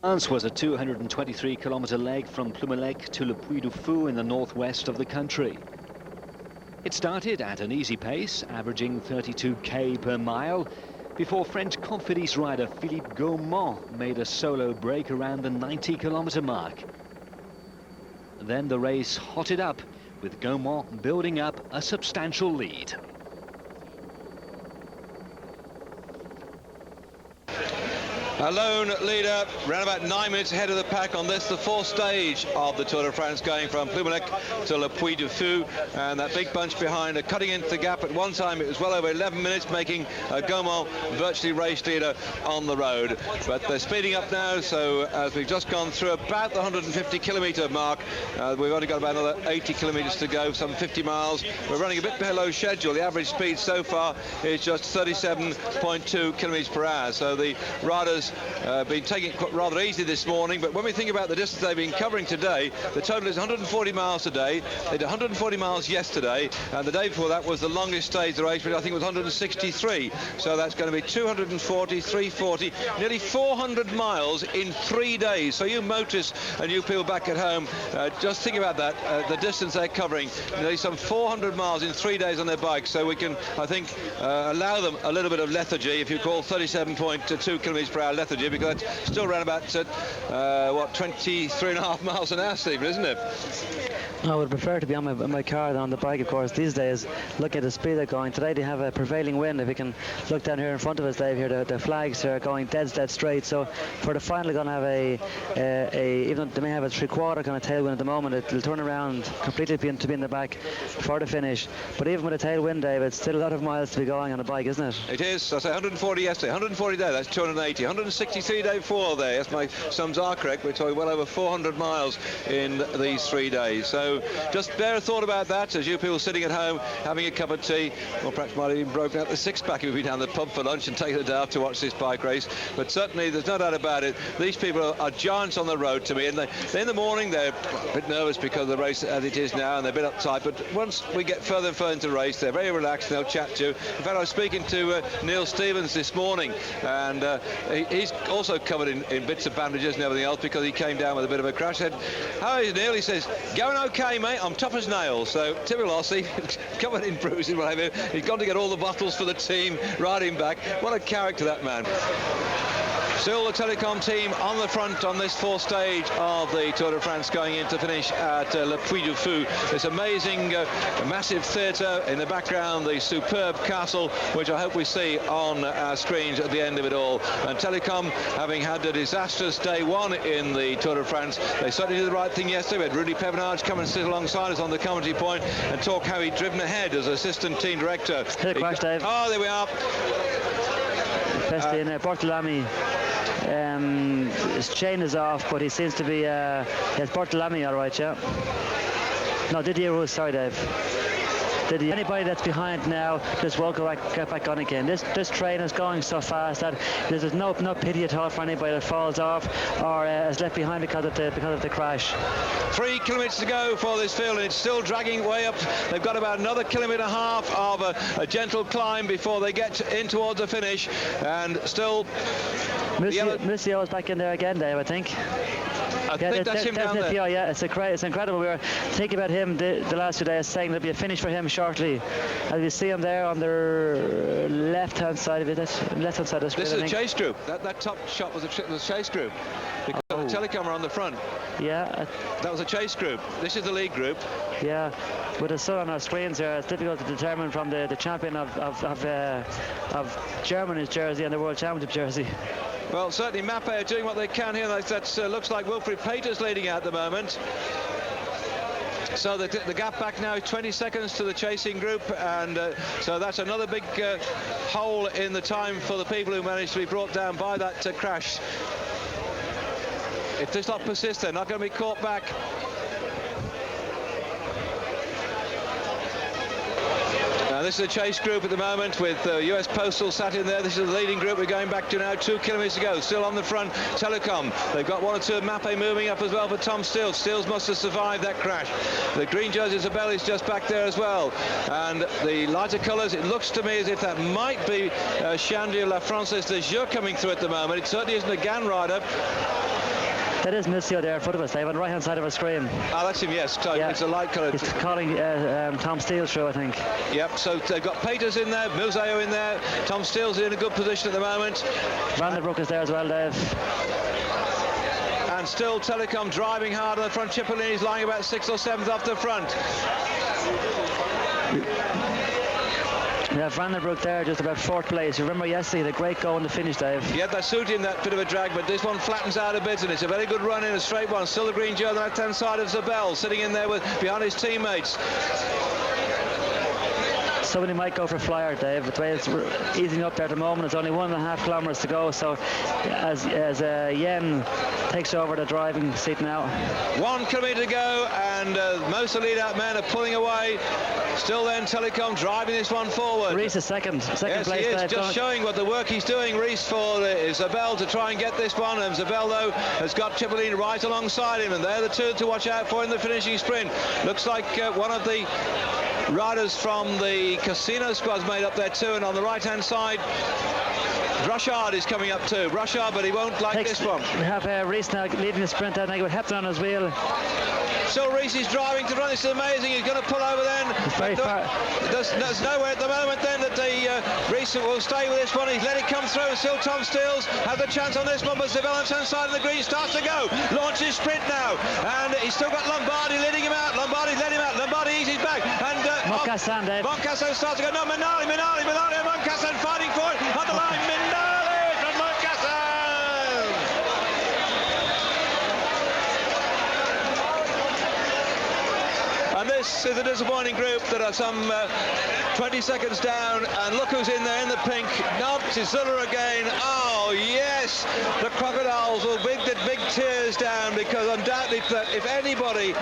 France was a 223-kilometre leg from Plumelec to Le Puy du Fou in the northwest of the country. It started at an easy pace, averaging 32 per mile, before French Cofidis rider Philippe Gaumont made a solo break around the 90-kilometre mark. Then the race hotted up, with Gaumont building up a substantial lead. A lone leader, around about 9 minutes ahead of the pack on this, the fourth stage of the Tour de France, going from Plumelec to Le Puy du Fou, and that big bunch behind are cutting into the gap. At one time it was well over 11 minutes, making Gaumont virtually race leader on the road. But they're speeding up now, so as we've just gone through about the 150-kilometre mark, we've only got about another 80 kilometres to go, some 50 miles. We're running a bit below schedule. The average speed so far is just 37.2 kilometres per hour, so the riders been taking it rather easy this morning. But when we think about the distance they've been covering today, the total is 140 miles today. They did 140 miles yesterday, and the day before that was the longest stage of the race, which I think was 163. So that's going to be 240, 340, nearly 400 miles in 3 days. So you motorists and you people back at home, just think about that, the distance they're covering, nearly some 400 miles in 3 days on their bikes. So we can, I think, allow them a little bit of lethargy, if you call 37.2 kilometres per hour lethargy, because that's still around about 23.5 miles an hour, Stephen, isn't it? I would prefer to be on my car than on the bike, of course, these days. Look at the speed they're going. Today they have a prevailing wind. If you can look down here in front of us, Dave, here the flags are going dead straight. So for the final, they're going to have even though they may have a three-quarter kind of tailwind at the moment, it'll turn around completely to be in the back for the finish. But even with a tailwind, Dave, it's still a lot of miles to be going on a bike, isn't it? It is. I say 140 yesterday, 140 there, that's 280, 163 day before there. Yes, my sums are correct. We're talking well over 400 miles in these 3 days. So just bear a thought about that as you people sitting at home having a cup of tea, or perhaps might have even broken out the six-pack if you've been down the pub for lunch and taken the day off to watch this bike race. But certainly there's no doubt about it, these people are giants on the road to me, and in the morning they're a bit nervous because of the race as it is now, and they're a bit uptight, but once we get further and further into the race, they're very relaxed and they'll chat to you. In fact, I was speaking to Neil Stevens this morning, and he's also covered in bits of bandages and everything else because he came down with a bit of a crash. I said, "How is Neil?" He says, "Going okay, mate. I'm tough as nails." So typical Aussie, covered in bruises, whatever. He's gone to get all the bottles for the team, riding back. What a character, that man. Still the Telecom team on the front on this fourth stage of the Tour de France, going into finish at Le Puy du Fou. This amazing massive theatre in the background, the superb castle, which I hope we see on our screens at the end of it all. And Telecom, having had a disastrous day one in the Tour de France, they certainly did the right thing yesterday. We had Rudy Pevenage come and sit alongside us on the commentary point and talk how he'd driven ahead as assistant team director. Hit a crash, Dave. Oh, there we are. Best in Bortolami. His chain is off, but he seems to be it's Bortolami, all right, yeah. No, Didier, sorry, Dave. Anybody that's behind now just will get back on again. This train is going so fast that there's no pity at all for anybody that falls off or is left behind because of the crash. 3 kilometres to go for this field, and it's still dragging way up. They've got about another kilometre and a half of a gentle climb before they get in towards the finish, and still Musio is back in there again, Dave, I think. I think that's him down there. Yeah, it's incredible. We were thinking about him the last few days, saying there'll be a finish for him shortly. And you see him there on their left-hand side of it. Left-hand side of the screen. This is a chase group. That top shot was a chase group. Because the Telecom are on the front. Yeah. That was a chase group. This is the lead group. Yeah. With the sun on our screens here, it's difficult to determine from the champion of Germany's jersey and the World Championship jersey. Well, certainly Mappe are doing what they can here. That looks like Wilfried Peters leading at the moment. So the gap back now is 20 seconds to the chasing group, and so that's another big hole in the time for the people who managed to be brought down by that crash. If this lot persists, they're not going to be caught back. Now this is a chase group at the moment with US Postal sat in there. This is the leading group. We're going back to now 2 kilometres to go. Still on the front, Telecom. They've got one or two of Mappe moving up as well for Tom Steele. Steele must have survived that crash. The green jersey Isabelle is just back there as well. And the lighter colours, it looks to me as if that might be Chandier La Française de Jeux coming through at the moment. It certainly isn't a GAN rider. That is Missio there in front of us, Dave, on the right hand side of our screen. Oh, that's him, yes. So Yeah. it's a light colour. He's calling Tom Steele through, I think. Yep, so they've got Peters in there, Museo in there, Tom Steele's in a good position at the moment. Vanderbroek is there as well, Dave. And still Telecom driving hard on the front. Cipollini's lying about 6th or 7th off the front. Yeah, Vanderbroek there, just about 4th place. You remember yesterday, the great go in the finish, Dave. Yeah, they're suiting that bit of a drag, but this one flattens out a bit, and it's a very good run in a straight one. Still the green Joe on the left-hand side of Zabel, sitting in there behind his teammates. Somebody might go for flyer, Dave. The way it's easing up there at the moment, it's only 1.5 kilometres to go. So as Yen takes over the driving seat now. 1 kilometre to go, and most of the lead-out men are pulling away. Still then Telecom driving this one forward. Reese is second Yes, place. he is, Dave. just showing what the work he's doing. Reese for Zabel to try and get this one, and Zabel though has got Cipollini right alongside him, and they're the two to watch out for in the finishing sprint. Looks like one of the riders from the Casino squad's made up there too, and on the right hand side Roche is coming up too. Roche, but he won't like this one. We have Reese now leading the sprint, I think, with Hepton on his wheel. So Reese is driving to run. This is amazing. He's going to pull over then. Very far. There's nowhere at the moment then that Reese will stay with this one. He's let it come through. Still Tom Steele's has the chance on this one, but Zabel on the left-hand side of the green starts to go. Launches sprint now, and he's still got Lombardi leading him out. Lombardi's letting him out. Lombardi eases back, and Moncassin, Dave. Moncassin starts to go. No, Minali, and Moncassin fighting for it on the line. Minali from Moncassin. And this is a disappointing group that are some 20 seconds down, and look who's in there in the pink. Not Zilla again. Oh yes, the crocodiles will big tears down, because undoubtedly if anybody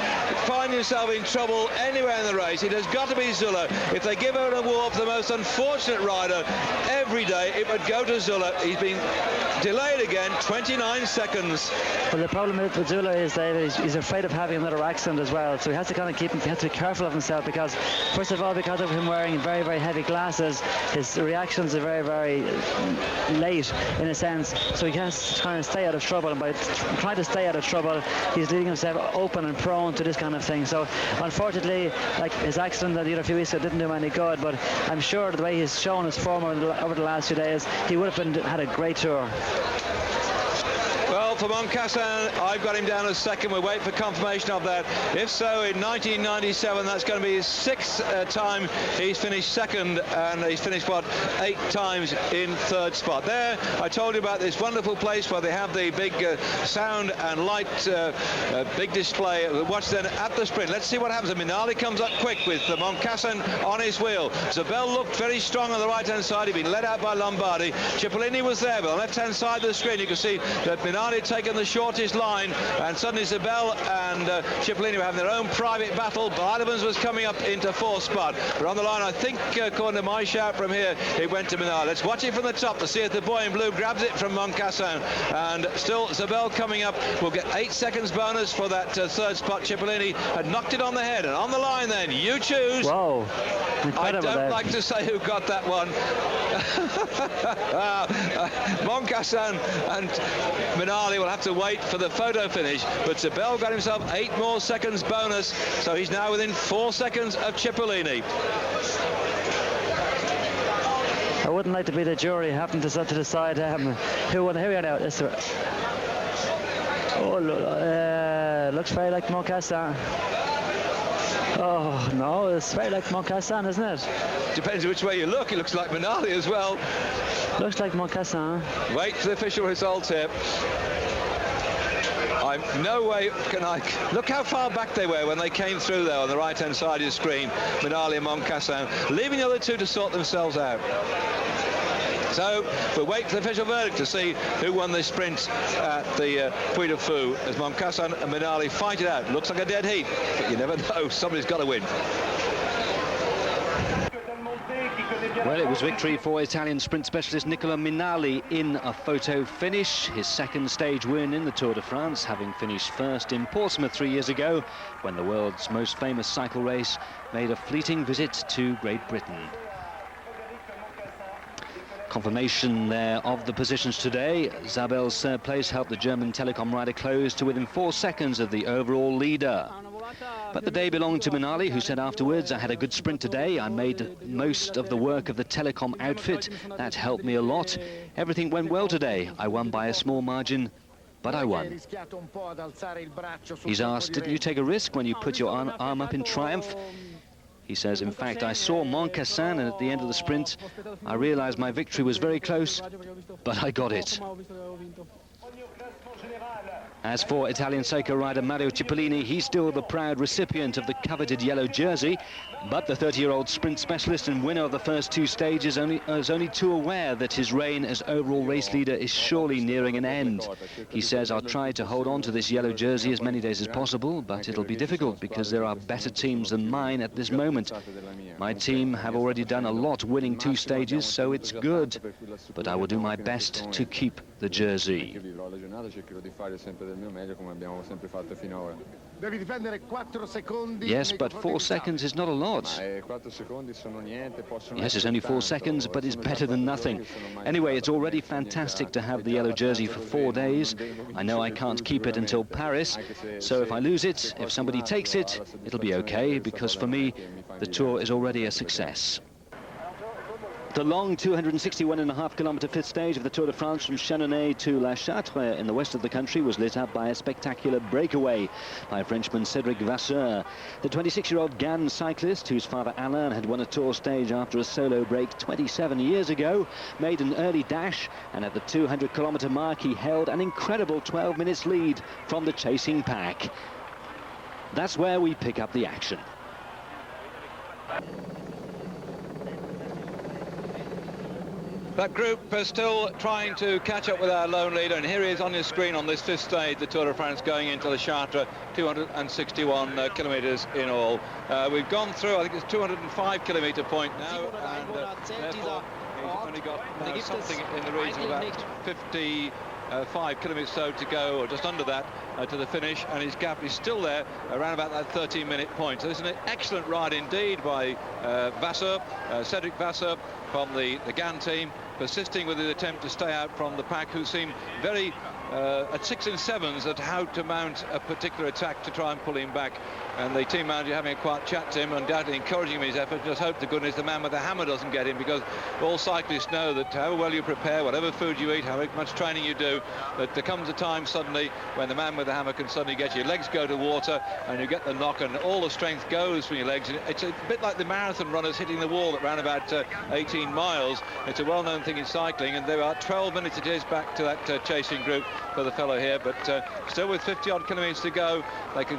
finds himself in trouble anywhere in the race, it has got to be Zilla. If they give out an award for the most unfortunate rider every day, it would go to Zilla. He's been delayed again, 29 seconds. Well, the problem with Zula is, David, he's afraid of having another accident as well, so he has to kind of he has to be careful of himself, because first of all, because of him wearing very, very heavy glasses, his reactions are very, very late in a sense, so he has to kind of stay out of trouble, and by trying to stay out of trouble, he's leaving himself open and prone to this kind of thing. So unfortunately, like his accident a few weeks ago didn't do him any good, but I'm sure the way he's shown his form over the last few days, he would have had a great tour. Well, for Moncassin, I've got him down as second. We're waiting for confirmation of that. If so, in 1997, that's going to be his 6th time he's finished second, and he's finished, 8 times in 3rd spot. There, I told you about this wonderful place where they have the big sound and light, big display. Watch then at the sprint. Let's see what happens. Minali comes up quick with Moncassin on his wheel. Zabel looked very strong on the right-hand side. He'd been led out by Lombardi. Cipollini was there, but on the left-hand side of the screen, you can see that Minali had taken the shortest line, and suddenly Zabel and Cipollini were having their own private battle. Bardemans was coming up into 4th spot, but on the line, I think, according to my shout from here, it went to Minali. Let's watch it from the top to see if the boy in blue grabs it from Moncassin, and still Zabel coming up. We'll get 8 seconds bonus for that 3rd spot. Cipollini had knocked it on the head, and on the line then, you choose. Whoa. I don't like to say who got that one. Moncassin and Minali will have to wait for the photo finish, but Zabel got himself 8 more seconds bonus, so he's now within 4 seconds of Cipollini. I wouldn't like to be the jury, having to decide who won. Here we are now. Looks very like Moncassin. Oh no, it's very like Moncassin, isn't it? Depends which way you look. It looks like Minali as well. Looks like Moncassin. Wait for the official results here. No way can I... Look how far back they were when they came through there on the right-hand side of the screen, Minali and Moncassin, leaving the other two to sort themselves out. So we'll wait for the official verdict to see who won the sprint at the Puy de Fou, as Moncassin and Minali fight it out. Looks like a dead heat, but you never know. Somebody's got to win. Well, it was victory for Italian sprint specialist Nicola Minali in a photo finish. His 2nd stage win in the Tour de France, having finished 1st in Portsmouth 3 years ago, when the world's most famous cycle race made a fleeting visit to Great Britain. Confirmation there of the positions today. Zabel's third place helped the German telecom rider close to within 4 seconds of the overall leader. But the day belonged to Minali, who said afterwards, I had a good sprint today. I made most of the work of the telecom outfit. That helped me a lot. Everything went well today. I won by a small margin, but I won. He's asked, didn't you take a risk when you put your arm up in triumph? He says, in fact, I saw Moncassin, and at the end of the sprint, I realized my victory was very close, but I got it. As for Italian cycle rider Mario Cipollini, he's still the proud recipient of the coveted yellow jersey, but the 30-year-old sprint specialist and winner of the first 2 stages is only too aware that his reign as overall race leader is surely nearing an end. He says, I'll try to hold on to this yellow jersey as many days as possible, but it'll be difficult because there are better teams than mine at this moment. My team have already done a lot, winning 2 stages, so it's good, but I will do my best to keep the jersey. Yes, but 4 seconds is not a lot. Yes, it's only 4 seconds, but it's better than nothing. Anyway, it's already fantastic to have the yellow jersey for 4 days. I know I can't keep it until Paris, so if I lose it, if somebody takes it, it'll be okay, because for me, the Tour is already a success. The long 261.5-kilometre fifth stage of the Tour de France from Channonay to La Châtre in the west of the country was lit up by a spectacular breakaway by Frenchman Cédric Vasseur. The 26-year-old Gans cyclist, whose father Alain had won a Tour stage after a solo break 27 years ago, made an early dash, and at the 200-kilometre mark he held an incredible 12 minutes lead from the chasing pack. That's where we pick up the action. That group is still trying to catch up with our lone leader, and here he is on your screen on this 5th stage, the Tour de France, going into the Chartres, 261 kilometres in all. We've gone through, I think it's 205-kilometre point now, and therefore he's only got something in the region of about 55 kilometres so to go, or just under that, to the finish, and his gap is still there around about that 13-minute point. So it's an excellent ride indeed by Vasseur, Cédric Vasseur from the Gann team, persisting with his attempt to stay out from the pack, who seem very at 6 and 7s at how to mount a particular attack to try and pull him back. And the team manager having a quiet chat to him, undoubtedly encouraging him in his effort. Just hope to goodness the man with the hammer doesn't get him, because all cyclists know that however well you prepare, whatever food you eat, however much training you do, that there comes a time suddenly when the man with the hammer can suddenly get you. Your legs go to water and you get the knock, and all the strength goes from your legs. And it's a bit like the marathon runners hitting the wall at around about 18 miles. It's a well-known thing in cycling, and there are 12 minutes it is back to that chasing group for the fellow here, but still with 50-odd kilometres to go.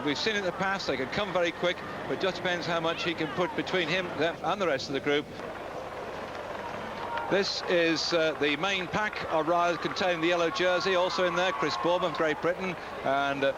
We've seen it in the past, they can come very quick, but it just depends how much he can put between him, them and the rest of the group. This is the main pack of riders containing the yellow jersey. Also in there, Chris Bourman, Great Britain, and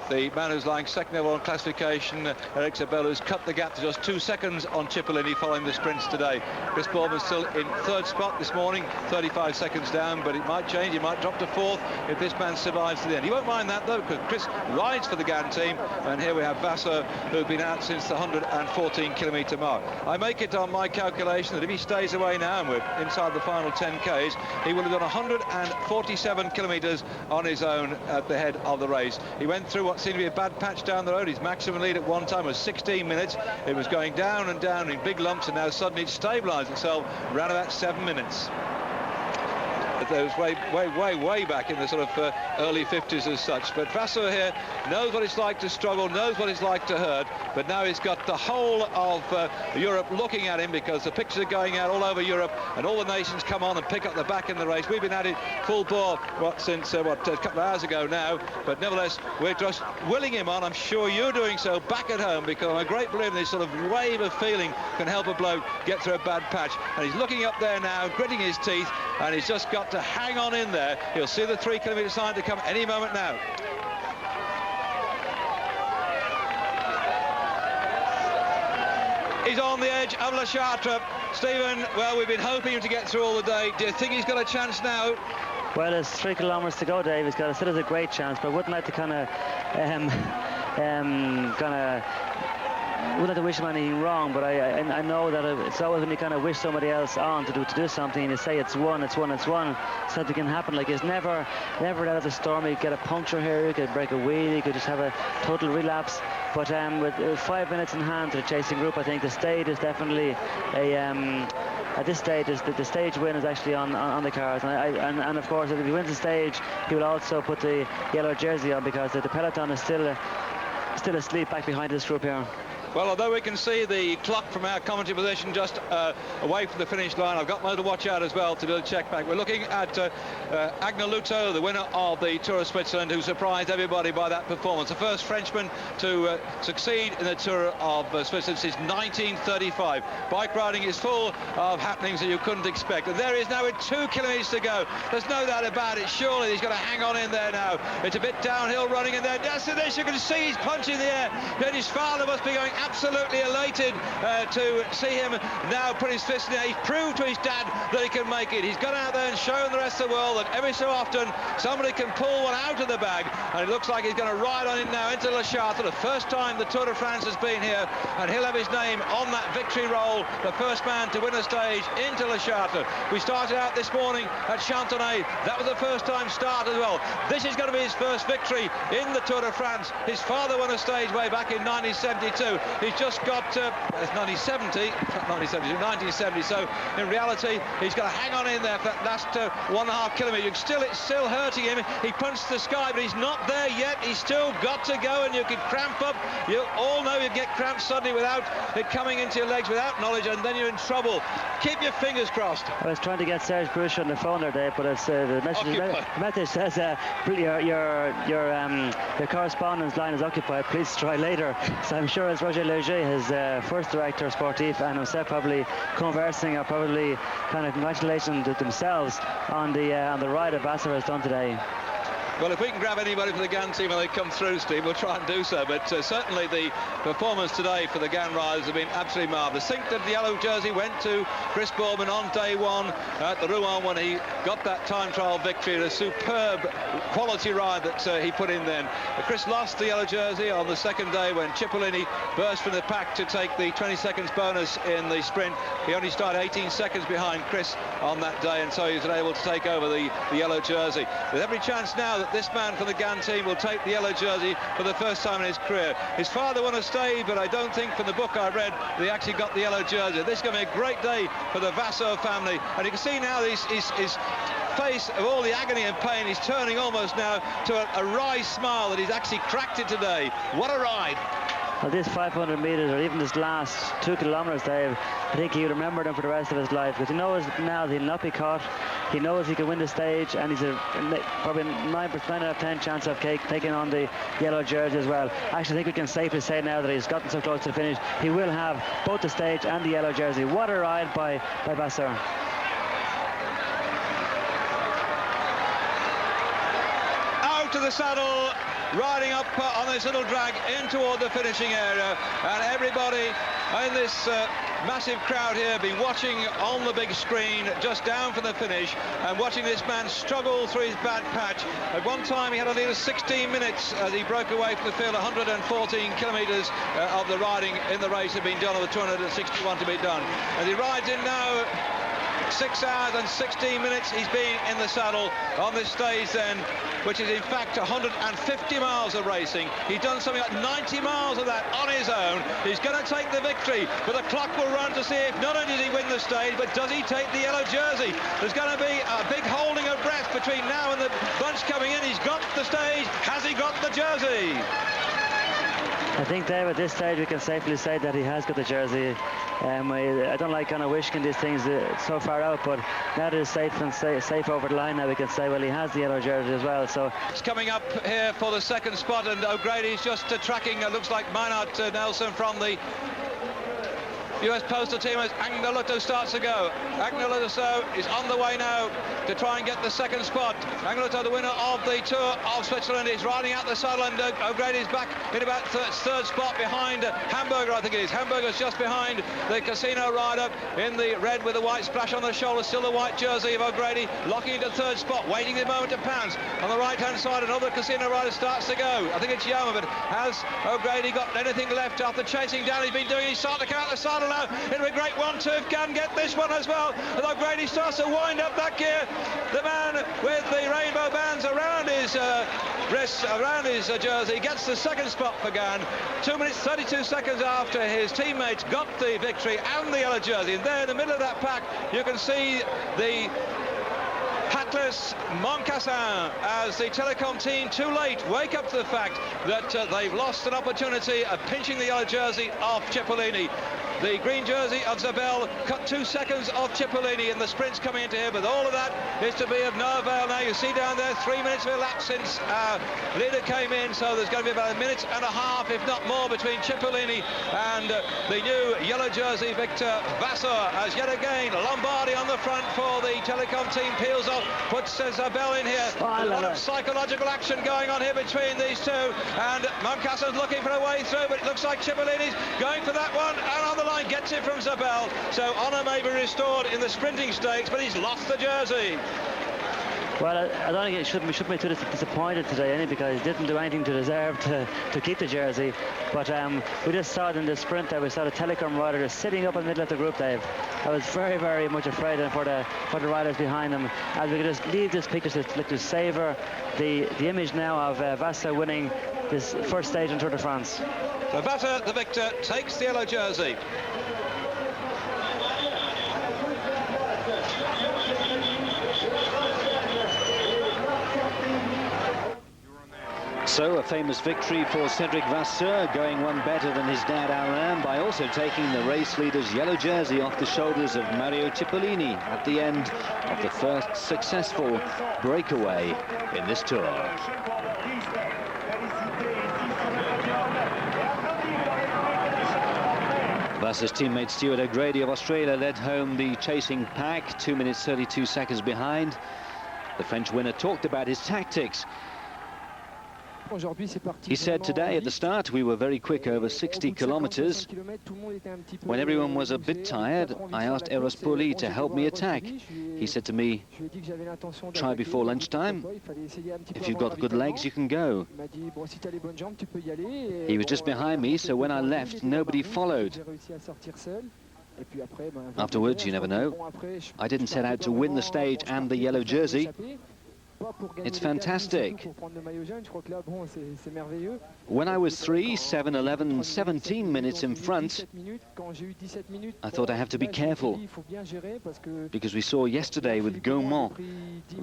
the man who's lying second overall in classification, Eric Zabel, who's cut the gap to just 2 seconds on Cipollini following the sprints today. Chris Bourman still in 3rd spot this morning, 35 seconds down, but it might change. He might drop to 4th if this man survives to the end. He won't mind that, though, because Chris rides for the Gann team, and here we have Vasseur, who've been out since the 114-kilometre mark. I make it on my calculation that if he stays away now, and we're inside the final 10 Ks, he will have done 147 kilometres on his own at the head of the race. He went through what seemed to be a bad patch down the road. His maximum lead at one time was 16 minutes. It was going down and down in big lumps, and now suddenly it's stabilised itself around about 7 minutes. That was way back in the sort of early 50s as such. But Vasseur here knows what it's like to struggle, knows what it's like to hurt, but now he's got the whole of Europe looking at him, because the pictures are going out all over Europe, and all the nations come on and pick up the back in the race. We've been at it full bore since a couple of hours ago now, but nevertheless we're just willing him on. I'm sure you're doing so back at home, because I'm a great believer in this sort of wave of feeling can help a bloke get through a bad patch. And he's looking up there now, gritting his teeth, and he's just got to hang on in there. You'll see the 3-kilometre sign to come any moment now. He's on the edge of La Chartre. Stephen, well, we've been hoping to get through all the day. Do you think he's got a chance now? Well, there's 3 kilometres to go, Dave. He's got still has a great chance, but I wouldn't like to kind of wouldn't like to wish him anything wrong, but I know that it's always when you kind of wish somebody else on to do something and you say it's one, something can happen. Like, it's never out of the storm. You get a puncture here, you could break a wheel, you could just have a total relapse. But with 5 minutes in hand to the chasing group, I think the stage is definitely at this stage, the stage win is actually on the cards. And of course, if he wins the stage, he will also put the yellow jersey on, because the peloton is still asleep back behind this group here. Well, although we can see the clock from our commentary position just away from the finish line, I've got my little watch out as well to do a check back. We're looking at Agneluto, the winner of the Tour of Switzerland, who surprised everybody by that performance. The first Frenchman to succeed in the Tour of Switzerland since 1935. Bike riding is full of happenings that you couldn't expect. And there he is now with 2 kilometres to go. There's no doubt about it. Surely he's got to hang on in there now. It's a bit downhill running in there. That's this. You can see he's punching the air. Then his father must be going absolutely elated to see him now put his fist in there. He's proved to his dad that he can make it. He's gone out there and shown the rest of the world that every so often somebody can pull one out of the bag, and it looks like he's going to ride on it now into Le Chartres. The first time the Tour de France has been here, and he'll have his name on that victory roll, the first man to win a stage into Le Chartres. We started out this morning at Chantenay. That was the first time start as well. This is going to be his first victory in the Tour de France. His father won a stage way back in 1972. He's just got 1970, so in reality he's got to hang on in there for that last 1.5 kilometres. It's still hurting him. He punched the sky, but he's not there yet. He's still got to go, and you can cramp up. You all know you get cramps suddenly without it coming into your legs, without knowledge, and then you're in trouble. Keep your fingers crossed. I was trying to get Serge Bruch on the phone there, Dave, but it's the message says your correspondence line is occupied. Please try later. So I'm sure it's Roger Leger, his first director sportif, and himself probably conversing, or probably kind of congratulations to themselves on the ride that Vassar has done today. Well, if we can grab anybody from the GAN team when they come through, Steve, we'll try and do so. But certainly the performance today for the GAN riders have been absolutely marvellous. I think that the yellow jersey went to Chris Boardman on day one at the Rouen when he got that time trial victory. A superb quality ride that he put in then. Chris lost the yellow jersey on the second day when Cipollini burst from the pack to take the 20 seconds bonus in the sprint. He only started 18 seconds behind Chris on that day, and so he was able to take over the yellow jersey. There's every chance now that this man from the GAN team will take the yellow jersey for the first time in his career. His father won a stage, but I don't think from the book I read that he actually got the yellow jersey. This is going to be a great day for the Vassar family, and you can see now his face of all the agony and pain. He's turning almost now to a wry smile that he's actually cracked it today. What a ride! Well, this 500 metres, or even this last 2 kilometres, Dave, I think he'll remember them for the rest of his life, because he knows now that he'll not be caught. He knows he can win the stage, and he's probably 9 out of 10 chance of taking on the yellow jersey as well. Actually, I think we can safely say now that he's gotten so close to the finish, he will have both the stage and the yellow jersey. What a ride by Vassar. Out to the saddle, riding up on this little drag in toward the finishing area, and everybody in this massive crowd here been watching on the big screen just down from the finish and watching this man struggle through his bad patch. At one time he had a lead of 16 minutes as he broke away from the field. 114 kilometres of the riding in the race had been done, with 261 to be done. As he rides in now, 6 hours and 16 minutes he's been in the saddle on this stage then, which is in fact 150 miles of racing. He's done something like 90 miles of that on his own. He's going to take the victory, but the clock will run to see if not only does he win the stage, but does he take the yellow jersey. There's going to be a big holding of breath between now and the bunch coming in. He's got the stage. Has he got the jersey? I think, Dave, at this stage we can safely say that he has got the jersey. I don't like kind of wishing these things so far out, but now that it's safe over the line, now we can say, well, he has the yellow jersey as well. So it's coming up here for the second spot, and O'Grady's just tracking, looks like Maynard Nelson from the US Postal Team as Agneluto starts to go. Agneluto is on the way now to try and get the second spot. Angeloto, the winner of the Tour of Switzerland, is riding out the saddle, and O'Grady's back in about third spot behind Hamburger, I think it is. Hamburger's just behind the Casino rider in the red with the white splash on the shoulder, still the white jersey of O'Grady, locking into third spot, waiting the moment to pounce. On the right-hand side, another Casino rider starts to go. I think it's Yama, but has O'Grady got anything left after chasing down? He's been doing, he's starting to come out the saddle now. It'll be a great 1-2 if can get this one as well. And O'Grady starts to wind up that gear. The man with the rainbow bands around his wrists, around his jersey, gets the second spot for Gann. 2 minutes 32 seconds after his teammates got the victory and the yellow jersey. And there in the middle of that pack, you can see the hatless Moncassin as the Telecom team, too late, wake up to the fact that they've lost an opportunity of pinching the yellow jersey of Cipollini. The green jersey of Zabel cut 2 seconds of Cipollini, and the sprint's coming into here, but all of that is to be of no avail now. You see down there 3 minutes of elapsed since leader came in, so there's going to be about 1.5 minutes, if not more, between Cipollini and the new yellow jersey Victor Vasseur, as yet again Lombardi on the front for the Telecom team peels off, puts Zabel in here. A lot of psychological action going on here between these two, and Moncassin's looking for a way through, but it looks like Cipollini's going for that one, and on the line gets it from Zabel, so honour may be restored in the sprinting stakes, but he's lost the jersey. Well, I don't think we shouldn't be too disappointed today, only because he didn't do anything to deserve to keep the jersey. But we just saw it in the sprint there. We saw the Telecom rider just sitting up in the middle of the group, Dave. I was very, very much afraid for the riders behind him. As we could just leave this picture to savour the image now of Vasseur winning this first stage in Tour de France. So Vasseur, the victor, takes the yellow jersey. So a famous victory for Cedric Vasseur, going one better than his dad Alain by also taking the race leader's yellow jersey off the shoulders of Mario Cipollini at the end of the first successful breakaway in this tour. Vasseur's teammate Stuart O'Grady of Australia led home the chasing pack, 2 minutes 32 seconds behind. The French winner talked about his tactics. He said today at the start we were very quick, over 60 kilometers. When everyone was a bit tired, I asked Eurosport to help me attack. He said to me, try before lunchtime. If you've got good legs, you can go. He was just behind me, so when I left, nobody followed. Afterwards, you never know. I didn't set out to win the stage and the yellow jersey. It's fantastic. When I was 3, 7, 11, 17 minutes in front, I thought I have to be careful, because we saw yesterday with Gaumont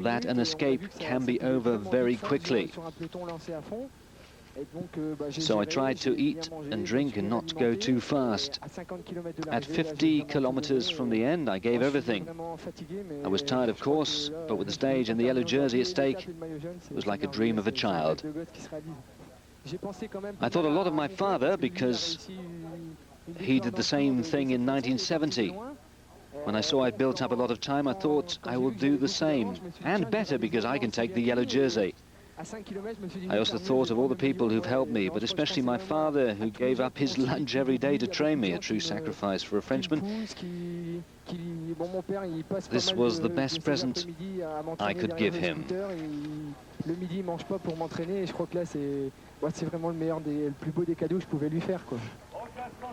that an escape can be over very quickly. So I tried to eat and drink and not go too fast. At 50 kilometers from the end, I gave everything. I was tired, of course, but with the stage and the yellow jersey at stake, it was like a dream of a child. I thought a lot of my father, because he did the same thing in 1970. When I saw I built up a lot of time, I thought I will do the same, and better, because I can take the yellow jersey. I also thought of all the people who've helped me, but especially my father, who gave up his lunch every day to train me, a true sacrifice for a Frenchman. This was the best present I could give him.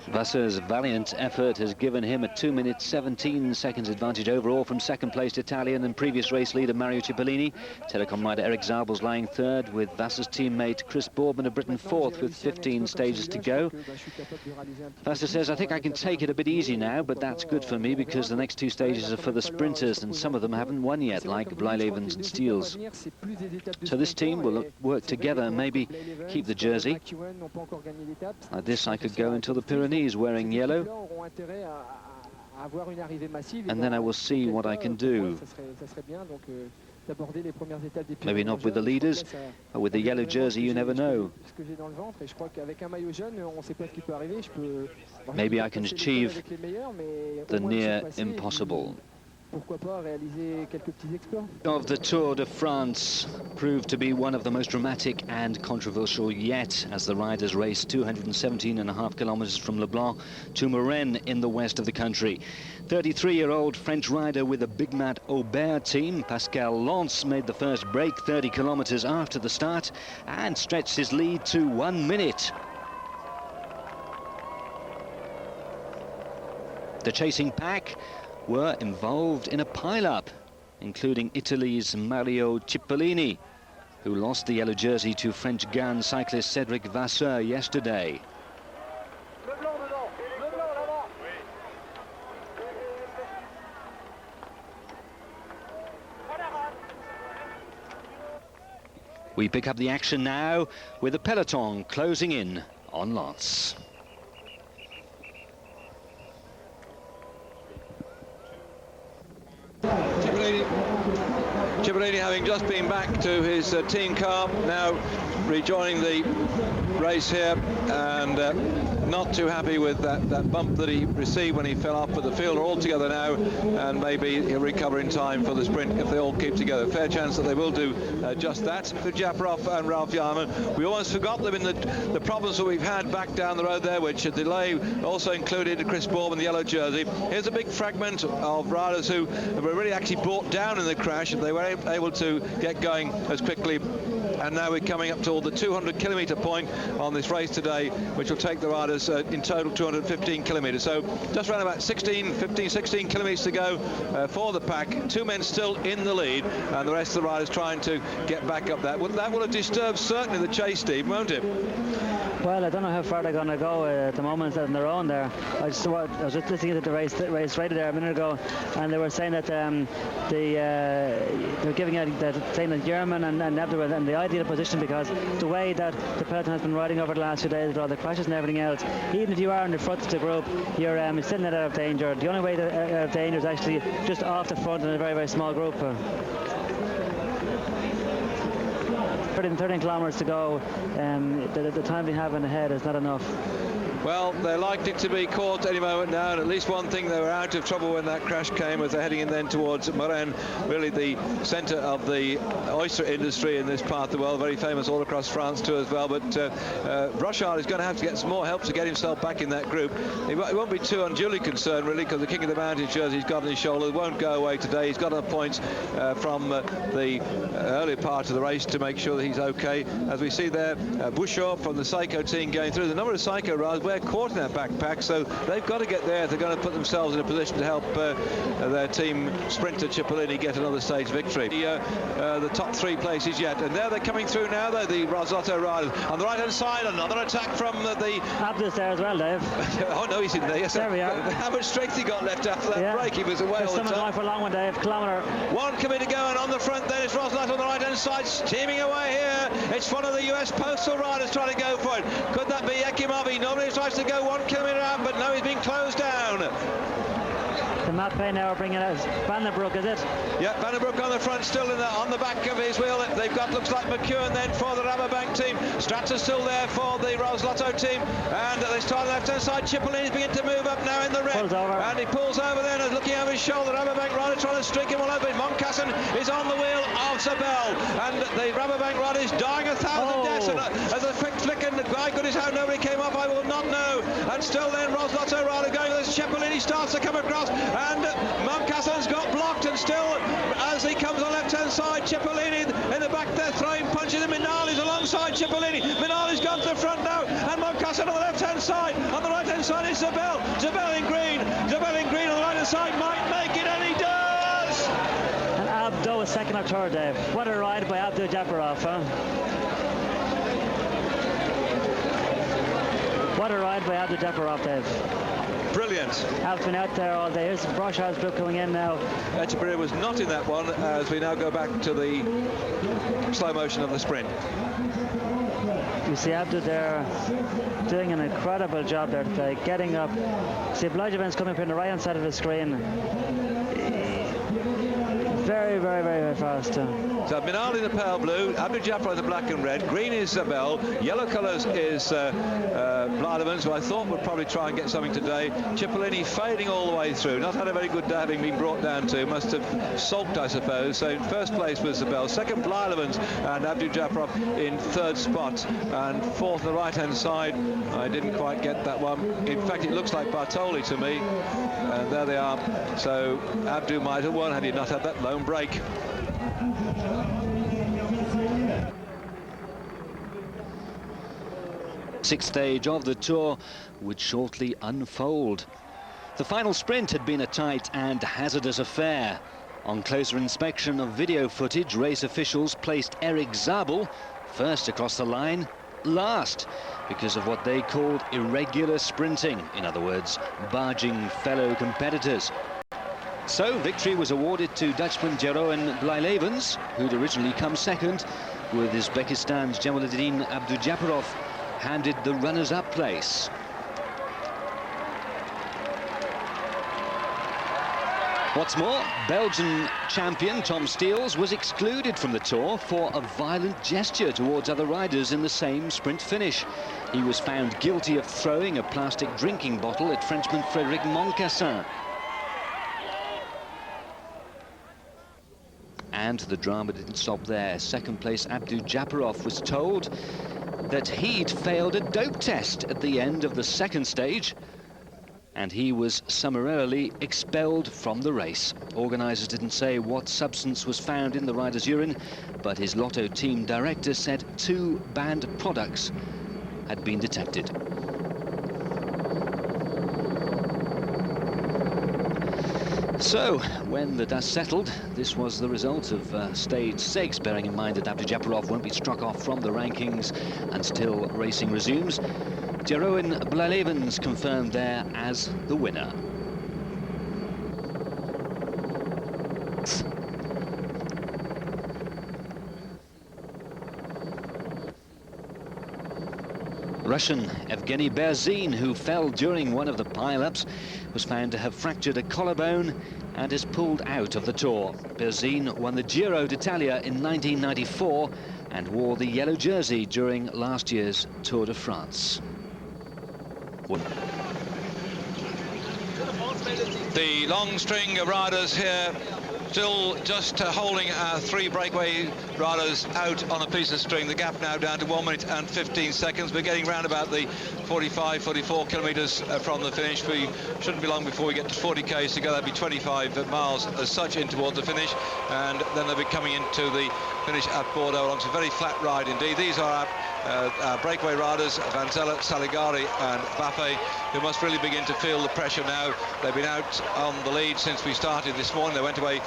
Vasseur's valiant effort has given him a 2 minutes 17 seconds advantage overall from second placed Italian and previous race leader Mario Cipollini. Telecom rider Eric Zabel's lying third, with Vasseur's teammate Chris Boardman of Britain fourth with 15 stages to go. Vasseur says, I think I can take it a bit easy now, but that's good for me because the next 2 stages are for the sprinters and some of them haven't won yet, like Blijlevens and Steels. So this team will work together and maybe keep the jersey. Like this, I could go until the Pyrenees wearing yellow, and then I will see what I can do. Maybe not with the leaders, but with the yellow jersey you never know. Maybe I can achieve the near impossible. of the Tour de France proved to be one of the most dramatic and controversial yet, as the riders raced 217.5 kilometers from Leblanc to Marennes in the west of the country. 33-year-old French rider with the Big Mat Aubert team, Pascal Lance, made the first break 30 kilometers after the start and stretched his lead to 1 minute. The chasing pack were involved in a pile-up, including Italy's Mario Cipollini, who lost the yellow jersey to French Gun cyclist Cedric Vasseur yesterday. We pick up the action now with the peloton closing in on Lance. Cipollini having just been back to his team car, now rejoining the race here, and not too happy with that bump that he received when he fell off, but the field are all together now, and maybe he'll recover in time for the sprint if they all keep together. Fair chance that they will do just that. For Japarov and Ralph Yarman, we almost forgot them in the problems that we've had back down the road there, which a delay also included Chris Baum in the yellow jersey. Here's a big fragment of riders who were really actually brought down in the crash. They were able to get going as quickly, and now we're coming up to the 200-kilometre point on this race today, which will take the riders in total 215 kilometres. So just around about 16 kilometres to go for the pack. Two men still in the lead, and the rest of the riders trying to get back up that. That will have disturbed certainly the chase, Steve, won't it? Well, I don't know how far they're going to go at the moment on their own there. I was just listening to the race radio there a minute ago, and they were saying that they're giving out that saying that German and Nebda were in the ideal position, because the way that the peloton has been riding over the last few days with all the crashes and everything else, even if you are in the front of the group, you're still not out of danger. The only way to out of danger is actually just off the front in a very, very small group. 13 kilometers to go. The time they have in the head is not enough. Well, they're likely to be caught any moment now, and at least one thing, they were out of trouble when that crash came, as they're heading in then towards Marennes, really the centre of the oyster industry in this part of the world, very famous all across France too as well. But Roche is going to have to get some more help to get himself back in that group. He won't be too unduly concerned really, because the King of the Mountains jersey he's got on his shoulder won't go away today. He's got enough points from the earlier part of the race to make sure that he's okay. As we see there, Bouchard from the Psycho team going through. The number of Psycho riders were caught in that backpack, so they've got to get there if they're going to put themselves in a position to help their team sprinter Cipollini get another stage victory. The top three places yet, and there they're coming through now, though, the Roslotto riders. On the right-hand side, another attack from the... Abdus there as well, Dave. Oh, no, he's in there. Yes, there we are. How much strength he got left after that break? He was away all the time. Going for a long one, Dave. Kilometre. One kilometre to go, and on the front then it's Roslotto on the right-hand side, steaming away here. It's one of the US postal riders trying to go for it. Could that be Ekimovi? Normally he tries to go 1 kilometre out, but no, he's been closed down. The Mappe now are bringing out Vandenbroek, is it? Yeah, Vandenbroek on the front, still on the back of his wheel. They've got, looks like McEwen then for the Rabobank team. Stratton's still there for the Roslotto team, and they start on the left-hand side. Cipollini's beginning to move up now in the red, and he pulls over then, and looking over his shoulder. Rabobank rider trying to streak him all over. Moncassin is on the wheel of Zabel, and the Rabobank rider is dying 1,000 deaths. And as a quick flick, and my goodness, how nobody came off, I will not know. And still then Roslotto rider going. Cipollini starts to come across, and Moncassin's got blocked, and still as he comes on left-hand side, Cipollini in the back there throwing punches, and Minali's alongside Cipollini. Minali's gone to the front now, and Moncassin on the left-hand side. On the right-hand side is Zabel. Zabel in green on the right-hand side might make it, and he does. And Abdo is second or third, Dave. What a ride by Abdo Japarov, huh? What a ride by Abdo Japarov, Dave. Brilliant. Al's been out there all day. Here's Brochard's group coming in now. Echeverria was not in that one, as we now go back to the slow motion of the sprint. You see Abdu there doing an incredible job there today, getting up. See Blodgevin's coming up on the right hand side of the screen. Very, very, very, very fast. So Minal in the pale blue, Abdul Jabbar in the black and red, green is Zabel, yellow colours is Blademans, who I thought would probably try and get something today. Cipollini fading all the way through, not had a very good day having been brought down to, must have sulked, I suppose. So in first place was Zabel, second Blademans, and Abdul Jabbar in third spot, and fourth on the right-hand side. I didn't quite get that one. In fact, it looks like Bartoli to me, and there they are. So Abdul might have won had he not had that lone break. Sixth stage of the Tour would shortly unfold. The final sprint had been a tight and hazardous affair. On closer inspection of video footage, race officials placed Eric Zabel first across the line, last, because of what they called irregular sprinting. In other words, barging fellow competitors. So victory was awarded to Dutchman Jeroen Blijlevens, who'd originally come second, with Uzbekistan's Jamaluddin Abdujabbarov handed the runners-up place. What's more, Belgian champion Tom Steels was excluded from the Tour for a violent gesture towards other riders in the same sprint finish. He was found guilty of throwing a plastic drinking bottle at Frenchman Frédéric Moncassin. And the drama didn't stop there. Second place Abdujabbarov was told that he'd failed a dope test at the end of the second stage, and he was summarily expelled from the race. Organisers didn't say what substance was found in the rider's urine, but his Lotto team director said 2 banned products had been detected. So, when the dust settled, this was the result of stage 6, bearing in mind that Abdujabbarov won't be struck off from the rankings until racing resumes. Jeroen Blijlevens confirmed there as the winner. Russian Evgeny Berzin, who fell during one of the pile-ups, was found to have fractured a collarbone and is pulled out of the Tour. Berzin won the Giro d'Italia in 1994 and wore the yellow jersey during last year's Tour de France. The long string of riders here, still just holding our 3 breakaway riders out on a piece of string. The gap now down to 1 minute and 15 seconds. We're getting round about the 44 kilometres from the finish. We shouldn't be long before we get to 40 k's to go. That'll be 25 miles as such in towards the finish, and then they'll be coming into the finish at Bordeaux along some very flat ride indeed. These are our breakaway riders, Van Zelle, Saligari and Baffé, who must really begin to feel the pressure now. They've been out on the lead since we started this morning. They went away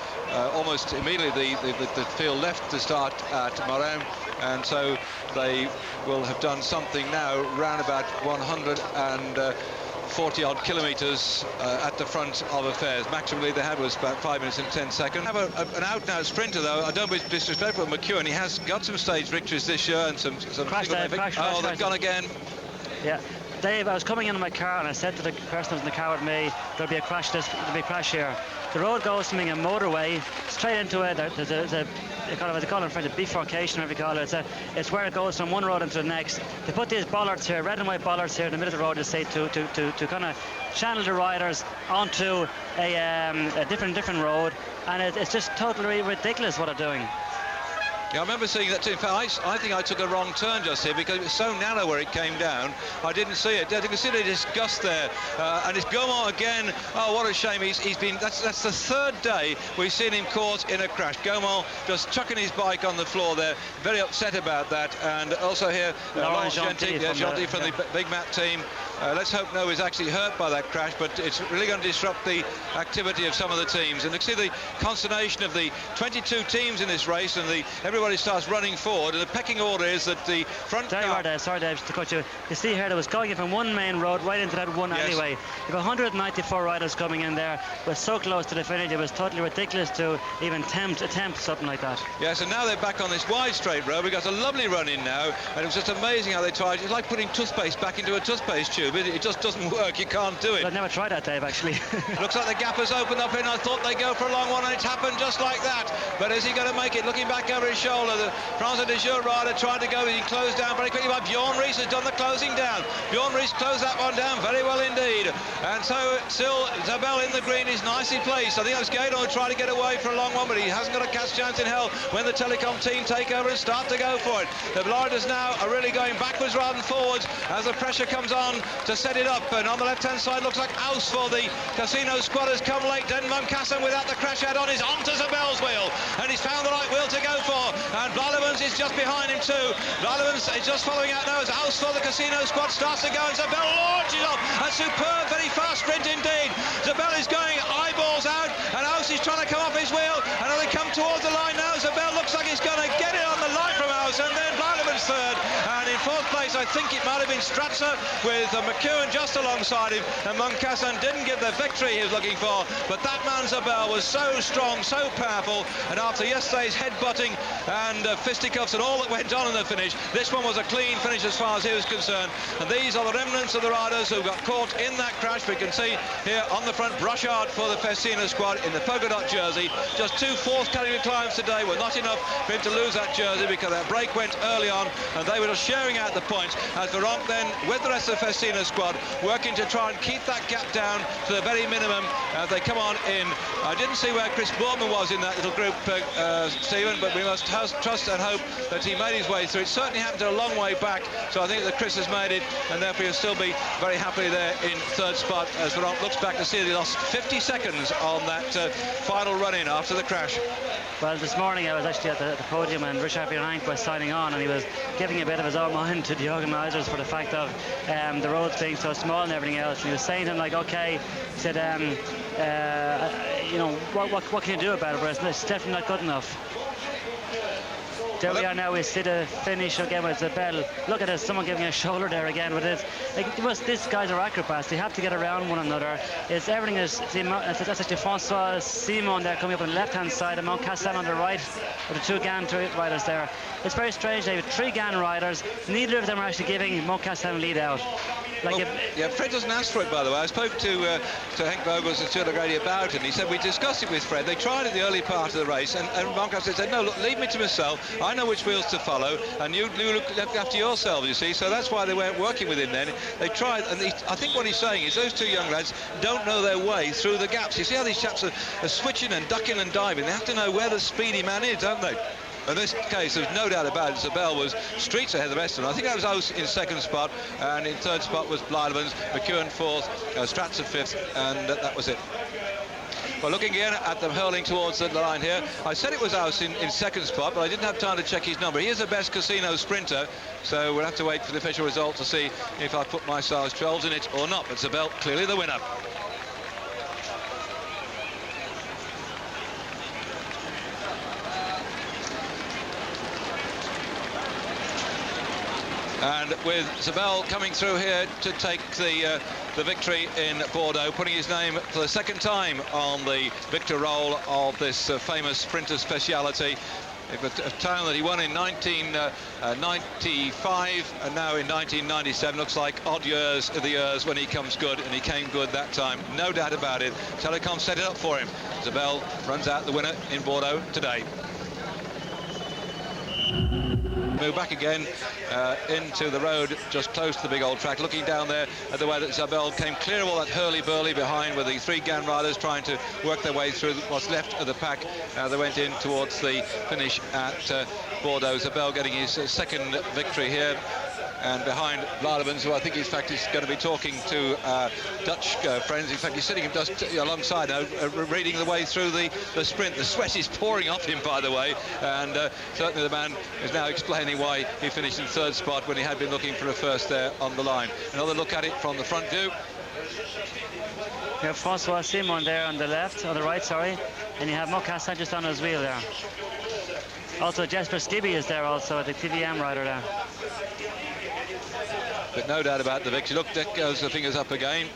almost immediately. The field left to start at Morin, and so they will have done something now round about 140 odd kilometres at the front of affairs. Maximum lead they had was about 5 minutes and 10 seconds. Have an out-and-out sprinter though. I don't be disrespectful of McEwen. He has got some stage victories this year and some crash, Dave, crash, oh, they've gone again. Yeah, Dave, I was coming into my car and I said to the person who was in the car with me, there'll be a crash. There'll be a crash here. The road goes from being a motorway straight into it. There's a they call it in French a bifurcation, whatever you call it. It's where it goes from one road into the next. They put these bollards here, red and white bollards here in the middle of the road, to say to kind of channel the riders onto a different road, and it's just totally ridiculous what they're doing. Yeah, I remember seeing that too. In fact, I think I took a wrong turn just here because it was so narrow where it came down. I didn't see it. You can see the disgust there. And it's Gaumont again. Oh, what a shame. He's been. That's the 3rd day we've seen him caught in a crash. Gaumont just chucking his bike on the floor there. Very upset about that. And also here, Laurent Gentil from the Big Mat team. Let's hope no is actually hurt by that crash, but it's really going to disrupt the activity of some of the teams. And you see the consternation of the 22 teams in this race, and everybody starts running forward, and the pecking order is that the front car... Sorry, Dave, to cut you. You see here, there was going in from one main road right into that one alleyway. You've 194 riders coming in there. We're so close to the finish. It was totally ridiculous to even attempt something like that. Yes, and now they're back on this wide straight road. We got a lovely run in now, and it was just amazing how they tried. It's like putting toothpaste back into a toothpaste tube. to, but it just doesn't work. You can't do it. I've never tried that, Dave, actually. Looks like the gap has opened up in. I thought they'd go for a long one, and it's happened just like that. But is he going to make it? Looking back over his shoulder, the France de Jour rider trying to go. He closed down very quickly, but Bjorn Ries has done the closing down. Bjorn Ries closed that one down very well indeed. And so still Zabel in the green is nicely placed. I think that's Gaydon who tried to get away for a long one, but he hasn't got a catch chance in hell when the Telecom team take over and start to go for it. The riders now are really going backwards rather than forwards as the pressure comes on to set it up. And on the left-hand side looks like Aus for the Casino squad has come late. Den van Kassen without the crash add-on is onto Zabel's wheel, and he's found the right wheel to go for. And Blalevens is just behind him too. Blalevens is just following out now as Aus for the Casino squad starts to go, and Zabel launches off. A superb, very fast sprint indeed. Zabel is going eyeballs out, and Aus is trying to come off his wheel, and they come towards the line now. Zabel looks like he's going to get it on the line from Aus, and then Blalevens third, and in fourth place I think it might have been Stratzer with McEwen just alongside him, and Moncassin didn't give the victory he was looking for, but that man Zabel was so strong, so powerful, and after yesterday's headbutting and fisticuffs and all that went on in the finish, this one was a clean finish as far as he was concerned. And these are the remnants of the riders who got caught in that crash. We can see here on the front Brochard for the Festina squad in the polka dot jersey. Just 2 fourth category climbs today were not enough for him to lose that jersey because that break went early on, and they were just sharing out the points as Veronk then with the rest of the Festina squad working to try and keep that gap down to the very minimum as they come on in. I didn't see where Chris Bourman was in that little group, Stephen, but we must trust and hope that he made his way through. It certainly happened a long way back, so I think that Chris has made it, and therefore he'll still be very happy there in third spot as Veronk looks back to see that he lost 50 seconds on that final run-in after the crash. Well, this morning I was actually at the podium, and Richard Virenque was signing on, and he was giving a bit of his own mind to the organisers for the fact of the roads being so small and everything else. And he was saying to him, like, okay, he said, you know, what can you do about it? But it's definitely not good enough. There we are now. We see the finish again with Zabel. Look at this, someone giving a shoulder there again. But it's like these guys are acrobats. They have to get around one another. It's everything is. That's actually Francois Simon there coming up on the left-hand side, and Moncassin on the right, with the 2 GAN riders there. It's very strange. They have 3 GAN riders. Neither of them are actually giving Moncassin a lead out. Like yeah, Fred doesn't ask for it, by the way. I spoke to Henk Vogels and Stuart O'Grady about it, and he said we discussed it with Fred. They tried it the early part of the race, and Moncassin said, no, look, leave me to myself. I know which wheels to follow, and you look after yourselves, you see. So that's why they weren't working with him then. They tried, and I think what he's saying is those 2 young lads don't know their way through the gaps. You see how these chaps are switching and ducking and diving. They have to know where the speedy man is, don't they? In this case, there's no doubt about it. Zabel was streets ahead of the rest of them. I think that was Aus in second spot, and in third spot was Blalevens, McEwen fourth, Stratzer fifth, and that was it. Well, looking again at them hurling towards the line here, I said it was Aus in second spot, but I didn't have time to check his number. He is the best Casino sprinter, so we'll have to wait for the official result to see if I put my size 12s in it or not. But Zabel clearly the winner. And with Zabel coming through here to take the victory in Bordeaux, putting his name for the second time on the victor roll of this famous sprinter speciality. A town that he won in 1995 and now in 1997. Looks like odd years are the years when he comes good, and he came good that time, no doubt about it. Telecom set it up for him. Zabel runs out the winner in Bordeaux today. Move back again into the road just close to the big old track, looking down there at the way that Zabel came clear of all that hurly-burly behind, with the 3 GAN riders trying to work their way through what's left of the pack. They went in towards the finish at Bordeaux. Zabel getting his second victory here, and behind Blalevens, who I think in fact is going to be talking to Dutch friends. In fact, he's sitting just alongside now, reading the way through the sprint. The sweat is pouring off him, by the way, and certainly the man is now explaining why he finished in third spot when he had been looking for a first there on the line. Another look at it from the front view. You have Francois Simon there on the left, on the right, sorry, and you have Moncassin just on his wheel there. Also, Jesper Skibby is there also, the TVM rider there. But no doubt about the victory. Look, there goes the fingers up again.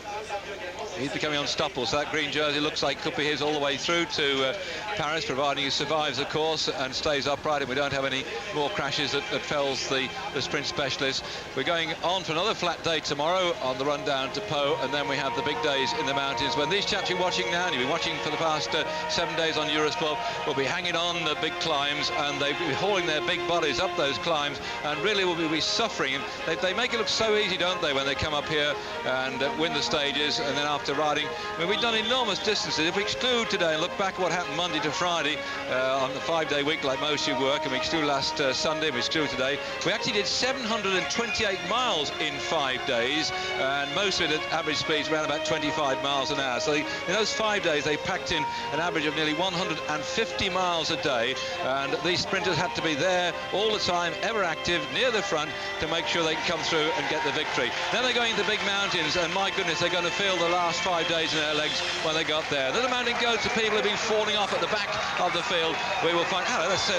he's becoming unstoppable. So that green jersey looks like could be his all the way through to Paris, providing he survives the course and stays upright and we don't have any more crashes that fells the sprint specialist. We're going on for another flat day tomorrow on the run down to Po, and then we have the big days in the mountains when these chaps you're watching now, and you've been watching for the past 7 days on Eurosport, will be hanging on the big climbs, and they'll be hauling their big bodies up those climbs, and really will be suffering. They make it look so easy, don't they, when they come up here and win the stages, and then after riding, I mean, we've done enormous distances. If we exclude today and look back at what happened Monday to Friday on the 5-day week like most you work, and we exclude last Sunday, and we exclude today, we actually did 728 miles in 5 days, and most of it at average speeds around about 25 miles an hour. So in those 5 days they packed in an average of nearly 150 miles a day, and these sprinters had to be there all the time, ever active, near the front, to make sure they can come through and get the victory. Then they're going to the big mountains, and my goodness, they're going to feel the last 5 days in their legs when they got there. Then the mountain goats, the people have been falling off at the back of the field. We will find, that's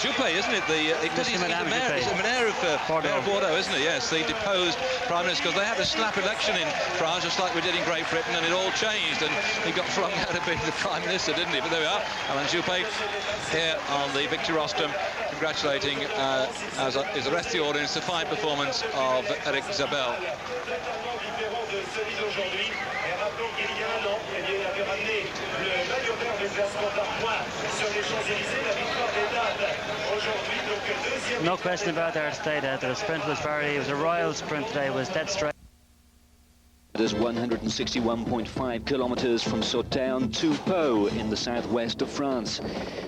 Juppé, isn't it? He's the mayor of Bordeaux, isn't he? Yes, the deposed Prime Minister, because they had a snap election in France, just like we did in Great Britain, and it all changed, and he got flung out of being the Prime Minister, didn't he? But there we are, Alain Juppé here on the victory rostrum, congratulating, as is the rest of the audience, the fine performance of Eric Zabel. No question about their state. The sprint was it was a royal sprint today. It was dead straight. It is 161.5 kilometers from Sauternes to Po in the southwest of France.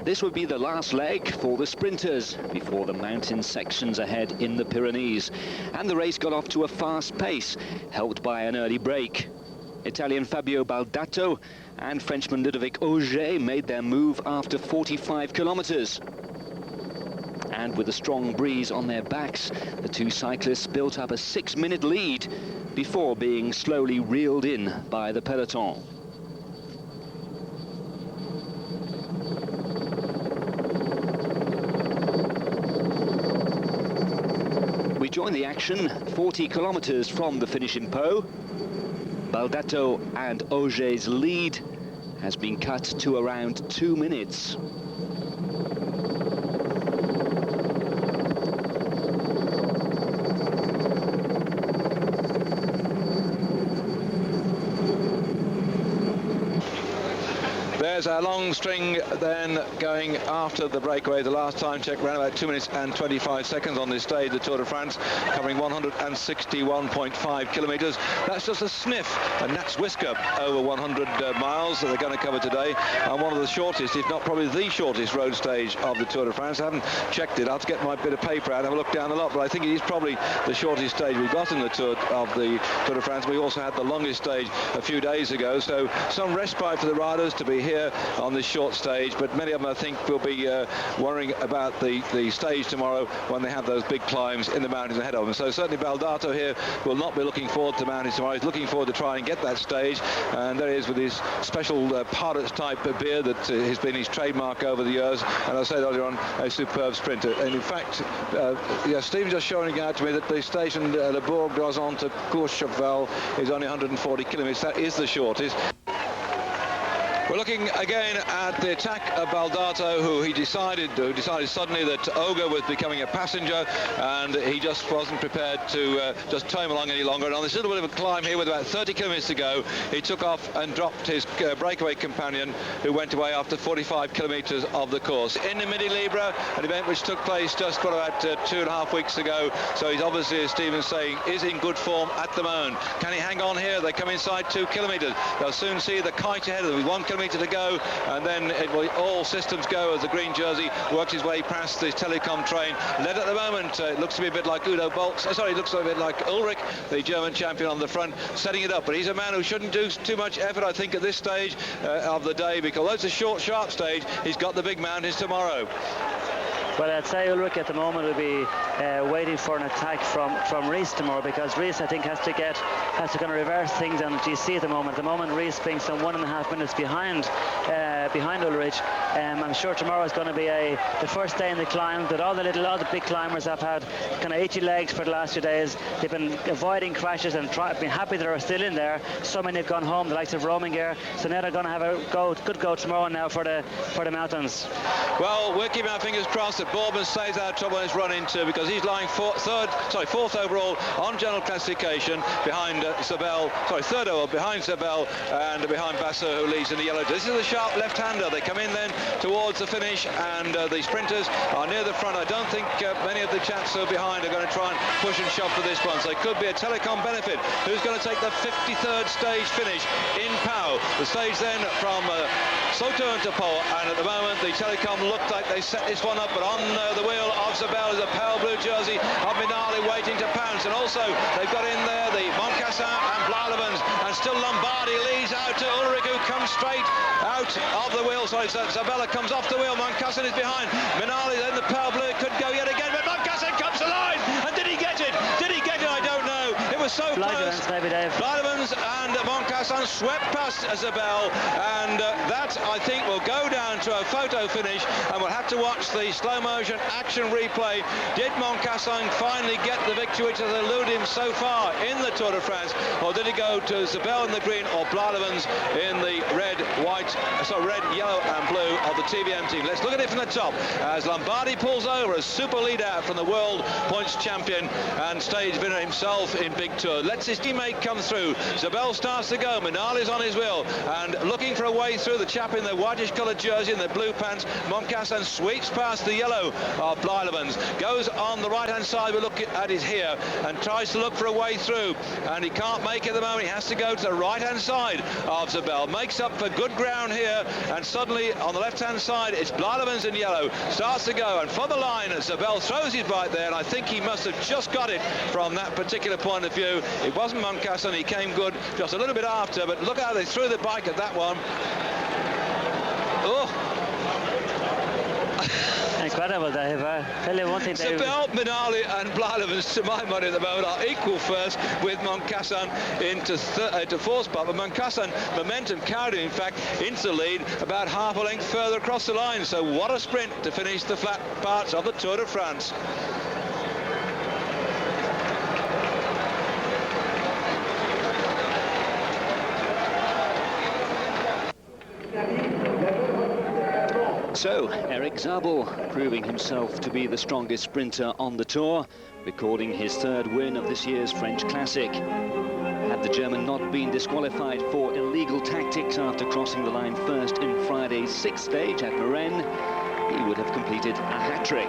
This would be the last leg for the sprinters before the mountain sections ahead in the Pyrenees. And the race got off to a fast pace, helped by an early break. Italian Fabio Baldato and Frenchman Ludovic Auger made their move after 45 kilometers. And with a strong breeze on their backs, the two cyclists built up a 6-minute lead before being slowly reeled in by the peloton. We join the action 40 kilometers from the finish in Po. Baldato and Auger's lead has been cut to around 2 minutes. There's our long string then going after the breakaway. The last time check ran about 2 minutes and 25 seconds on this stage, the Tour de France, covering 161.5 kilometres. That's just a sniff, and Nats Whisker over 100 miles that they're going to cover today, and one of the shortest, if not probably the shortest road stage of the Tour de France. I haven't checked it. I'll have to get my bit of paper out and have a look down the lot, but I think it is probably the shortest stage we've got in the Tour de France. We also had the longest stage a few days ago, so some respite for the riders to be here on this short stage, but many of them I think will be worrying about the stage tomorrow when they have those big climbs in the mountains ahead of them. So certainly Baldato here will not be looking forward to mountains tomorrow. He's looking forward to try and get that stage, and there he is with his special Pirates type beard that has been his trademark over the years, and I said earlier on, a superb sprinter. And in fact, Stephen's just showing out to me that the station Le Bourg-Grozon to Courchevel is only 140 kilometres. That is the shortest. We're looking again at the attack of Baldato, who decided suddenly that Auger was becoming a passenger, and he just wasn't prepared to just tow him along any longer. And on this little bit of a climb here with about 30 kilometres to go, he took off and dropped his breakaway companion, who went away after 45 kilometres of the course. In the Midi Libre, an event which took place just about 2.5 weeks ago, so he's obviously, as Stephen's saying, is in good form at the moment. Can he hang on here? They come inside 2 kilometres. They'll soon see the kite ahead of them with 1 kilometre to go, and then it will all systems go as the green jersey works his way past the telecom train. Led at the moment, it looks to be a bit like Udo Boltz. It looks a bit like Ulrich, the German champion on the front, setting it up. But he's a man who shouldn't do too much effort, I think, at this stage of the day, because although it's a short, sharp stage, he's got the big mountains tomorrow. Well, I'd say Ulrich at the moment will be waiting looking for an attack from Reese tomorrow, because Reese, I think, has to kind of reverse things on GC at the moment. At the moment, Reese being some 1.5 minutes behind Ulrich. I'm sure tomorrow is going to be the first day in the climb that all the big climbers have had kind of itchy legs for the last few days. They've been avoiding crashes and been happy that they're still in there. So many have gone home, the likes of Roman Gear. So now they're going to have a good go tomorrow now for the mountains. Well, we're keeping our fingers crossed that Boardman stays out of trouble in his run into, because he's lying fourth overall on general classification behind third overall behind Zabel and behind Vasseur, who leads in the yellow. This is the sharp left-hander. They come in then towards the finish, and the sprinters are near the front. I don't think many of the chaps who are behind are going to try and push and shove for this one, so it could be a telecom benefit. Who's going to take the 53rd stage finish in Pau? The stage then from Sauternes to Pau, and at the moment the telecom looked like they set this one up, but on the wheel of Zabel is a pale blue jersey of Minali waiting to pounce, and also they've got in there the Moncassin and Blalevens, and still Lombardi leads out to Ulrich, who comes straight out of the wheel. Sorry, Zabella comes off the wheel. Moncassin is behind. Minali, then the pale blue, could go yet again, but Moncassin comes to line, and did he get it? I don't know. It was so close. Blalevens and Moncassin swept past Zabel, and that, I think, will go down to a photo finish, and we'll have to watch the slow motion action replay. Did Moncassin finally get the victory which has eluded him so far in the Tour de France, or did he go to Zabel in the green or Blalevens in the red, yellow and blue of the TVM team? Let's look at it from the top as Lombardi pulls over, a super lead out from the world points champion and stage winner himself in Big Tour. Lets his teammate come through. Zabel starts to go. Minali's on his wheel and looking for a way through. The chap in the whitish coloured jersey and the blue pants, Moncassin, sweeps past the yellow of Blalevens, goes on the right hand side, we look at it here, and tries to look for a way through, and he can't make it at the moment. He has to go to the right hand side of Zabel, makes up for good ground here, and suddenly on the left hand side it's Blalevens in yellow, starts to go, and for the line Zabel throws his bike there, and I think he must have just got it from that particular point of view. It wasn't Moncassin, he came good just a little bit after, but look how they threw the bike at that one. Oh. Incredible, Dave. Tell you one thing, Dave. Zabel, Minali and Blalevens, to my mind at the moment, are equal first, with Moncassin into fourth spot. But Moncassin, momentum carried him, in fact, into the lead about half a length further across the line. So what a sprint to finish the flat parts of the Tour de France. So, Eric Zabel proving himself to be the strongest sprinter on the Tour, recording his third win of this year's French Classic. Had the German not been disqualified for illegal tactics after crossing the line first in Friday's sixth stage at Marennes, he would have completed a hat-trick.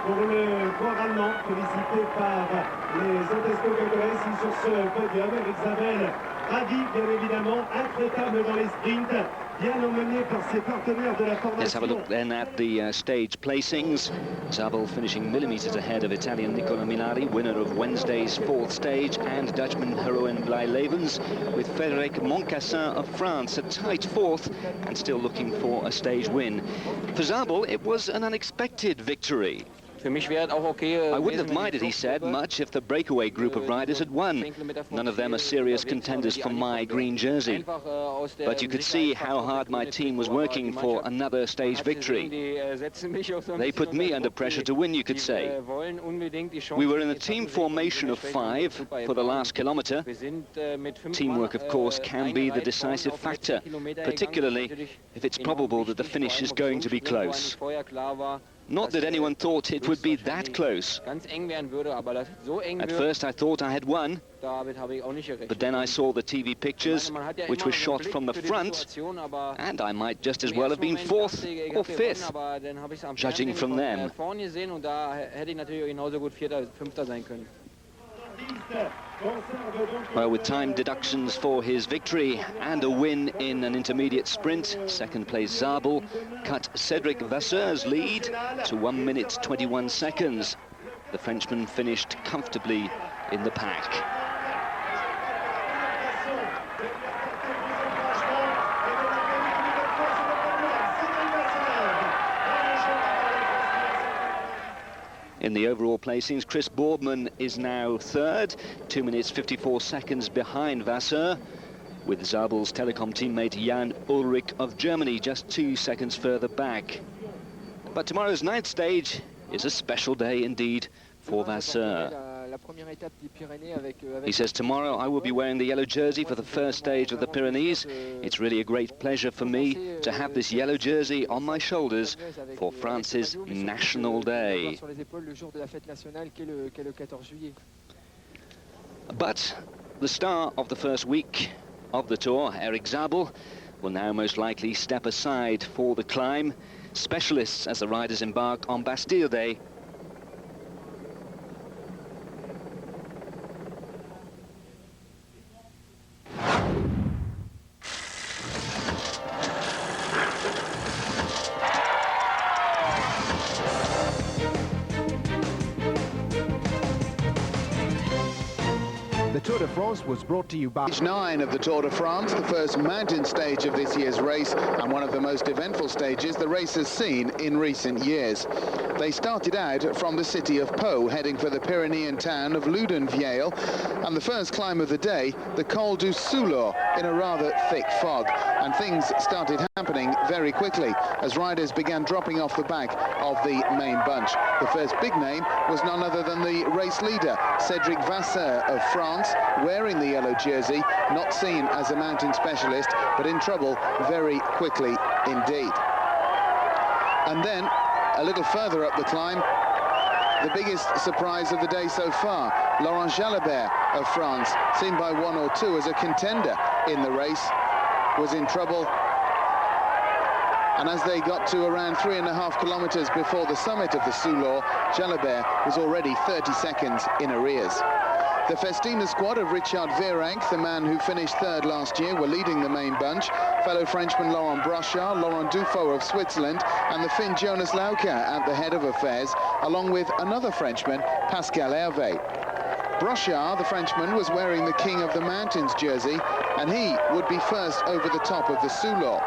Pour le corps allemand, félicité par les Antesco-Cacolais ici sur ce podium, avec Zabel ravi, bien évidemment, intraitable dans les sprints, bien emmené par ses partenaires de la formation. Let's have a look then at the stage placings. Zabel finishing millimetres ahead of Italian Nicola Minali, winner of Wednesday's fourth stage, and Dutchman Jeroen Blalevens, with Frédéric Moncassin of France a tight fourth and still looking for a stage win. For Zabel, it was an unexpected victory. I wouldn't have minded, he said, much if the breakaway group of riders had won. None of them are serious contenders for my green jersey. But you could see how hard my team was working for another stage victory. They put me under pressure to win, you could say. We were in a team formation of 5 for the last kilometre. Teamwork, of course, can be the decisive factor, particularly if it's probable that the finish is going to be close. Not that anyone thought it would be that close. At first I thought I had won, but then I saw the TV pictures, which were shot from the front, and I might just as well have been 4th or 5th, judging from them. Well, with time deductions for his victory and a win in an intermediate sprint, second place Zabel cut Cédric Vasseur's lead to 1 minute 21 seconds. The Frenchman finished comfortably in the pack. In the overall placings, Chris Boardman is now third, 2 minutes 54 seconds behind Vasseur, with Zabel's Telecom teammate Jan Ulrich of Germany just 2 seconds further back. But tomorrow's ninth stage is a special day indeed for Vasseur. He says, tomorrow I will be wearing the yellow jersey for the first stage of the Pyrenees. It's really a great pleasure for me to have this yellow jersey on my shoulders for France's National Day. But the star of the first week of the Tour, Eric Zabel, will now most likely step aside for the climb. Specialists as the riders embark on Bastille Day. The Tour de France was brought to you by Stage 9 of the Tour de France, the first mountain stage of this year's race and one of the most eventful stages the race has seen in recent years. They started out from the city of Pau, heading for the Pyrenean town of Loudenvielle, and the first climb of the day, the Col du Soulor, in a rather thick fog. And things started happening very quickly as riders began dropping off the back of the main bunch. The first big name was none other than the race leader, Cédric Vasseur of France, wearing the yellow jersey, not seen as a mountain specialist, but in trouble very quickly indeed. And then, a little further up the climb, the biggest surprise of the day so far, Laurent Jalabert of France, seen by one or two as a contender in the race, was in trouble. And as they got to around 3.5 kilometers before the summit of the Soulor, Jalabert was already 30 seconds in arrears. The Festina squad of Richard Virenque, the man who finished third last year, were leading the main bunch. Fellow Frenchman Laurent Brochard, Laurent Duffield of Switzerland, and the Finn Jonas Lauke at the head of affairs, along with another Frenchman, Pascal Hervé. Brochard, the Frenchman, was wearing the King of the Mountains jersey, and he would be first over the top of the Soulor.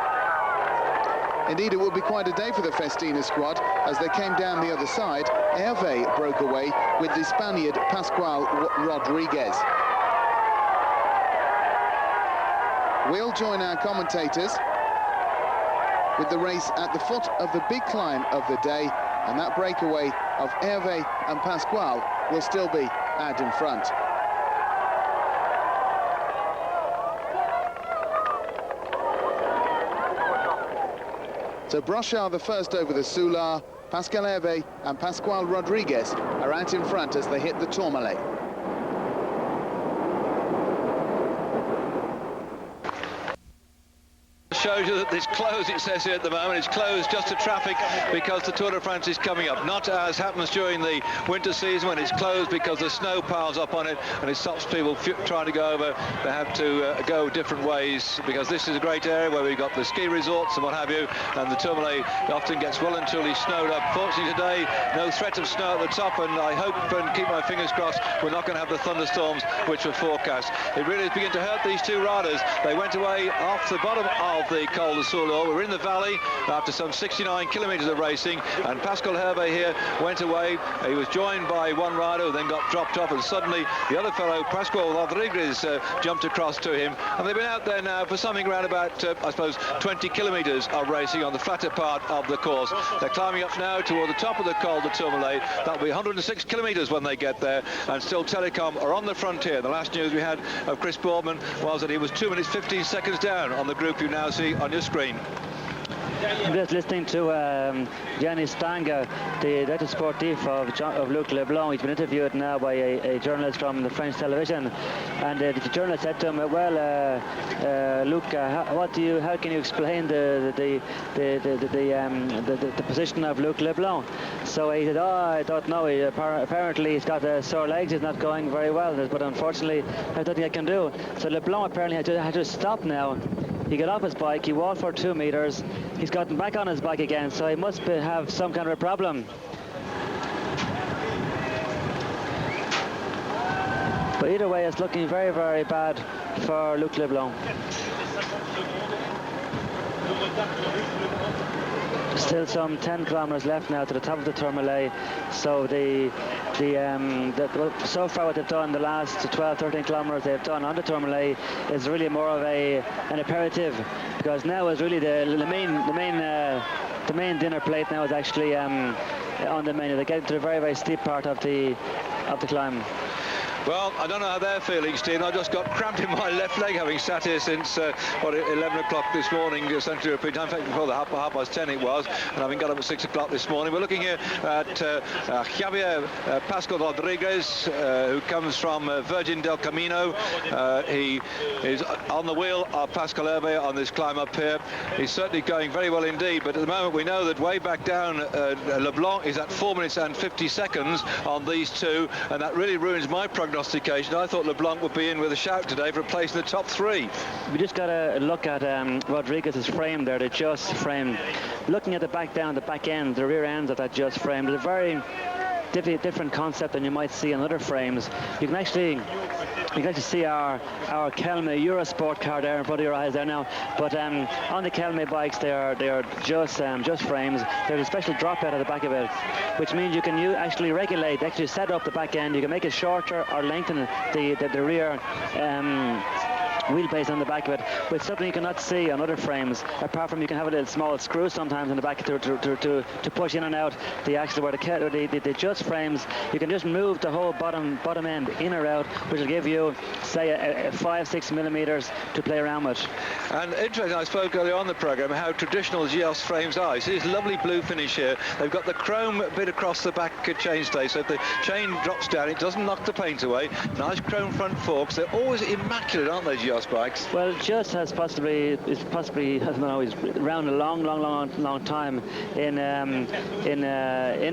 Indeed, it would be quite a day for the Festina squad. As they came down the other side, Hervé broke away with the Spaniard Pascual Rodriguez. We'll join our commentators with the race at the foot of the big climb of the day, and that breakaway of Hervé and Pascual will still be out in front. So Brochard the first over the Soulard, Pascal Hervé and Pascual Rodriguez are out in front as they hit the Tourmalet. Shows you that it's closed, it says here at the moment. It's closed just to traffic because the Tour de France is coming up. Not as happens during the winter season when it's closed because the snow piles up on it and it stops people trying to go over. They have to go different ways because this is a great area where we've got the ski resorts and what have you, and the Tourmalet often gets well and truly snowed up. Fortunately today, no threat of snow at the top, and I hope and keep my fingers crossed we're not going to have the thunderstorms which were forecast. It really is beginning to hurt these two riders. They went away off the bottom of the Col du Soulor. We're in the valley after some 69 kilometres of racing, and Pascal Hervé here went away. He was joined by one rider who then got dropped off, and suddenly the other fellow, Pascual Rodriguez, jumped across to him, and they've been out there now for something around about, I suppose, 20 kilometres of racing on the flatter part of the course. They're climbing up now toward the top of the Col de Tourmalet. That'll be 106 kilometres when they get there, and still Telecom are on the frontier. The last news we had of Chris Boardman was that he was 2 minutes 15 seconds down on the group you now see on your screen. I'm just listening to Yannis Stanga, the director sportif of Luc Leblanc. He's been interviewed now by a journalist from the French television, and the journalist said to him, "Well, Luc, how can you explain the position of Luc Leblanc?" So he said, "Oh, I don't know. Apparently he's got sore legs. He's not going very well, but unfortunately, there's nothing I can do." So Leblanc apparently had to stop now. He got off his bike, he walked for 2 meters, he's gotten back on his bike again, so he must have some kind of a problem. But either way, it's looking very, very bad for Luc Leblanc. Still some 10 kilometres left now to the top of the Tourmalet. So so far what they've done the last 12-13 kilometres they've done on the Tourmalet is really more of an aperitif, because now is really the main dinner plate now is actually on the menu. They get to the very, very steep part of the climb. Well, I don't know how they're feeling, Stephen. I just got cramped in my left leg, having sat here since 11 o'clock this morning, Central European time. In fact, before the half past 10 it was, and having got up at 6 o'clock this morning. We're looking here at Javier Pascal Rodriguez, who comes from Virgin del Camino. He is on the wheel of Pascal Hervé on this climb up here. He's certainly going very well indeed, but at the moment we know that way back down, Leblanc is at 4 minutes and 50 seconds on these two, and that really ruins my prognostication. I thought Leblanc would be in with a shout today for a place in the top three. We just got to look at Rodriguez's frame there, the just frame. Looking at the back end, the rear ends of that just frame, there's a very different concept than you might see on other frames. You can actually see our Kelme Eurosport car there in front of your eyes there now. But on the Kelme bikes, they are just frames. There's a special drop out at the back of it, which means you can actually set up the back end. You can make it shorter or lengthen the rear wheelbase on the back of it, with something you cannot see on other frames, apart from you can have a little small screw sometimes in the back to push in and out the axle. Where the just frames, you can just move the whole bottom end in or out, which will give you, say, a 5-6 millimeters to play around with. And interesting, I spoke earlier on the programme how traditional GIOS frames are. You see this lovely blue finish here. They've got the chrome bit across the back chainstay, so if the chain drops down, it doesn't knock the paint away. Nice chrome front forks. They're always immaculate, aren't they, GIOS bikes? Well, GIOS has possibly hasn't always around a long time in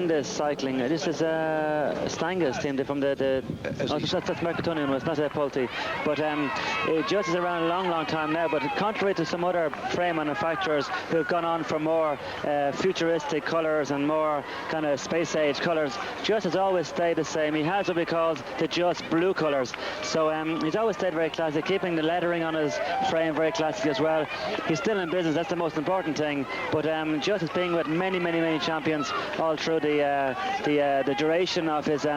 the cycling. This is Stangas team from that's Mercatonian, it's not a Pulte, but GIOS is around a long time now. But contrary to some other frame manufacturers who have gone on for more futuristic colours and more kind of space age colours, GIOS has always stayed the same. He has what we call the GIOS blue colours, so he's always stayed very classic, keeping the lettering on his frame very classic as well. He's still in business, that's the most important thing. But GIOS is being with many champions all through the duration of his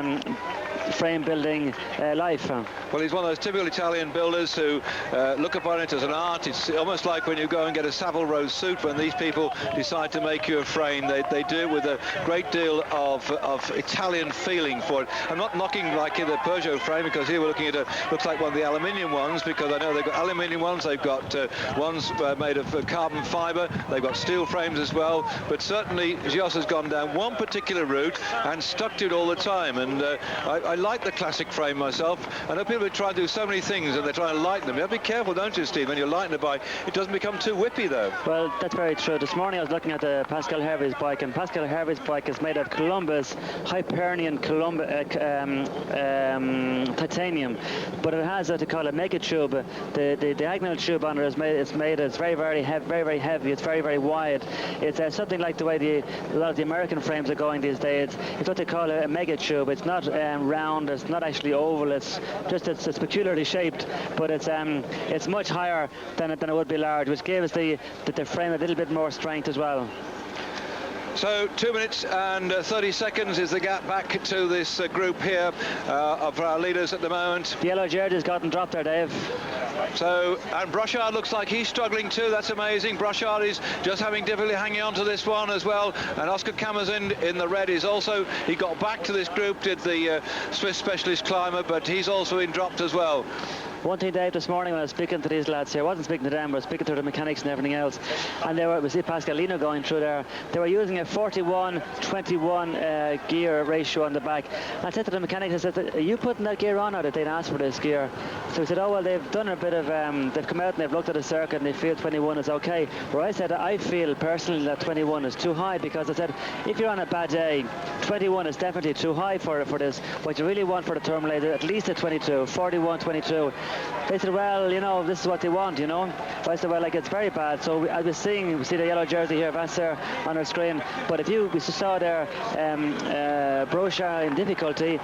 frame building life. Well, he's one of those typical Italian builders who look upon it as an art. It's almost like when you go and get a Savile Row suit, when these people decide to make you a frame, they do it with a great deal of Italian feeling for it. I'm not knocking like in the Peugeot frame, because here we're looking at looks like one of the aluminium ones, because I know they've got aluminium ones, they've got ones made of carbon fibre, they've got steel frames as well, but certainly GIOS has gone down one particular route and stuck to it all the time, and I like the classic frame myself. I know people try to do so many things and they try to lighten them. You have to be careful, don't you, Steve, when you lighten a bike. It doesn't become too whippy, though. Well, that's very true. This morning I was looking at the Pascal Hervé's bike, and Pascal Hervé's bike is made of Columbus Hyperion titanium, but it has what they call a mega tube. The diagonal tube on it is made. It's very heavy. It's very wide. It's something like the way a lot of the American frames are going these days. It's what they call a mega tube. It's not round. It's not actually oval. It's peculiarly shaped, but it's much higher than it would be large, which gives the frame a little bit more strength as well. So 2 minutes and 30 seconds is the gap back to this group here of our leaders at the moment. The yellow jersey has gotten dropped there, Dave. So, and Brochard looks like he's struggling too. That's amazing. Brochard is just having difficulty hanging on to this one as well. And Oscar Camazin in the red is also, he got back to this group, did the Swiss specialist climber, but he's also been dropped as well. One thing, Dave, this morning when I was speaking to these lads here, I wasn't speaking to them, but I was speaking to the mechanics and everything else, and we see Pascalino going through there. They were using a 41-21 gear ratio on the back. I said to the mechanics, I said, are you putting that gear on, or did they ask for this gear? So he said, oh, well, they've done a bit of, they've come out and they've looked at the circuit and they feel 21 is okay. Where I said, I feel personally that 21 is too high, because I said, if you're on a bad day, 21 is definitely too high for this. What you really want for the Tourmalet is at least a 22, 41, 22. They said, well, you know, this is what they want, you know. I said, well, like, it's very bad. So I was seeing, we see the yellow jersey here, that's there on our screen. But if we saw there, Roche in difficulty,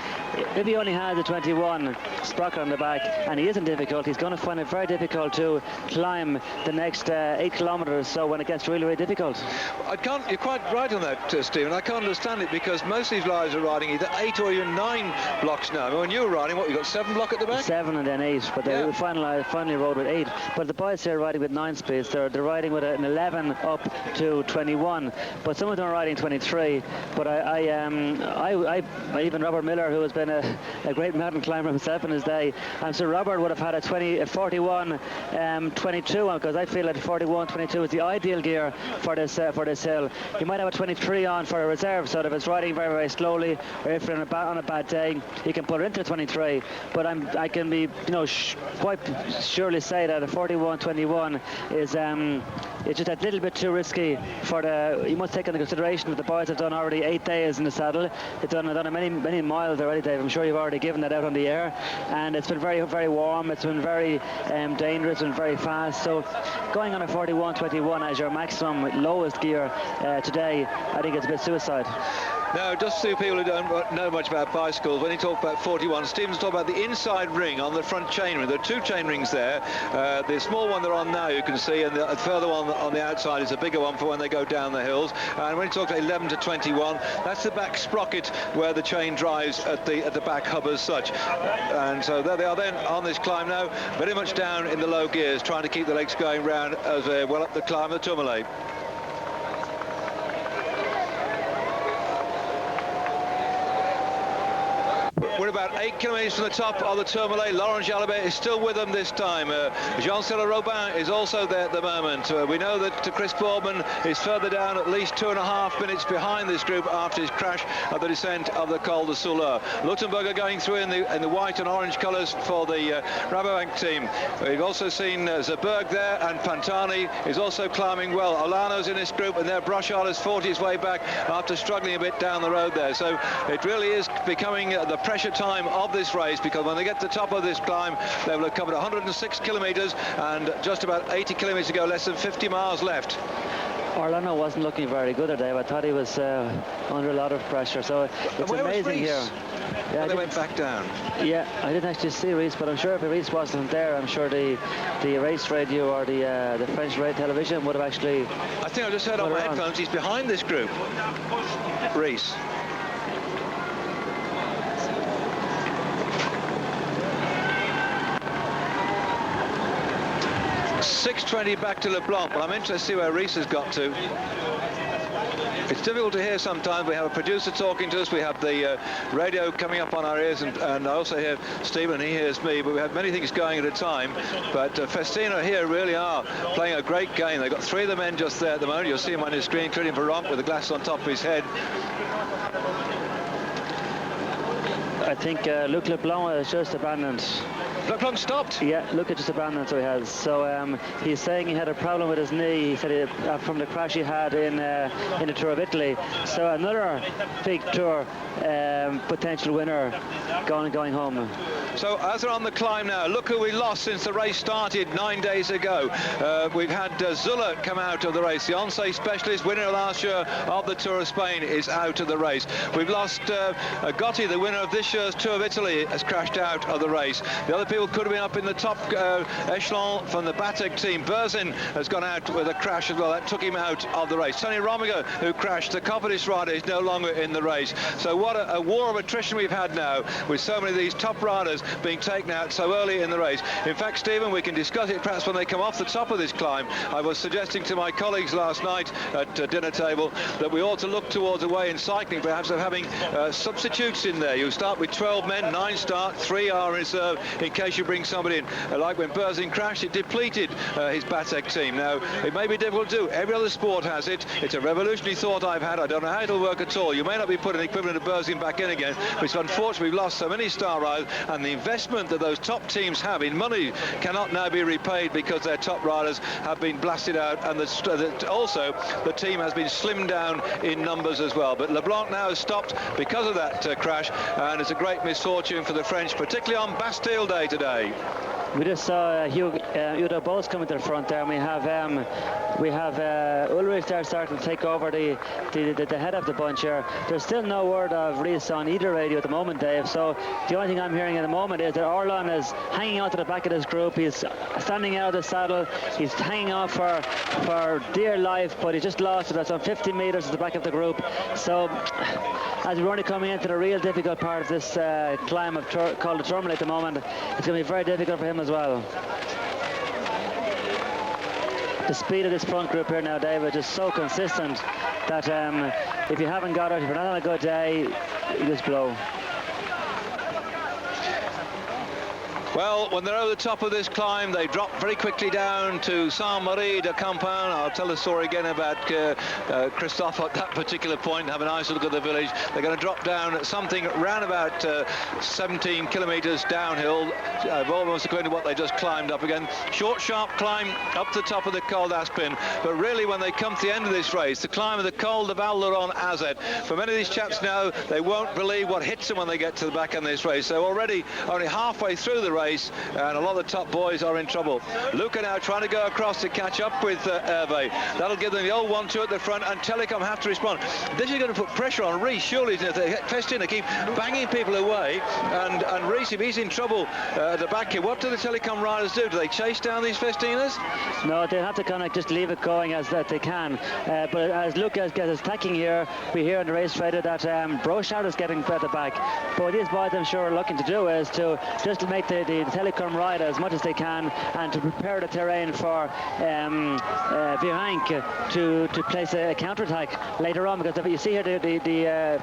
if he only has a 21 sprocket on the back and he is in difficulty, he's going to find it very difficult to climb the next 8 kilometres. So when it gets really, really difficult. You're quite right on that, Stephen. I can't understand it because most of these riders are riding either 8 or even 9 blocks now. I mean, when you were riding, what, you got 7 block at the back? 7 and then 8, but they finally rode with 8. But the boys here are riding with 9 speeds. They're riding with an 11 up to 21. But some of them are riding 23. But I even Robert Miller, who has been a great mountain climber himself in his day, and so Robert would have had a 41 22, because I feel that 41 22 is the ideal gear for this hill. You might have a 23 on for a reserve, so if it's riding very, very slowly, or if you're on a bad day, you can put it into 23. But I can be, you know, quite surely say that a 41 21 is it's just a little bit too risky for you must take into consideration that the boys have done already 8 days in the saddle. They've done many miles already, Dave. I'm sure you've already given that out on the air, and it's been very, very warm. It's been very dangerous and very fast. So going on a 41 21 as your maximum lowest gear today, I think it's a bit suicide. Now, just to people who don't know much about bicycles, when you talk about 41, Stephen's talking about the inside ring on the front chain ring. There are 2 chain rings there. The small one they're on now, you can see, and the further one on the outside is a bigger one for when they go down the hills. And when you talk about 11 to 21, that's the back sprocket where the chain drives at the back hub as such. And so there they are then on this climb now, very much down in the low gears, trying to keep the legs going round as they're well up the climb of the Tourmalet. We're about 8 kilometres from the top of the Tourmalet. Laurent Jalabert is still with them this time. Jean-Cyril Robin is also there at the moment. We know that Chris Boardman is further down, at least 2.5 minutes behind this group after his crash at the descent of the Col de Souleur. Luttenberger going through in the white and orange colours for the Rabobank team. We've also seen Zerberg there, and Pantani is also climbing well. Olano's in this group, and there Brochard has fought his way back after struggling a bit down the road there. So it really is becoming the pressure time of this race, because when they get to the top of this climb, they will have covered 106 kilometres and just about 80 kilometres to go, less than 50 miles left. Orlando wasn't looking very good today. I thought he was under a lot of pressure, so it's amazing here. Yeah, they went back down. Yeah, I didn't actually see Reese, but I'm sure if Reese wasn't there, I'm sure the race radio or the French radio television would have actually... I think I just heard on my headphones, he's behind this group, Reese. 6:20 back to LeBlanc. Well, I'm interested to see where Reese has got to. It's difficult to hear sometimes. We have a producer talking to us. We have the radio coming up on our ears, and I also hear Stephen, he hears me, but we have many things going at a time. But Festina here really are playing a great game. They've got 3 of the men just there at the moment. You'll see him on his screen, including Veronk with the glass on top of his head. I think Luc Leblanc has just abandoned. Leblanc stopped? Yeah, Luc has just abandoned, so he has. So he's saying he had a problem with his knee. He said from the crash he had in the Tour of Italy. So another big Tour potential winner going home. So as they're on the climb now, look who we lost since the race started 9 days ago. We've had Zuller come out of the race. The Once specialist, winner last year of the Tour of Spain, is out of the race. We've lost Gotti, the winner of this year's Tour of Italy, has crashed out of the race. The other people could have been up in the top echelon from the Batek team. Berzin has gone out with a crash as well. That took him out of the race. Tony Rominger, who crashed, the Cofidis rider, is no longer in the race. So what a war of attrition we've had now, with so many of these top riders being taken out so early in the race. In fact, Stephen, we can discuss it perhaps when they come off the top of this climb. I was suggesting to my colleagues last night at dinner table that we ought to look towards a way in cycling perhaps of having substitutes in there. You start with 12 men, 9 start, 3 are in reserve in case case you bring somebody in. Like when Berzin crashed, it depleted his Batek team. Now, it may be difficult to do. Every other sport has it. It's a revolutionary thought I've had. I don't know how it'll work at all. You may not be putting the equivalent of Berzin back in again, but it's unfortunate we've lost so many star riders, and the investment that those top teams have in money cannot now be repaid because their top riders have been blasted out, and also the team has been slimmed down in numbers as well. But Leblanc now has stopped because of that crash, and it's a great misfortune for the French, particularly on Bastille Day today. We just saw Udo Bos coming to the front there, and we have Ulrich there starting to take over the head of the bunch here. There's still no word of Rees on either radio at the moment, Dave, so the only thing I'm hearing at the moment is that Orlan is hanging out to the back of this group. He's standing out of the saddle, he's hanging on for dear life, but he just lost about some 50 metres at the back of the group. So as we're only coming into the real difficult part of this climb called the Tourmalet at the moment, it's going to be very difficult for him as well. The speed of this front group here now, David, is so consistent that if you haven't got it, if you're not on a good day, you just blow. Well, when they're over the top of this climb, they drop very quickly down to Saint-Marie de Campan. I'll tell the story again about Christophe at that particular point. Have a nice look at the village. They're going to drop down at something around about 17 kilometres downhill, almost according to what they just climbed up again. Short, sharp climb up the top of the Col d'Aspin. But really, when they come to the end of this race, the climb of the Col de Val-Laurent Azet, for many of these chaps now, they won't believe what hits them when they get to the back end of this race. So already only halfway through the race, and a lot of the top boys are in trouble. Luca now trying to go across to catch up with Hervé. That'll give them the old 1-2 at the front, and Telecom have to respond. This is going to put pressure on Rees, surely, isn't it? Festina keep banging people away, and Rees, if he's in trouble at the back here, what do the Telecom riders do? Do they chase down these Festinas? No, they have to kind of just leave it going as that they can. But as Luca gets attacking here, we hear on the race trader that Brochard is getting at the back. But what these boys, I'm sure, are looking to do is to just make the Telecom ride as much as they can, and to prepare the terrain for Virenque to place a counterattack later on, because you see here the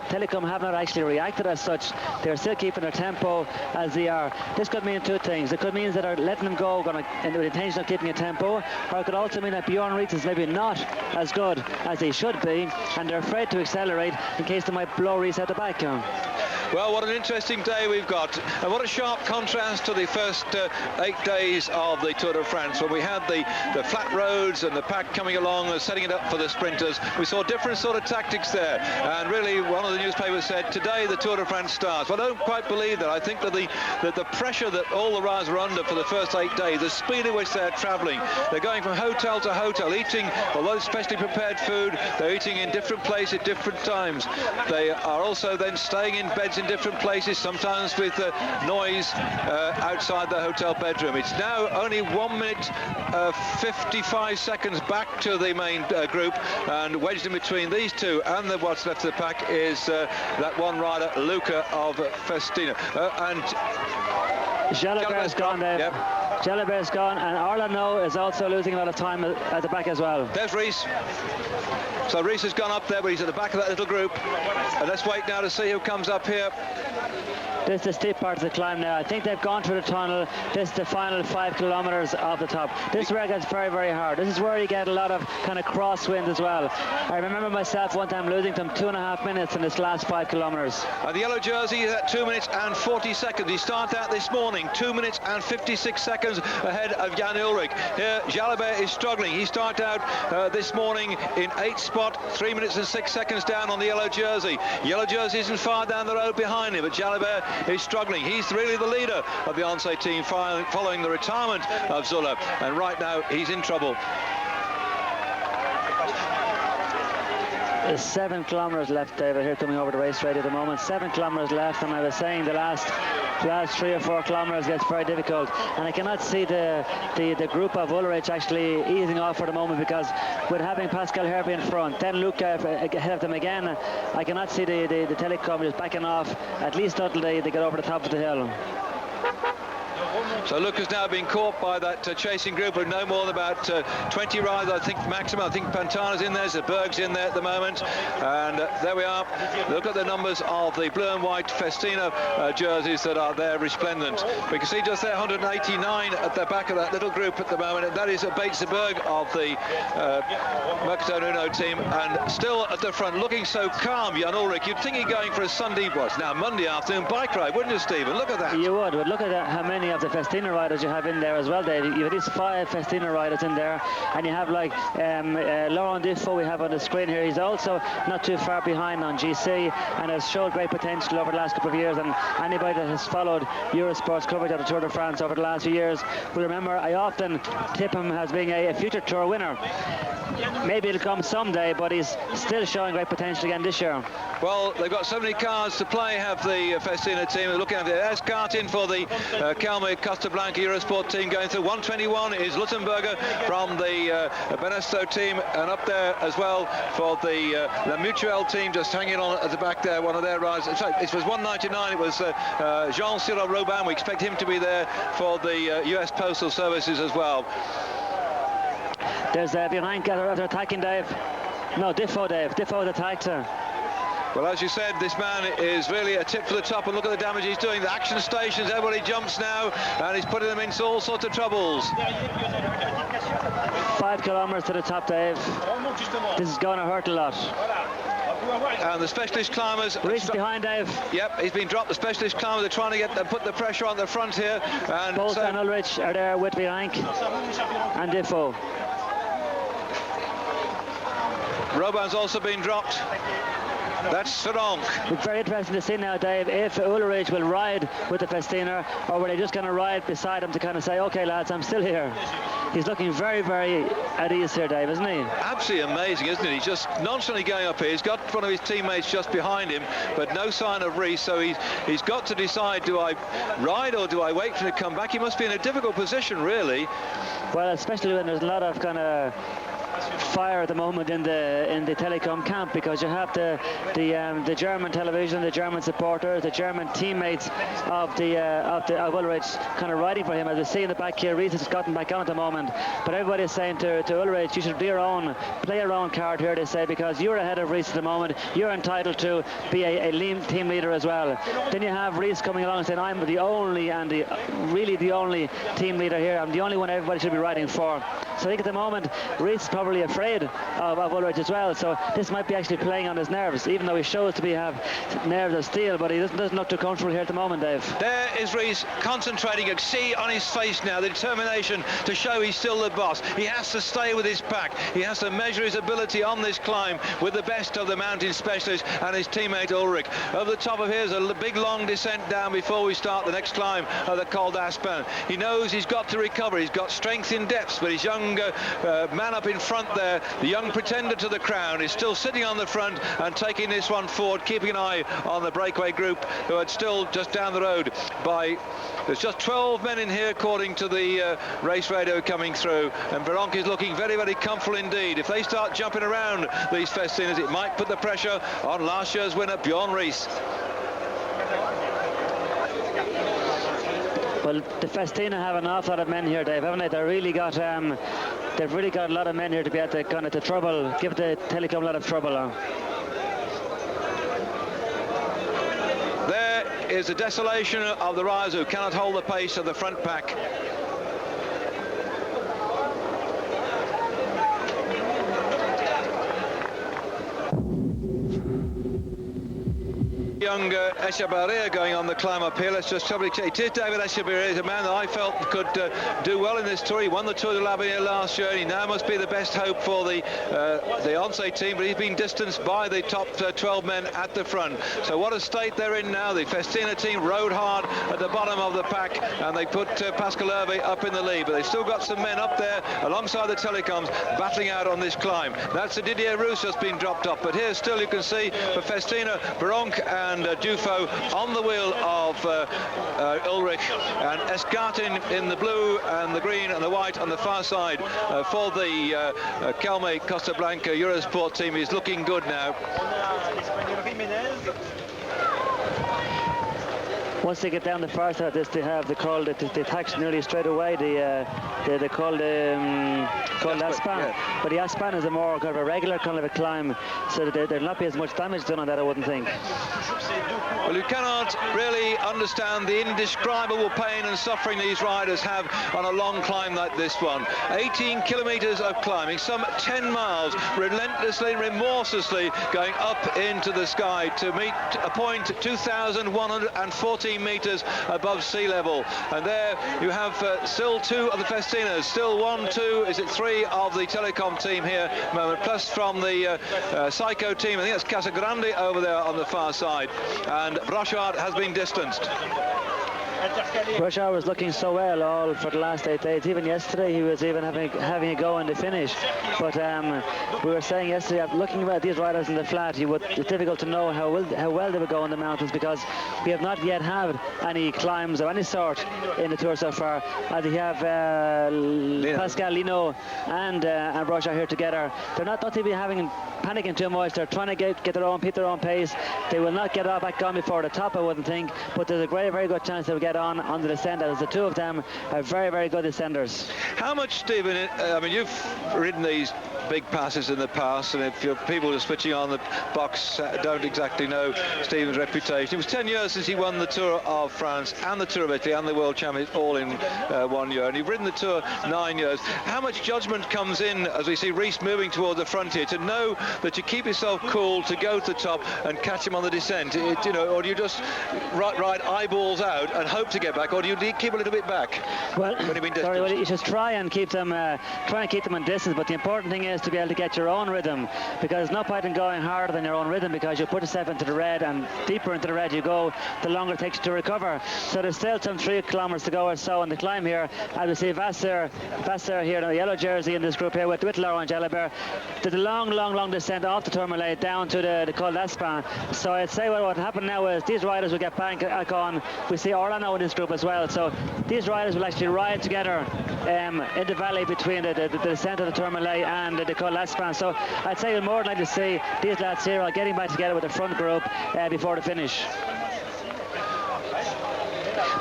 Telecom have not actually reacted as such. They're still keeping their tempo as they are. This could mean two things. It could mean that they're letting them go in the intention of keeping a tempo, or it could also mean that Bjorn Rees is maybe not as good as they should be, and they're afraid to accelerate in case they might blow Rees at the back. Well, what an interesting day we've got, and what a sharp contrast to the first 8 days of the Tour de France, when we had the flat roads and the pack coming along and setting it up for the sprinters. We saw different sort of tactics there, and really one of the newspapers said today the Tour de France starts. Well, I don't quite believe that. I think that the pressure that all the riders are under for the first 8 days, the speed at which they're travelling, they're going from hotel to hotel, eating, although it's specially prepared food, they're eating in different places at different times. They are also then staying in beds in different places, sometimes with noise outside the hotel bedroom. It's now only 1 minute 55 seconds back to the main group, and wedged in between these two and what's left of the pack is that one rider, Luca of Festina. And Jalibert's gone there. Yep. Jalibert's gone, and Arlano is also losing a lot of time at the back as well. There's Rees. So Rees has gone up there, but he's at the back of that little group. And let's wait now to see who comes up here. This is the steep part of the climb now. I think they've gone through the tunnel. This is the final 5 kilometres off the top. This is where it gets very, very hard. This is where you get a lot of kind of crosswind as well. I remember myself one time losing them 2.5 minutes in this last 5 kilometres. The yellow jersey is at 2 minutes and 40 seconds. He started out this morning 2 minutes and 56 seconds ahead of Jan Ullrich. Here, Jalabert is struggling. He started out this morning in 8th spot, 3 minutes and 6 seconds down on the yellow jersey. Yellow jersey isn't far down the road behind him, but Jalabert is struggling. He's really the leader of the Once team following the retirement of Zuller, and right now he's in trouble. There's 7 kilometres left, David, here coming over the race rate at the moment. 7 kilometres left, and I was saying the last 3 or 4 kilometres gets very difficult, and I cannot see the group of Ulrich actually easing off for the moment, because with having Pascal Hervé in front, then Luca ahead of them again, I cannot see the Telecom just backing off, at least until they get over the top of the hill. So Luke has now been caught by that chasing group of no more than about 20 riders, I think, maximum. I think Pantana's in there, Zerberg's in there at the moment. And there we are. Look at the numbers of the blue and white Festina jerseys that are there resplendent. We can see just there 189 at the back of that little group at the moment. And that is Bates Zerberg of the Mercato Nuno team. And still at the front, looking so calm, Jan Ullrich. You'd think he'd going for a Sunday, what's now Monday afternoon bike ride, wouldn't you, Stephen? Look at that. You would. But look at how many of the Festina riders you have in there as well, Dave. You have at least 5 Festina riders in there, and you have like Laurent Duffield we have on the screen here. He's also not too far behind on GC and has showed great potential over the last couple of years, and anybody that has followed Eurosport's coverage of the Tour de France over the last few years will remember I often tip him as being a future Tour winner. Maybe it'll come someday, but he's still showing great potential again this year. Well, they've got so many cars to play, have the Festina team. They're looking at the S-Kart in for the Calme Costa Blanca Eurosport team going through. 121 is Luttenberger from the Benesto team, and up there as well for the La Mutuelle team, just hanging on at the back there, one of their riders. In fact, it was 199, it was Jean-Cyril Robin. We expect him to be there for the US Postal Services as well. There's behind they're attacking Dave. No, Duffield, Dave. Duffield attacked her. Well, as you said, this man is really a tip for the top, and look at the damage he's doing. The action stations, everybody jumps now, and he's putting them into all sorts of troubles. 5 kilometres to the top, Dave. This is going to hurt a lot. And the specialist climbers... Reese behind Dave. Yep, he's been dropped. The specialist climbers are trying to put the pressure on the front here. And Bolt and Ullrich are there with Virenque and Duffield. Robin's also been dropped. That's Virenque. It's very interesting to see now, Dave, if Ullrich will ride with the Festina, or were they just going to ride beside him to kind of say, OK, lads, I'm still here. He's looking very, very at ease here, Dave, isn't he? Absolutely amazing, isn't it? He's just nonchalantly going up here. He's got one of his teammates just behind him, but no sign of Reese, so he's got to decide, do I ride or do I wait for him to come back? He must be in a difficult position, really. Well, especially when there's a lot of kind of fire at the moment in the telecom camp, because you have the German television, the German supporters, the German teammates of Ullrich kind of riding for him. As we see in the back here, Reese has gotten back on at the moment, but everybody is saying to Ullrich, you should play your own card here, they say, because you're ahead of Reese at the moment. You're entitled to be a team leader as well. Then you have Reese coming along and saying, I'm the only really the only team leader here. I'm the only one everybody should be riding for. So I think at the moment Reese is probably afraid of Ullrich as well, so this might be actually playing on his nerves, even though he shows to have nerves of steel, but he doesn't look too comfortable here at the moment, Dave. There is Reese concentrating. You can see on his face now the determination to show he's still the boss. He has to stay with his pack. He has to measure his ability on this climb with the best of the mountain specialists and his teammate Ullrich. Over the top of here is a big long descent down before we start the next climb of the Col d'Aspin. He knows he's got to recover. He's got strength in depths, but his young man up in front there, the young pretender to the crown, is still sitting on the front and taking this one forward, keeping an eye on the breakaway group, who are still just down the road by... There's just 12 men in here according to the race radio coming through, and Virenque is looking very, very comfortable indeed. If they start jumping around these Festinas, it might put the pressure on last year's winner, Bjorn Rees. Well, the Festina have an awful lot of men here, Dave, haven't they? They've really got a lot of men here to be able to kind of give the telecom a lot of trouble. There is the desolation of the riders who cannot hold the pace of the front pack. Young Echebarria going on the climb up here. Let's just probably check. It is David Echebarria, is a man that I felt could do well in this tour. He won the Tour de l'Avenir last year, and he now must be the best hope for the Once team, but he's been distanced by the top 12 men at the front. So what a state they're in now. The Festina team rode hard at the bottom of the pack, and they put Pascal Hervé up in the lead, but they've still got some men up there alongside the telecoms battling out on this climb. That's the Didier Roos just been dropped off, but here still you can see for Festina, Virenque and Dufo on the wheel of Ullrich, and Escartin in the blue and the green and the white on the far side for the Calme Costa Blanca Eurosport team. Is looking good now. once they get down the far side of this, they have the attacks nearly straight away. They call Aspan, yeah. but the Aspan is a more kind of a regular kind of a climb, so that there'll not be as much damage done on that, I wouldn't think. Well, you cannot really understand the indescribable pain and suffering these riders have on a long climb like this one. 18 kilometres of climbing, some 10 miles, relentlessly, remorselessly going up into the sky to meet a point 2,114 metres above sea level. And there you have still two of the Festinas, still 1, 2, is it 3 of the Telecom team here at the moment, plus from the Psycho team. I think that's Casagrande over there on the far side. And Roche has been distanced. Roche was looking so well all for the last 8 days. Even yesterday he was even having a go in the finish. But we were saying yesterday, looking at these riders in the flat, it's difficult to know how well they would go in the mountains, because we have not yet had any climbs of any sort in the Tour so far. As we have Pascal Lino and Roche here together. They're not to be panicking too much. They're trying to get their own pace. They will not get back on before the top, I wouldn't think, but there's a very good chance they'll get on the descent, as the two of them are very good descenders. How much, Stephen, I mean, you've ridden these big passes in the past, and if people who are switching on the box don't exactly know Stephen's reputation, it was 10 years since he won the Tour of France and the Tour of Italy and the World Championship all in 1 year, and you've ridden the Tour 9 years. How much judgment comes in as we see Rees moving toward the frontier to know that you keep yourself cool to go to the top and catch him on the descent? Or do you just ride eyeballs out and hope to get back, or do you keep a little bit back? Well, you just try and keep them in distance, but the important thing is to be able to get your own rhythm, because no point in going harder than your own rhythm, because you put yourself into the red, and deeper into the red you go, the longer it takes you to recover. So there's still some 3 kilometers to go or so on the climb here. As we see Vassar here in the yellow jersey in this group here with Laurent Jalabert, did a long descent off the Tourmalet down to the Col d'Aspin. So I'd say what happened now is these riders will get back on. We see Orlando in this group as well, so these riders will actually ride together in the valley between the descent of the Tourmalet and the Col d'Aspin. So I'd say we're more than likely to see these lads here are getting back together with the front group before the finish.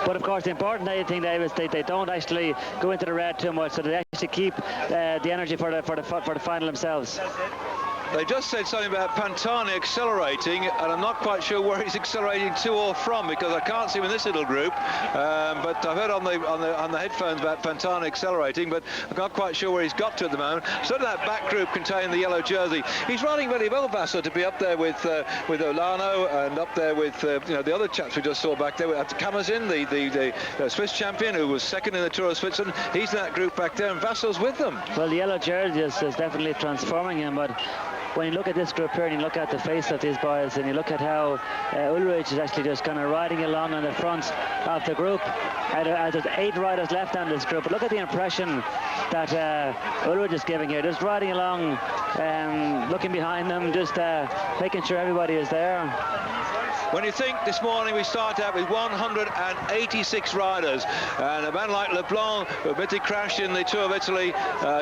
But of course the important thing, Dave, is they don't actually go into the red too much, so they actually keep the energy for the final themselves. They just said something about Pantani accelerating, and I'm not quite sure where he's accelerating to or from, because I can't see him in this little group. But I've heard on the headphones about Pantani accelerating, but I'm not quite sure where he's got to at the moment. So that back group containing the yellow jersey, he's riding very well, Vassar, to be up there with Olano, and up there with the other chaps we just saw back there. After Camazin, the Swiss champion, who was second in the Tour of Switzerland, he's in that group back there, and Vassar's with them. Well, the yellow jersey is definitely transforming him, but when you look at this group here and you look at the face of these boys, and you look at how Ulrich is actually just kind of riding along on the front of the group, there's 8 riders left on this group, but look at the impression that Ulrich is giving here, just riding along, looking behind them, just making sure everybody is there. When you think this morning we start out with 186 riders, and a man like Leblanc, who admitted crashed in the Tour of Italy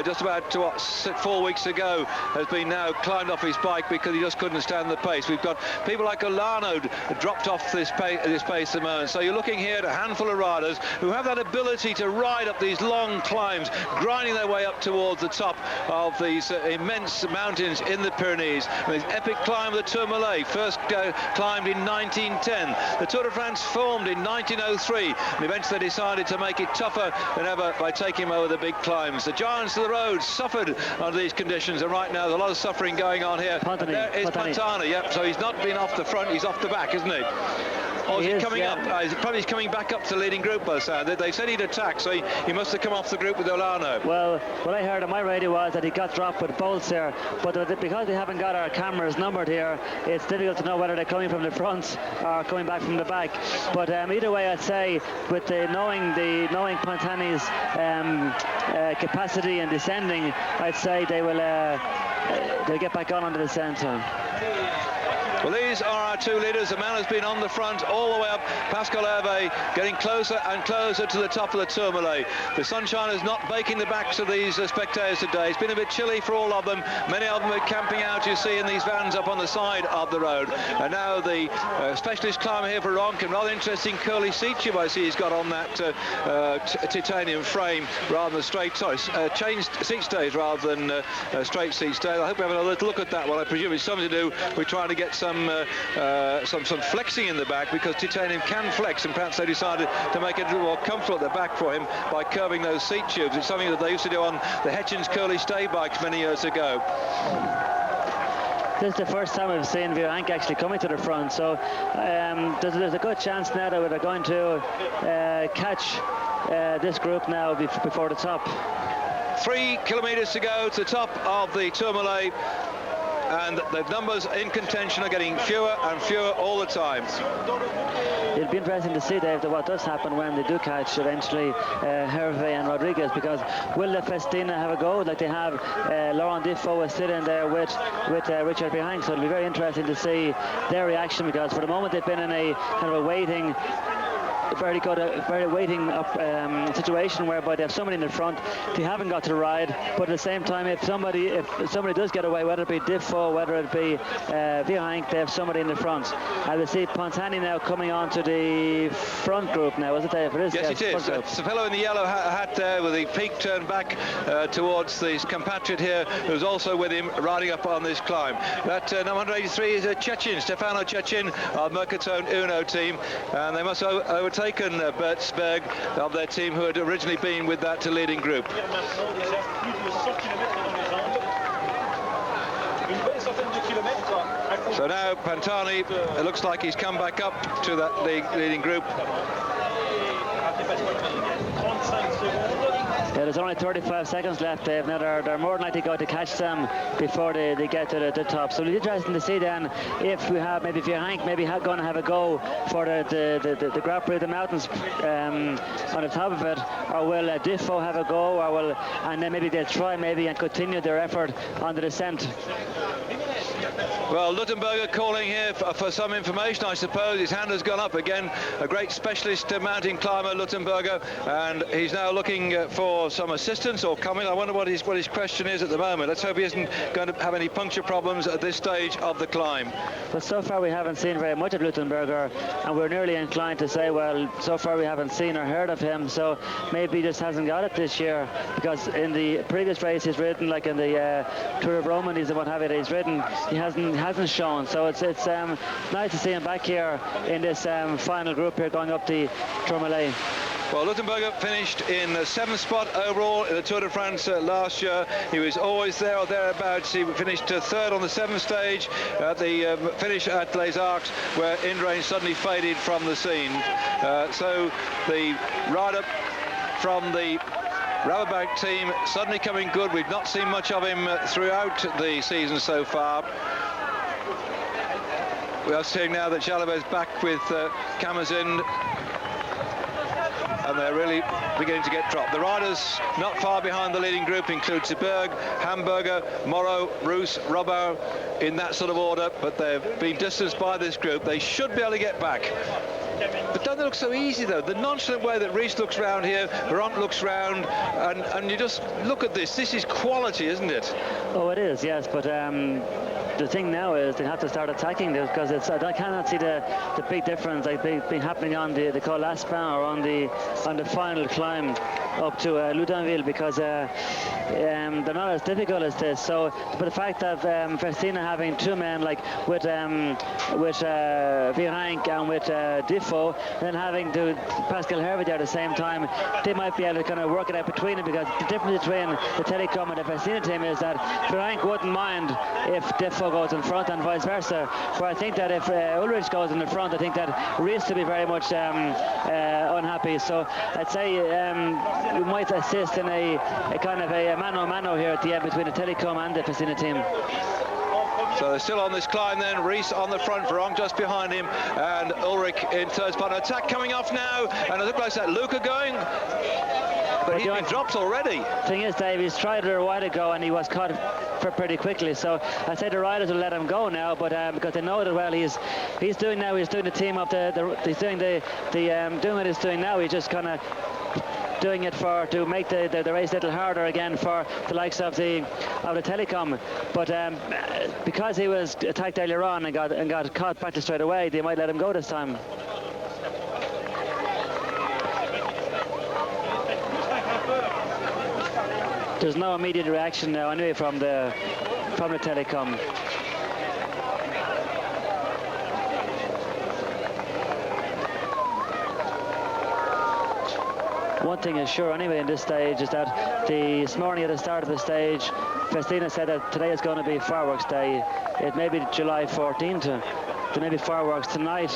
just about 4 weeks ago, has been now climbed off his bike because he just couldn't stand the pace. We've got people like Olano dropped off this pace at the moment. So you're looking here at a handful of riders who have that ability to ride up these long climbs, grinding their way up towards the top of these immense mountains in the Pyrenees. And this epic climb of the Tourmalet, first climbed in 1910. The Tour de France formed in 1903, and eventually they decided to make it tougher than ever by taking him over the big climbs. The giants of the road suffered under these conditions, and right now there's a lot of suffering going on here. There is Pantani, yep, so he's not been off the front, he's off the back, isn't he? Or is he coming up? He's coming back up to the leading group, by the sound. They said he'd attack, so he must have come off the group with Olano. Well, what I heard on my radio was that he got dropped with bolts here, but because we haven't got our cameras numbered here, it's difficult to know whether they're coming from the front or coming back from the back. But either way, I'd say with knowing Pantani's capacity in descending, I'd say they'll get back on the descent. Well, these are our two leaders. The man has been on the front all the way up. Pascal Hervé getting closer and closer to the top of the Tourmalet. The sunshine is not baking the backs of these spectators today. It's been a bit chilly for all of them. Many of them are camping out, you see, in these vans up on the side of the road. And now the specialist climber here for Ronk, and rather interesting curly seat tube I see he's got on that titanium frame rather than straight, changed seat stays rather than straight seat stays. I hope we have a little look at that one. I presume it's something to do with trying to get some flexing in the back, because titanium can flex, and perhaps they decided to make it a little more comfortable at the back for him by curving those seat tubes. It's something that they used to do on the Hetchins curly stay bikes many years ago. This is the first time we've seen Virenque actually coming to the front, so there's a good chance now that they're going to catch this group now before the top. 3 kilometres to go to the top of the Tourmalet, and the numbers in contention are getting fewer and fewer all the time. It'll be interesting to see, Dave, what does happen when they do catch eventually Hervé and Rodriguez, because will the Festina have a go like they have? Laurent Duffield is still in there with Richard Virenque, so it'll be very interesting to see their reaction, because for the moment they've been in a kind of a waiting situation whereby they have somebody in the front. They haven't got to ride, but at the same time, if somebody does get away, whether it be Diffo, whether it be Virenque, they have somebody in the front. I will see Pontani now coming on to the front group now. Was it Dave? It is. Yes, it is. It's the fellow in the yellow hat there with the peak turned back towards his compatriot here, who's also with him riding up on this climb. That number 183 is Stefano Cechin of Mercatone Uno team, and they must have overtaken Bertsberg of their team, who had originally been with that leading group. So now Pantani, it looks like he's come back up to that leading group. Yeah, there's only 35 seconds left, Dave. Now they're more than likely going to catch them before they get to the top. So it'll be interesting to see then if we have maybe Virenque going to have a go for the Grand Prix of the Mountains on the top of it, or will Diffo have a go, and then maybe they'll try and continue their effort on the descent. Well, Luttenberger calling here for some information, I suppose. His hand has gone up again. A great specialist mountain climber, Luttenberger, and he's now looking for some assistance or coming. I wonder what his question is at the moment. Let's hope he isn't going to have any puncture problems at this stage of the climb. But so far we haven't seen very much of Luttenberger, and we're nearly inclined to say, well, so far we haven't seen or heard of him, so maybe he just hasn't got it this year, because in the previous race he's ridden, like in the Tour of Romandie and what have you, he's ridden, he hasn't shown. So it's nice to see him back here in this final group here going up the Tourmalet. Well, Luttenberger finished in the 7th spot overall in the Tour de France last year. He was always there or thereabouts. He finished 3rd on the 7th stage at the finish at Les Arcs, where Indurain suddenly faded from the scene. So the rider from the Rabobank team suddenly coming good. We've not seen much of him throughout the season so far. We are seeing now that Jalabert's back with Camazin, and they're really beginning to get dropped. The riders not far behind the leading group include Seberg, Hamburger, Moreau, Roos, Robau, in that sort of order, but they've been distanced by this group. They should be able to get back. But don't they look so easy, though? The nonchalant way that Rees looks round here, Barant looks round, and you just look at this. This is quality, isn't it? Oh, it is, yes, but the thing now is they have to start attacking this, because I cannot see the big difference like been happening on the Col Aspin or on the final climb up to Loudainville, because they're not as difficult as this. So, but the fact that Festina having two men like with Virenque and with Diffo, then having Pascal Hervé there at the same time, they might be able to kind of work it out between them, because the difference between the Telecom and the Festina team is that Virenque wouldn't mind if Diffo goes in front and vice versa. Where I think that if Ulrich goes in the front, I think that Rees will be very much unhappy. So I'd say we might assist in a kind of a mano-mano here at the end between the Telecom and the Festina team. So they're still on this climb then. Rees on the front, Varong just behind him, and Ulrich in third spot. An attack coming off now, and it looks like that Luca going, but he's been dropped already. Thing is, Dave, he's tried it a while ago and he was caught pretty quickly. So I say the riders will let him go now, but because they know that well he's doing the team of he's doing doing what he's doing now. He's just kind of doing it to make the race a little harder again for the likes of the Telecom. But because he was attacked earlier on and got caught practice straight away, they might let him go this time. There's no immediate reaction now anyway from the Telecom. One thing is sure anyway in this stage is that this morning at the start of the stage, Festina said that today is going to be fireworks day. It may be July 14th. There may be fireworks tonight,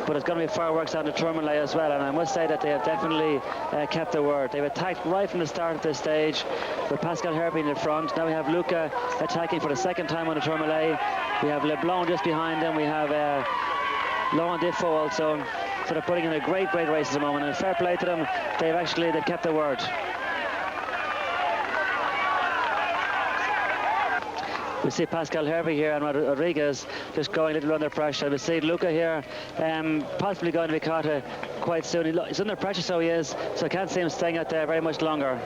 but it's going to be fireworks on the Tourmalet as well. And I must say that they have definitely kept their word. They've attacked right from the start of this stage with Pascal Herbie in the front. Now we have Luca attacking for the second time on the Tourmalet. We have Leblanc just behind them. We have Laurent Defoe also. So they're putting in a great race at the moment, and fair play to them. They've kept their word. We see Pascal Herbie here and Rodriguez just going a little under pressure. We see Luca here possibly going to be caught quite soon. He's under pressure, so he is. So I can't see him staying out there very much longer.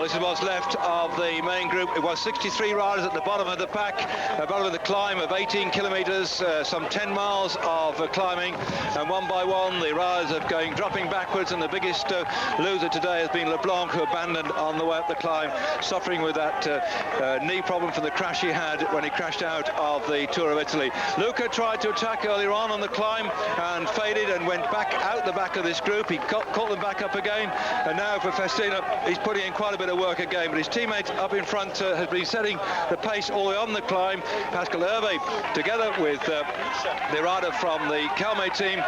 This is what's left of the main group. It was 63 riders at the bottom of the pack, bottom of the climb of 18 kilometres, some 10 miles of climbing, and one by one the riders are dropping backwards, and the biggest loser today has been Leblanc, who abandoned on the way up the climb, suffering with that knee problem from the crash he had when he crashed out of the Tour of Italy. Luca tried to attack earlier on the climb and faded and went back out the back of this group. He caught them back up again, and now for Festina he's putting in quite a bit of work again, but his teammate up in front has been setting the pace all the way on the climb. Pascal Hervé, together with the rider from the Calme team,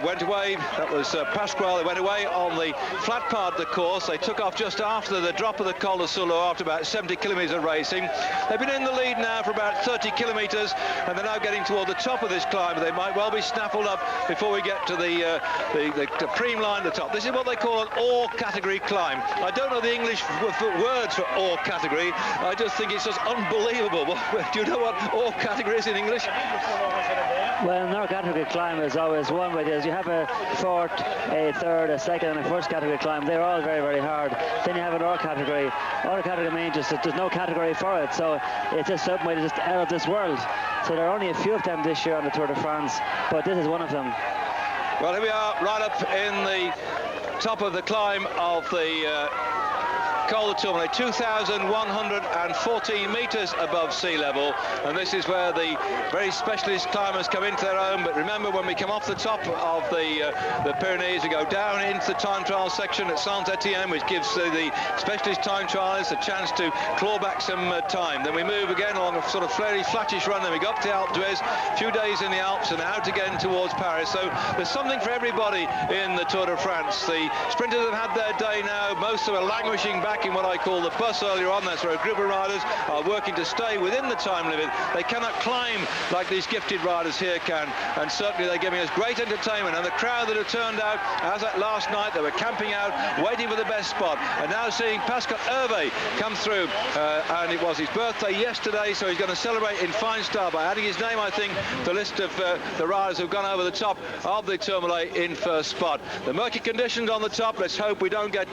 went away. That was Pasquale. They went away on the flat part of the course. They took off just after the drop of the Col de Soulot after about 70 kilometres of racing. They've been in the lead now for about 30 kilometres, and they're now getting toward the top of this climb. They might well be snaffled up before we get to the prime line at the top. This is what they call an all category climb. I don't know the English words for all category. I just think it's just unbelievable. Do you know what all category is in English? Well, an all category climb is always one way. You have a fourth, a third, a second, and a first category climb. They're all very hard. Then you have an all category. All category means just that there's no category for it, so it's just something just out of this world. So there are only a few of them this year on the Tour de France, but this is one of them. Well, here we are right up in the top of the climb of the Col de Tourmalet, 2,114 metres above sea level, and this is where the very specialist climbers come into their own. But remember, when we come off the top of the Pyrenees, we go down into the time trial section at Saint-Etienne, which gives the specialist time trialists a chance to claw back some time. Then we move again along a sort of fairly flattish run, then we go up to Alpe d'Huez, a few days in the Alps, and out again towards Paris. So there's something for everybody in the Tour de France. The sprinters have had their day now. Most of them are languishing back in what I call the bus earlier on. That's where a group of riders are working to stay within the time limit. They cannot climb like these gifted riders here can, and certainly they're giving us great entertainment. And the crowd that have turned out, as at last night, they were camping out, waiting for the best spot, and now seeing Pascal Hervé come through, and it was his birthday yesterday, so he's going to celebrate in fine style by adding his name, I think, to the list of the riders who've gone over the top of the Tourmalet in first spot. The murky conditions on the top, let's hope we don't get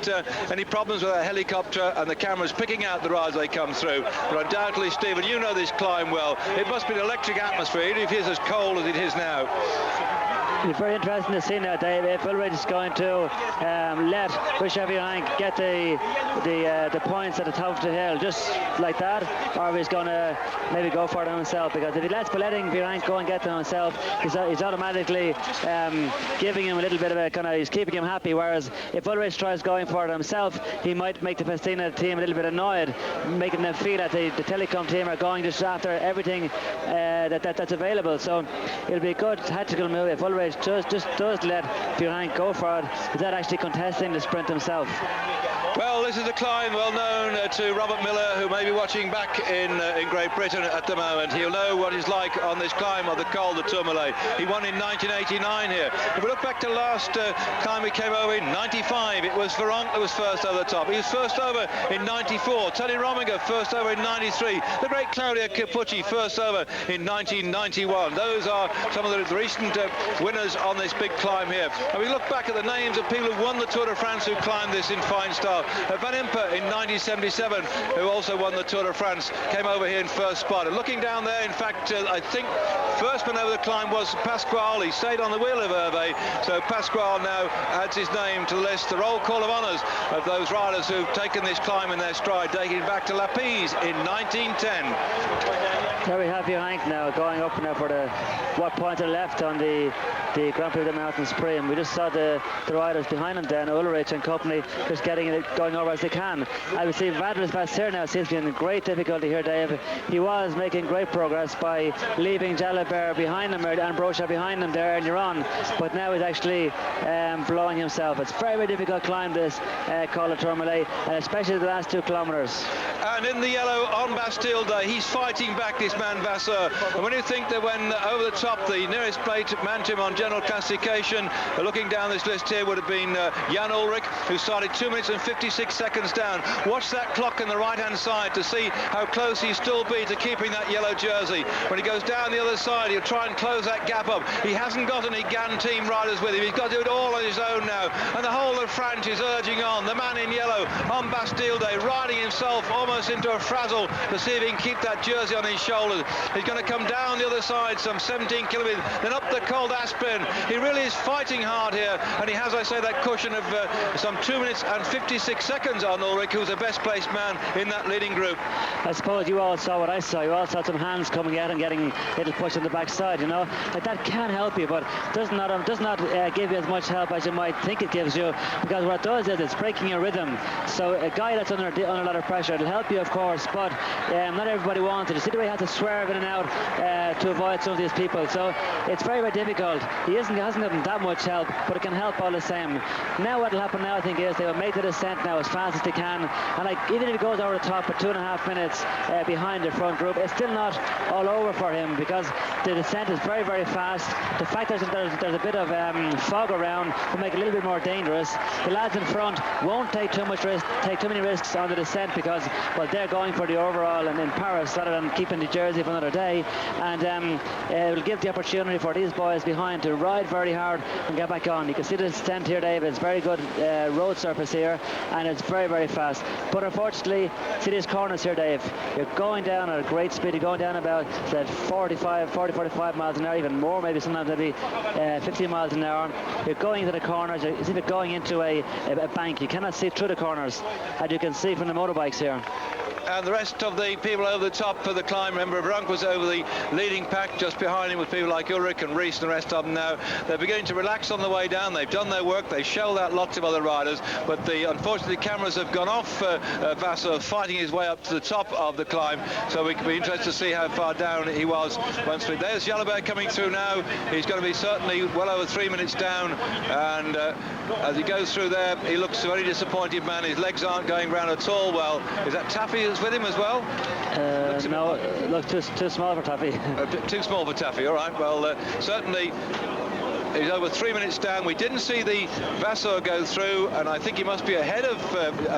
any problems with our helicopter and the cameras picking out the riders they come through. But undoubtedly, Stephen, you know this climb well. It must be an electric atmosphere, even if it is as cold as it is now. It's very interesting to see now, Dave, if Ulrich is going to let Richard Virenque get the points at the top of the hill just like that, or if he's going to maybe go for them himself, because if he lets letting Virenque go and get them himself, he's automatically giving him a little bit of a kind of, he's keeping him happy, whereas if Ulrich tries going for it himself, he might make the Festina team a little bit annoyed, making them feel that the Telecom team are going just after everything that's available. So it'll be a good tactical move if Ulrich just does let Virenque go for it, without actually contesting the sprint himself. Well, Well, this is a climb well known to Robert Miller, who may be watching back in Great Britain at the moment. He'll know what it's like on this climb of the Col de Tourmalet. He won in 1989 here. If we look back to last climb he came over in 95, it was Veronk that was first over the top. He was first over in 94. Tony Rominger first over in 93. The great Claudio Capucci first over in 1991. Those are some of the recent winners on this big climb here. And we look back at the names of people who won the Tour de France who climbed this in fine style. Van Impe in 1977, who also won the Tour de France, came over here in first spot. And looking down there, in fact, I think first man over the climb was Pasquale. He stayed on the wheel of Hervé, so Pasquale now adds his name to the list, the roll call of honours of those riders who've taken this climb in their stride, dating back to La Pise in 1910. There we have Hank now going up now for what point to the left on the Grand Prix of the Mountain Supreme. We just saw the riders behind him then, Ulrich and company, just getting it going over as they can. I would see Vadras Vasseur now seems to be in great difficulty here, Dave. He was making great progress by leaving Jalabert behind him and Roche behind him there earlier on, but now he's actually blowing himself. It's very, very difficult climb this Col de Tourmalet, and especially the last 2 kilometres. And in the yellow on Bastille Day, he's fighting back, this man Vasseur. And when you think that when over the top, the nearest plate man to him on general classification, looking down this list here, would have been Jan Ullrich, who started 2 minutes and 56 seconds down. Watch that clock on the right-hand side to see how close he'll still be to keeping that yellow jersey. When he goes down the other side, he'll try and close that gap up. He hasn't got any GAN team riders with him. He's got to do it all on his own now. And the whole of France is urging on. The man in yellow on Bastille Day, riding himself almost into a frazzle to see if he can keep that jersey on his shoulders. He's going to come down the other side some 17 kilometres, then up the Col d'Aspin. He really is fighting hard here, and he has, I say, that cushion of some 2 minutes and 56 seconds on Ulrich, who's the best placed man in that leading group. I suppose you all saw what I saw. You all saw some hands coming out and getting a little push on the backside, you know. Like that can help you, but does not give you as much help as you might think it gives you, because what it does is it's breaking your rhythm. So a guy that's under a lot of pressure, it'll help you, of course, but not everybody wants it. You see the way he has to swerve in and out to avoid some of these people. So it's very, very difficult. He hasn't gotten that much help, but it can help all the same. Now what will happen now, I think, is they will make the descent now as fast as they can, and like even if he goes over the top for 2.5 minutes behind the front group, it's still not all over for him, because the descent is very, very fast. The fact there's a bit of fog around will make it a little bit more dangerous. The lads in front won't take too many risks on the descent, because, well, they're going for the overall and in Paris rather than keeping the jersey for another day, and it will give the opportunity for these boys behind to ride very hard and get back on. You can see the descent here, David. It's very good road surface here, and it's very, very fast. But unfortunately, see these corners here, Dave. You're going down at a great speed. You're going down about 40, 45 miles an hour, even more, maybe sometimes maybe 50 miles an hour. You're going into the corners. It's even going into a bank. You cannot see through the corners, as you can see from the motorbikes here. And the rest of the people over the top for the climb, remember, Veronk was over the leading pack. Just behind him with people like Ulrich and Rees and the rest of them now. They're beginning to relax on the way down. They've done their work. They shelled out lots of other riders, but unfortunately the cameras have gone off Vasseur fighting his way up to the top of the climb, so we can be interested to see how far down he was. There's Jalabert coming through now. He's going to be certainly well over 3 minutes down, and as he goes through there, he looks a very disappointed man. His legs aren't going round at all well. Is that Taffy with him as well? No, look, too small for Taffy. Too small for Taffy, all right. Well, certainly he's over 3 minutes down. We didn't see the Vasseur go through, and I think he must be ahead of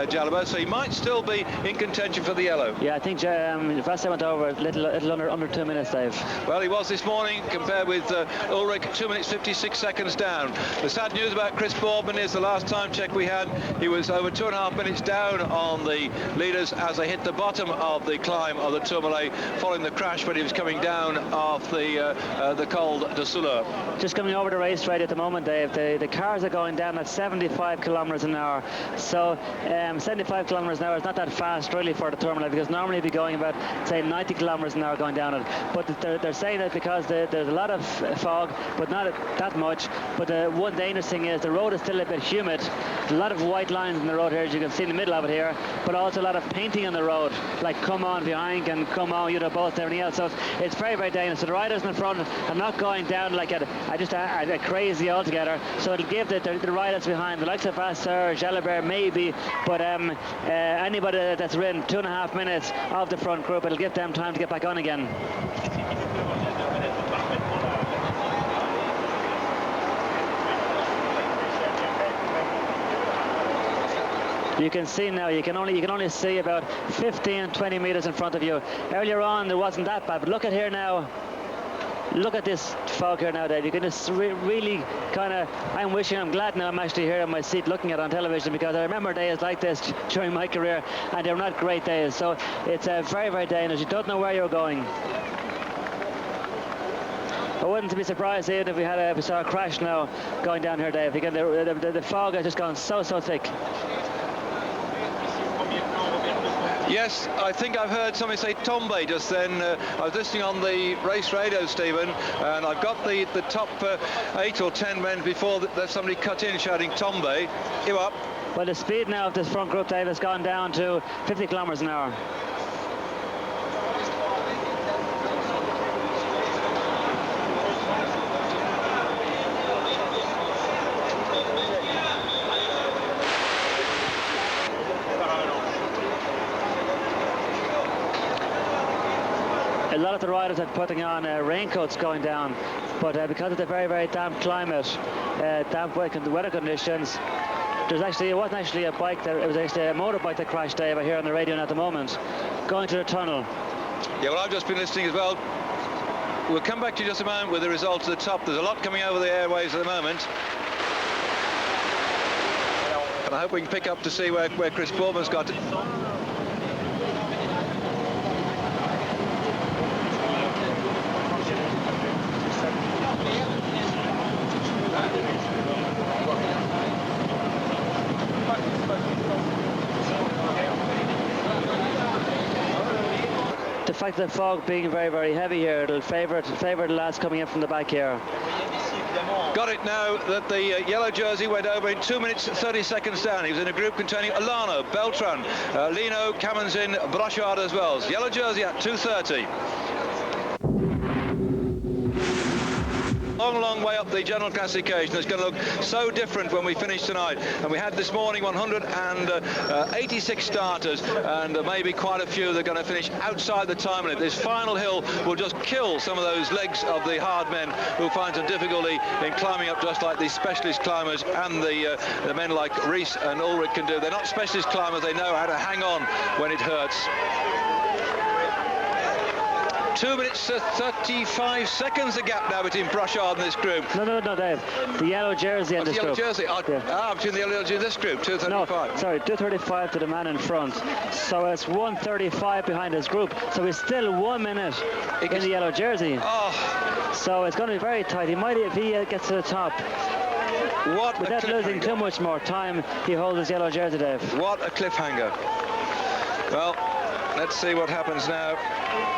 Jalabert, so he might still be in contention for the yellow. Yeah, I think Vasseur went over a little under 2 minutes, Dave. Well, he was this morning, compared with Ulrich, 2 minutes 56 seconds down. The sad news about Chris Boardman is the last time check we had, he was over 2.5 minutes down on the leaders as they hit the bottom of the climb of the Tourmalet, following the crash when he was coming down off the Col de Souleur. Just coming over the racetrack at the moment, Dave, the cars are going down at 75 kilometres an hour. So 75 kilometres an hour is not that fast really for the Tourmalet, because normally you'd be going about, say, 90 kilometres an hour going down it. But they're saying that because there's a lot of fog, but not that much. But the one dangerous thing is the road is still a bit humid. A lot of white lines in the road here, as you can see in the middle of it here, but also a lot of painting on the road, like "come on" behind and "come on," both everything else. So it's very, very dangerous. So the riders in the front are not going down like a get crazy altogether. So it'll give the riders behind, the likes of Vasseur, Jalabert maybe, but anybody that's ridden 2.5 minutes of the front group, it'll give them time to get back on again. You can see now, you can only see about 15-20 meters in front of you. Earlier on there wasn't that bad, but look at here now. Look at this fog here now, Dave. You can just really kind of, I'm glad now I'm actually here in my seat looking at it on television, because I remember days like this during my career, and they're not great days. So it's very, very dangerous. You don't know where you're going. I wouldn't be surprised even if we saw a crash now going down here, Dave. Again, the fog has just gone so thick. Yes, I think I've heard somebody say Tombe just then. I was listening on the race radio, Stephen, and I've got the top 8 or 10 men before there's somebody cut in shouting Tombe. You up? Well, the speed now of this front group, Dave, has gone down to 50 kilometers an hour. A lot of the riders are putting on raincoats going down, but because of the very, very damp climate, damp weather conditions, it wasn't actually a bike, it was actually a motorbike that crashed, Dave, I hear on the radio at the moment, going to the tunnel. Yeah, well, I've just been listening as well. We'll come back to you just a moment with the results at the top. There's a lot coming over the airwaves at the moment. And I hope we can pick up to see where Chris Bourman's got it. The fact that the fog being very, very heavy here, it'll favour the lads coming in from the back here. Got it now that the yellow jersey went over in 2 minutes 30 seconds down. He was in a group containing Alano, Beltran, Lino, Kamenzin, Brochard as well. Yellow jersey at 2:30. Long way up the general classification. It's going to look so different when we finish tonight. And we had this morning 186 starters, and maybe quite a few that are going to finish outside the time limit. This final hill will just kill some of those legs of the hard men who find some difficulty in climbing up, just like these specialist climbers and the men like Rees and Ulrich can do. They're not specialist climbers. They know how to hang on when it hurts. 2 minutes 35 seconds a gap now between Brochard and this group. No, Dave. The yellow jersey and this group. Yellow jersey. Between the yellow jersey and this group. 2:35. No, sorry, 2:35 to the man in front. So it's 1:35 behind his group. So he's still 1 minute in the yellow jersey. Oh. So it's going to be very tight. He might, if he gets to the top. Without losing too much more time, he holds his yellow jersey, Dave. What a cliffhanger. Well, let's see what happens now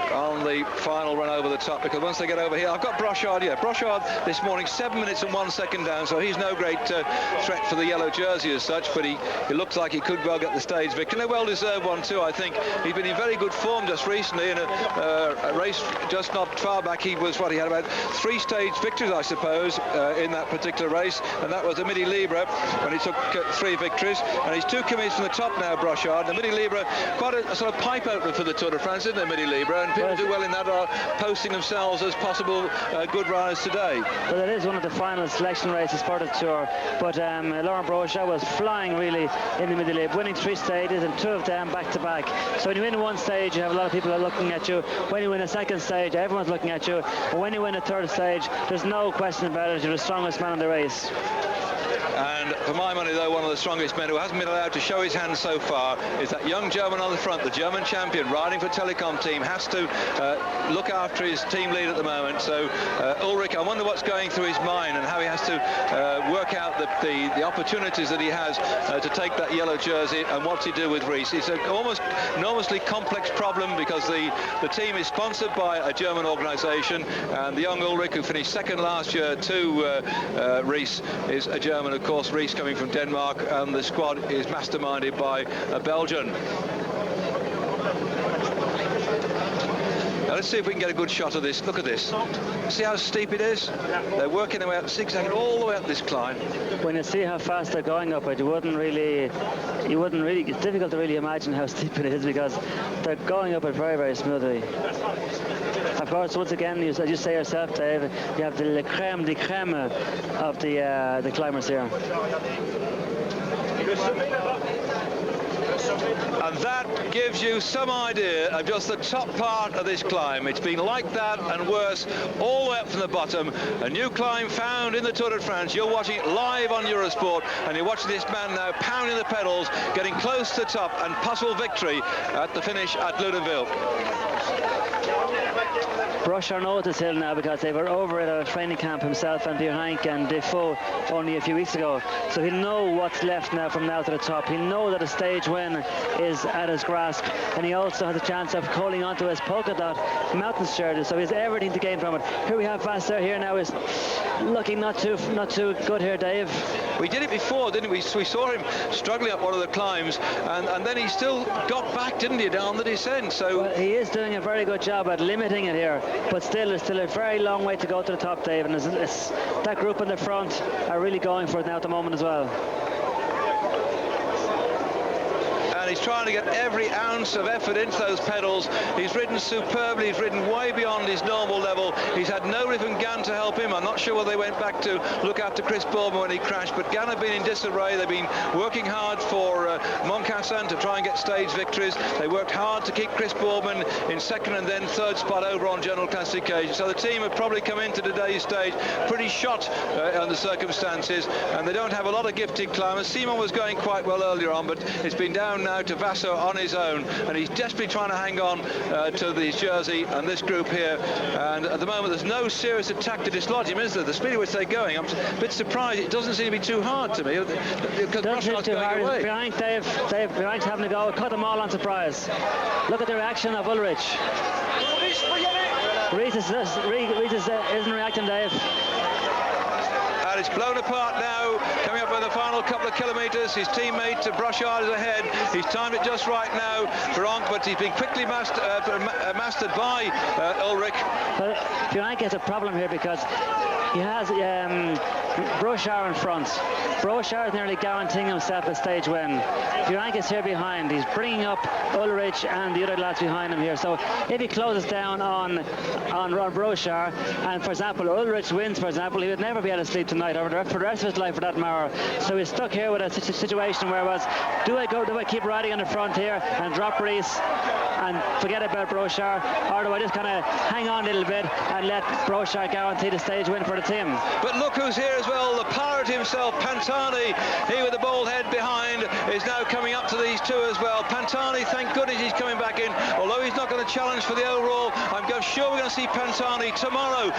on the final run over the top, because once they get over here, I've got Brochard. Yeah, Brochard this morning 7 minutes and 1 second down, so he's no great threat for the yellow jersey as such, but he looks like he could well get the stage victory, and a well-deserved one too. I think he's been in very good form just recently in a race just not far back. He had about 3 stage victories, I suppose, in that particular race, and that was the Midi Libre when he took 3 victories, and he's 2 kilometres from the top now, Brochard. The Midi Libre, quite a sort of pipe opener for the Tour de France, isn't it, Midi Libre? And people do well in that are posting themselves as possible good riders today. Well, it is one of the final selection races for the Tour, but Laurent Brochard was flying really in the Midi Libre, winning 3 stages and 2 of them back-to-back. So when you win 1 stage, you have a lot of people are looking at you. When you win a 2nd stage, everyone's looking at you. But when you win a 3rd stage, there's no question about it. You're the strongest man in the race. And for my money, though, one of the strongest men who hasn't been allowed to show his hand so far is that young German on the front, the German champion, riding for Telecom team, has to look after his team lead at the moment. So Ulrich, I wonder what's going through his mind and how he has to work out the opportunities that he has to take that yellow jersey, and what's he do with Rees. It's an almost enormously complex problem, because the team is sponsored by a German organisation, and the young Ulrich, who finished 2nd last year to Rees, is a German, of course. Rees coming from Denmark, and the squad is masterminded by a Belgian. Now let's see if we can get a good shot of this. Look at this. See how steep it is? They're working their way up, zigzagging all the way up this climb. When you see how fast they're going up it, you wouldn't really, it's difficult to really imagine how steep it is because they're going up it very, very smoothly. Of course, once again, as you say yourself, Dave, you have the crème de crème of the climbers here. And that gives you some idea of just the top part of this climb. It's been like that and worse all the way up from the bottom. A new climb found in the Tour de France. You're watching it live on Eurosport, and you're watching this man now pounding the pedals, getting close to the top and possible victory at the finish at Duffield. Roche know this hill now because they were over at a training camp himself and Bierhank and Defoe only a few weeks ago. So he'll know what's left now from now to the top. He'll know that a stage win is at his grasp, and he also has a chance of holding onto his polka dot mountain shirt. So he has everything to gain from it. Here we have Vassar here now is looking not too good here, Dave. We did it before, didn't we? We saw him struggling up one of the climbs, and then he still got back, didn't he, down the descent. So well, he is doing a very good job at limiting it here, but still, it's still a very long way to go to the top, Dave, and it's that group in the front are really going for it now at the moment as well. He's trying to get every ounce of effort into those pedals. He's ridden superbly. He's ridden way beyond his normal level. He's had no Riff and Gann to help him. I'm not sure whether they went back to look after Chris Bourman when he crashed, but Gann have been in disarray. They've been working hard for Moncassin to try and get stage victories. They worked hard to keep Chris Bourman in second and then third spot over on general classification. So the team have probably come into today's stage pretty shot under circumstances, and they don't have a lot of gifted climbers. Simon was going quite well earlier on, but it's been down now to Vassar on his own, and he's desperately trying to hang on to the jersey and this group here, and at the moment there's no serious attack to dislodge him, is there? The speed at which they're going, I'm a bit surprised. It doesn't seem to be too hard to me because Broshart's going away. Bierhank's having to go, cut them all on surprise. Look at the reaction of Ulrich. Reese isn't reacting, Dave. And it's blown apart now, coming up in the final couple of kilometres. His teammate Brochard is ahead. He's timed it just right now for Onk, but he's been quickly mastered by Ulrich. But Bierhank has a problem here because he has Brochard in front. Brochard is nearly guaranteeing himself a stage win. Bierhank is here behind. He's bringing up Ulrich and the other lads behind him here. So if he closes down on Brochard, and for example Ulrich wins, for example, he would never be able to sleep tonight or for the rest of his life for that matter. So he's stuck here with a situation where it was, do I keep riding on the front here and drop Reese and forget about Brochard, or do I just kind of hang on a little bit and let Brochard guarantee the stage win for the team? But look who's here as well, the pirate himself, Pantani. He with the bald head behind is now coming up to these two as well. Pantani, thank goodness he's coming back in, although he's not going to challenge for the overall. I'm sure we're going to see Pantani tomorrow,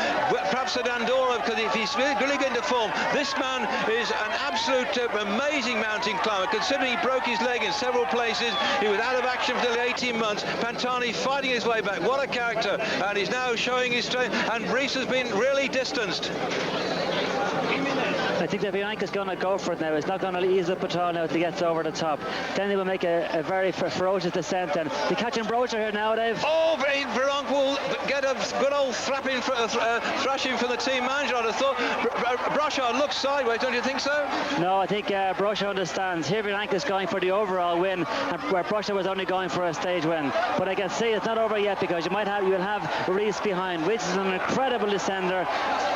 perhaps at Andorra, because if he's really going to form, this man is an absolute amazing mountain climber. Considering he broke his leg in several places, he was out of action for nearly 18 months. Pantani fighting his way back. What a character, and he's now showing his strength, and Reese has been really distanced. I think that Bierhank is going to go for it now. He's not going to ease up at all now as he gets over the top. Then he will make a very ferocious descent. And they're catching Brochard here now, Dave. Oh, Bierhank will get a good old thrashing from the team manager, I'd have thought. Brochard looks sideways, don't you think so? No, I think Brochard understands. Here Bierhank is going for the overall win, where Brochard was only going for a stage win. But I can see it's not over yet because you will have Reese behind, which is an incredible descender,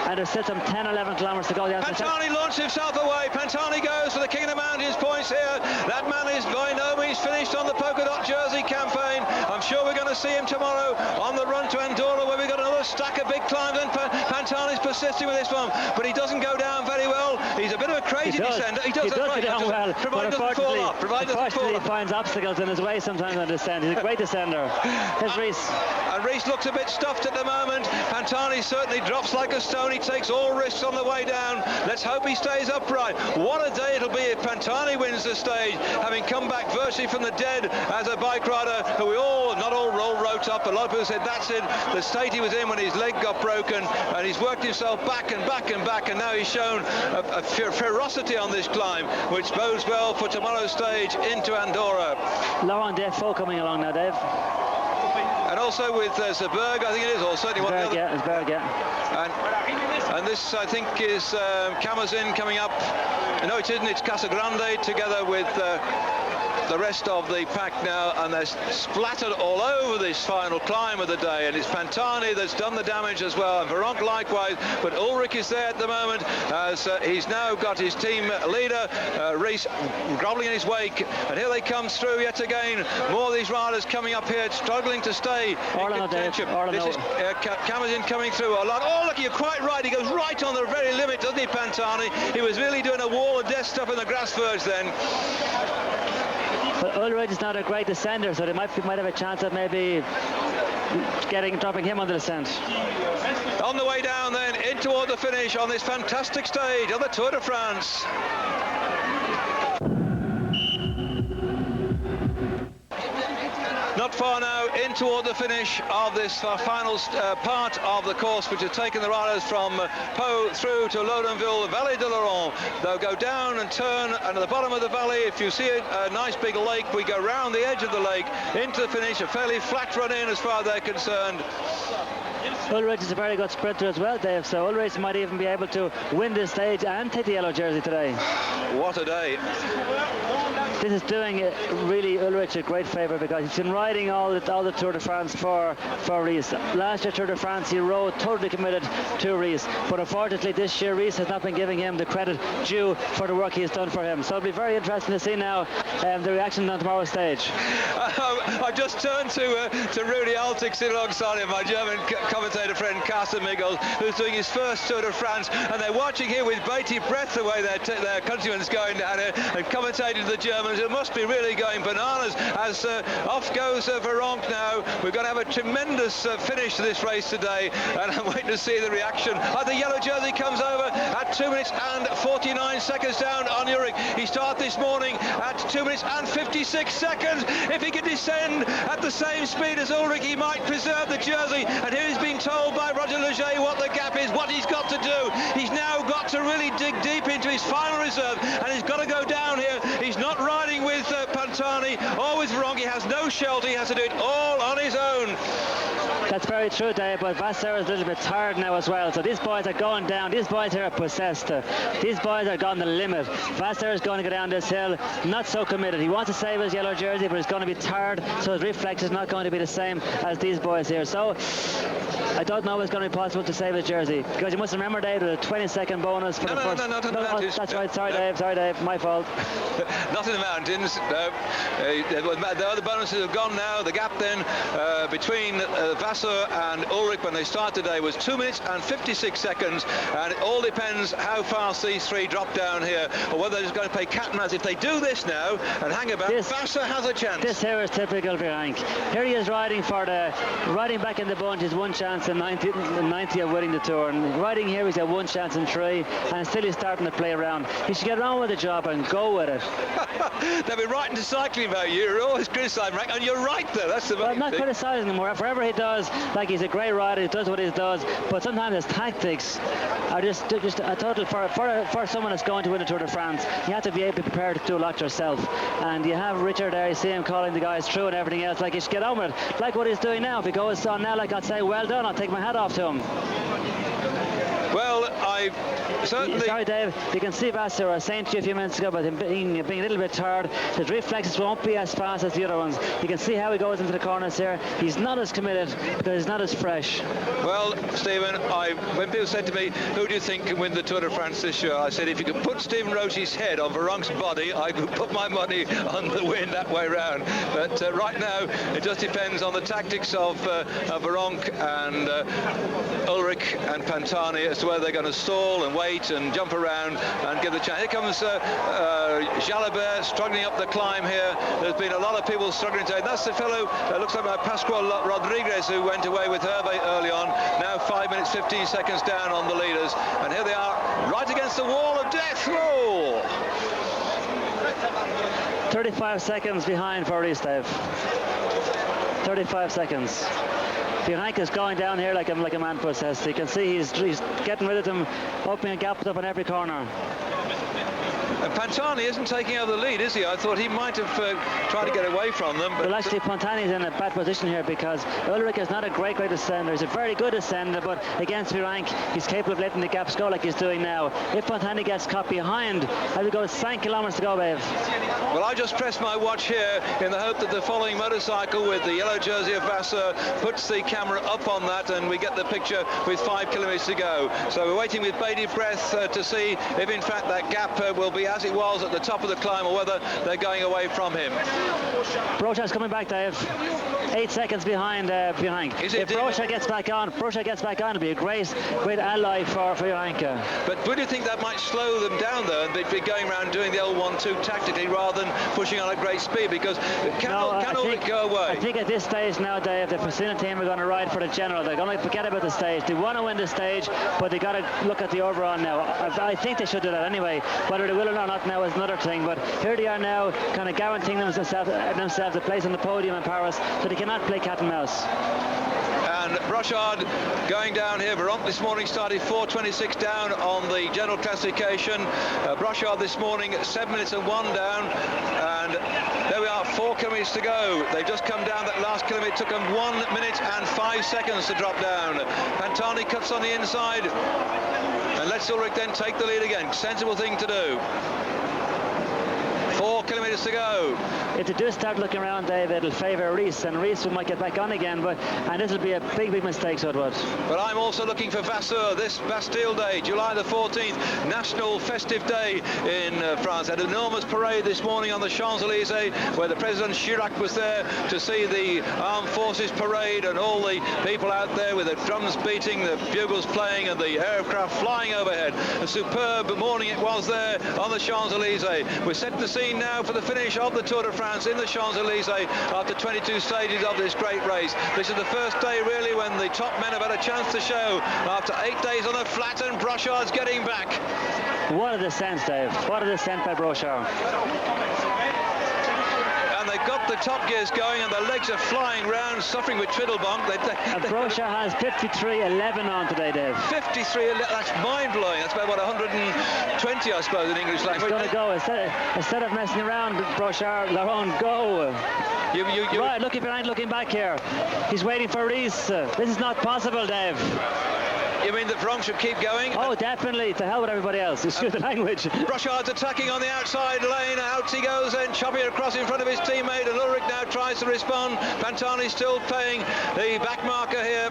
and there's still some 10-11 kilometers to go. Pantani launched himself away. Pantani goes for the King of the Mountains points here. That man is by no means finished on the polka dot jersey campaign. I'm sure we're going to see him tomorrow on the run to Andorra, where we've got another stack of big climbs, and Pantani's persisting with this one, but he doesn't go down very well. He's a bit of a crazy descender. He does go down well, provided he finds obstacles in his way sometimes on descent. He's a great descender. Here's Reese. And Reese looks a bit stuffed at the moment. Pantani certainly drops like a stone. He takes all risks on the way down. Let's hope he stays upright. What a day it'll be if Pantani wins the stage, having come back virtually from the dead as a bike rider who not all wrote up. A lot of people said that's it, the state he was in when his leg got broken, and he's worked himself back and back and back, and now he's shown a ferocity on this climb, which bodes well for tomorrow's stage into Andorra. Laurent Defoe coming along now, Dave. And also with Zerberg, I think it is, or certainly one of the other. It's Berg, yeah. And this, I think, is Camazin coming up. No, it isn't. It's Casagrande together with the rest of the pack now, and they're splattered all over this final climb of the day, and it's Pantani that's done the damage as well, and Veronk likewise, but Ulrich is there at the moment as he's now got his team leader Rees grovelling in his wake, and here they come through yet again. More of these riders coming up here, struggling to stay in contention. This is Camazin coming through a lot. Oh, look, you're quite right, he goes right on the very limit, doesn't he, Pantani? He was really doing a wall of death stuff in the grass verge then. But Ulrich is not a great descender, so they might have a chance of maybe dropping him on the descent. On the way down then, in toward the finish on this fantastic stage of the Tour de France. Not far now in toward the finish of this final part of the course, which has taken the riders from Pau through to Lodenville, Vallée de l'Oron. They'll go down and turn, and at the bottom of the valley, if you see it, a nice big lake, we go round the edge of the lake into the finish, a fairly flat run in as far as they're concerned. Ulrich is a very good sprinter as well, Dave, so Ulrich might even be able to win this stage and take the yellow jersey today. What a day. This is doing really Ulrich a great favour, because he's been riding all the Tour de France for Rees. Last year Tour de France he rode totally committed to Rees, but unfortunately this year Rees has not been giving him the credit due for the work he has done for him. So it'll be very interesting to see now the reaction on tomorrow's stage. I've just turned to Rudy Altig sitting alongside him, my German commentator friend Carsten Miggels, who's doing his first Tour de France, and they're watching here with bated breath the way their countrymen's going down here and commentating to the Germans. It must be really going bananas as off goes Veronk now. We're going to have a tremendous finish to this race today, and I'm waiting to see the reaction. The yellow jersey comes over at 2 minutes and 49 seconds down on Ulrich. He started this morning at 2 minutes and 56 seconds. If he could descend at the same speed as Ulrich, he might preserve the jersey, and here he's being told by Roger Leger what the gap is, what he's got to do. He's now got to really dig deep into his final reserve, and he's got to go down here. He's not riding with Pantani or with Veronk. He has no shelter. He has to do it all on his own. That's very true, Dave, but Vasseur is a little bit tired now as well. So these boys are going down. These boys here are possessed. These boys are gone the limit. Vasseur is going to go down this hill, not so committed. He wants to save his yellow jersey, but he's going to be tired, so his reflex is not going to be the same as these boys here. So I don't know if it's going to be possible to save his jersey, because you must remember, Dave, there's a 20-second bonus for the first. No, that's right. Sorry, Dave. My fault. Not in the mountains. No. The other bonuses have gone now. The gap then between Vasseur and Ulrich when they start today was 2 minutes and 56 seconds, and it all depends how fast these three drop down here, or whether they're just going to play cat and mouse. If they do this now and hang about, Vasseur has a chance. This here is typical Veronk. Here he is riding back in the bunch. He's one chance in 90 of winning the Tour, and riding here he's got one chance in 3, and still he's starting to play around. He should get on with the job and go with it. They'll be writing to cycling about you. You're always criticising, and you're right there. That's the I'm not criticising him. Whatever he does, like, he's a great rider, he does what he does, but sometimes his tactics are just a total, for someone that's going to win a Tour de France, you have to be able to prepare to do a lot yourself. And you have Richard there, you see him calling the guys through and everything else, like, he should get on with it, like what he's doing now. If he goes on now, like, I'd say well done, I'll take my hat off to him. Well, I certainly... Sorry, Dave, you can see Vasseur, I was saying to you a few minutes ago about him being a little bit tired. His reflexes won't be as fast as the other ones. You can see how he goes into the corners here. He's not as committed, because he's not as fresh. Well, Stephen, when people said to me, who do you think can win the Tour de France this year? I said, if you could put Stephen Roche's head on Veronk's body, I could put my money on the win that way round. But right now, it just depends on the tactics of Veronk and Ulrich and Pantani as to whether they're going to stall and wait and jump around and give the chance. Here comes Jalabert struggling up the climb here. There's been a lot of people struggling today. That's the fellow that looks like Pascual Rodriguez, who went away with Hervé early on. Now 5 minutes 15 seconds down on the leaders, and here they are right against the wall of death. Whoa! 35 seconds behind for Rees, Dave. 35 seconds. Veronk is going down here like a man possessed. You can see he's getting rid of them, opening a gap up on every corner. And Pantani isn't taking over the lead, is he? I thought he might have tried to get away from them. But well, actually, Pantani's in a bad position here because Ulrich is not a great ascender. He's a very good ascender, but against Virenque, he's capable of letting the gaps go like he's doing now. If Pantani gets caught behind, as we go 9 kilometres to go, Dave. Well, I just pressed my watch here in the hope that the following motorcycle with the yellow jersey of Vasseur puts the camera up on that, and we get the picture with 5 kilometres to go. So we're waiting with bated breath to see if in fact that gap will be as it was at the top of the climb, or whether they're going away from him. Brocha's coming back, Dave. 8 seconds behind Virenque. If Roche gets back on, it'll be a great ally for Virenque. But would you think that might slow them down though, and be going around doing the old 1-2 tactically rather than pushing on at great speed? Because can Ulrich go away? I think at this stage now, Dave, the Fasina team are going to ride for the general. They're going to forget about the stage. They want to win the stage, but they got to look at the overall now. I think they should do that anyway. Whether they will or not now is another thing. But here they are now, kind of guaranteeing themselves a place on the podium in Paris, so they cannot play cat and mouse. And Brochard going down here. Virenque this morning started 4:26 down on the general classification. Brochard this morning 7 minutes and 1 down. And there we are, 4 kilometres to go. They've just come down. That last kilometre took them 1 minute and 5 seconds to drop down. Pantani cuts on the inside and lets Ulrich then take the lead again. Sensible thing to do. 4 kilometres to go. If they do start looking around, Dave, it'll favour Rees, and Rees might get back on again, and this will be a big mistake, so it would. But I'm also looking for Vasseur this Bastille Day, July the 14th, national festive day in France. Had an enormous parade this morning on the Champs-Élysées, where the President Chirac was there to see the Armed Forces parade, and all the people out there with the drums beating, the bugles playing, and the aircraft flying overhead. A superb morning it was there on the Champs-Élysées. We're setting the scene now for the finish of the Tour de France in the Champs-Élysées after 22 stages of this great race. This is the first day really when the top men have had a chance to show after 8 days on the flat, and Brochard's getting back. What a descent, Dave. What a descent by Brochard. And they've got the top gears going, and the legs are flying round, suffering with Twiddlebonk. Brochard has 53.11 on today, Dave. 53.11, that's mind-blowing. That's about, 120, I suppose, in English language. He's going to go. Instead of messing around, Brochard, Laurent, go. Right, looking back here. He's waiting for Rees. This is not possible, Dave. You mean that Virenque should keep going? Oh, definitely. To hell with everybody else. Excuse the language. Brochard's attacking on the outside lane. Out he goes, then chopping across in front of his teammate, and Ulrich now tries to respond. Pantani's still paying the back marker here.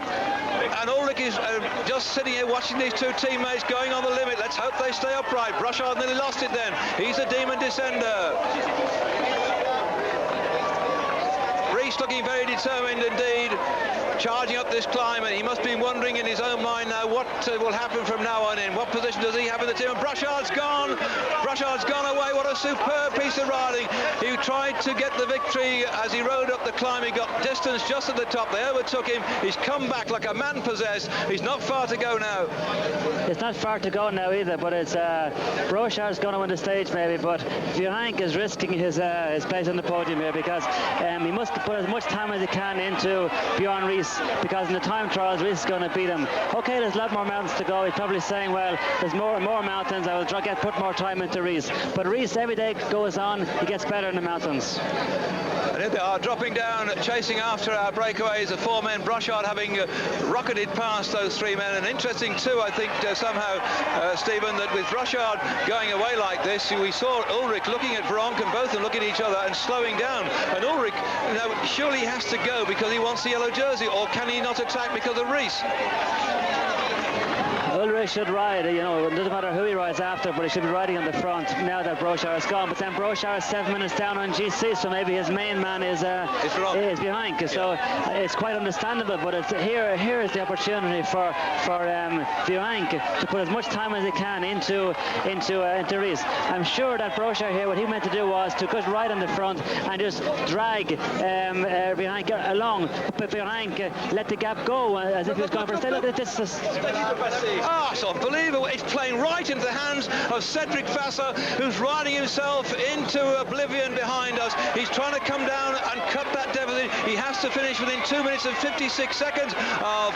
And Ulrich is just sitting here watching these two teammates going on the limit. Let's hope they stay upright. Brochard nearly lost it then. He's a demon descender. Rees looking very determined indeed, charging up this climb, and he must be wondering in his own mind now what will happen from now on in. What position does he have in the team? And Brochard's gone. Brochard's gone away. What a superb piece of riding. He tried to get the victory as he rode up the climb. He got distance just at the top. They overtook him. He's come back like a man possessed. He's not far to go now. It's not far to go now either, but it's Brochard's going to win the stage maybe, but Virenque is risking his place on the podium here because he must put as much time as he can into Bjorn Rees, because in the time trials Rees is going to beat him. Okay, there's a lot more mountains to go. He's probably saying, well, there's more mountains, I will put more time into Rees. But Rees, every day goes on, he gets better in the mountains. And here they are dropping down, chasing after our breakaways, the 4 men, Brochard having rocketed past those 3 men. And interesting too, I think, somehow, Stephen, that with Brochard going away like this, we saw Ulrich looking at Virenque, and both of them looking at each other and slowing down. And Ulrich, surely he has to go because he wants the yellow jersey, or can he not attack because of Rees? Ulrich should ride, it doesn't matter who he rides after, but he should be riding on the front now that Brochard is gone. But then Brochard is 7 minutes down on GC, so maybe his main man is behind. Yeah. So it's quite understandable, but here is the opportunity for Virenque to put as much time as he can into Rees. I'm sure that Brochard here, what he meant to do was to just ride on the front and just drag Virenque along, but Virenque let the gap go as if he was going for a stay. Look at this. It's unbelievable. It's playing right into the hands of Cedric Vasseur, who's riding himself into oblivion behind us. He's trying to come down and cut that deficit. He has to finish within 2 minutes and 56 seconds of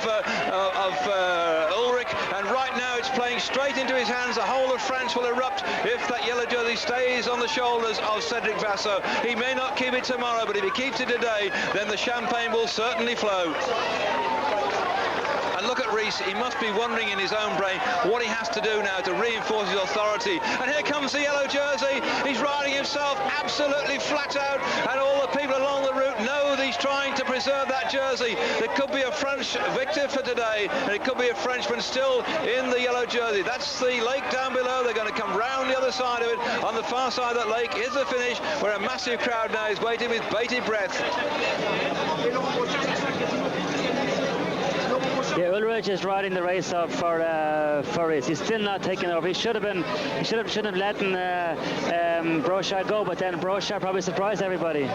Ulrich, and right now it's playing straight into his hands. The whole of France will erupt if that yellow jersey stays on the shoulders of Cedric Vasseur. He may not keep it tomorrow, but if he keeps it today, then the champagne will certainly flow. And look at Rees, he must be wondering in his own brain what he has to do now to reinforce his authority. And here comes the yellow jersey. He's riding himself absolutely flat out, and all the people along the route know that he's trying to preserve that jersey. There could be a French victor for today, and it could be a Frenchman still in the yellow jersey. That's the lake down below. They're going to come round the other side of it. On the far side of that lake is the finish, where a massive crowd now is waiting with bated breath. Yeah, Ulrich is riding the race up for Rees. He's still not taking over. He shouldn't have let Brochard go, but then Brochard probably surprised everybody.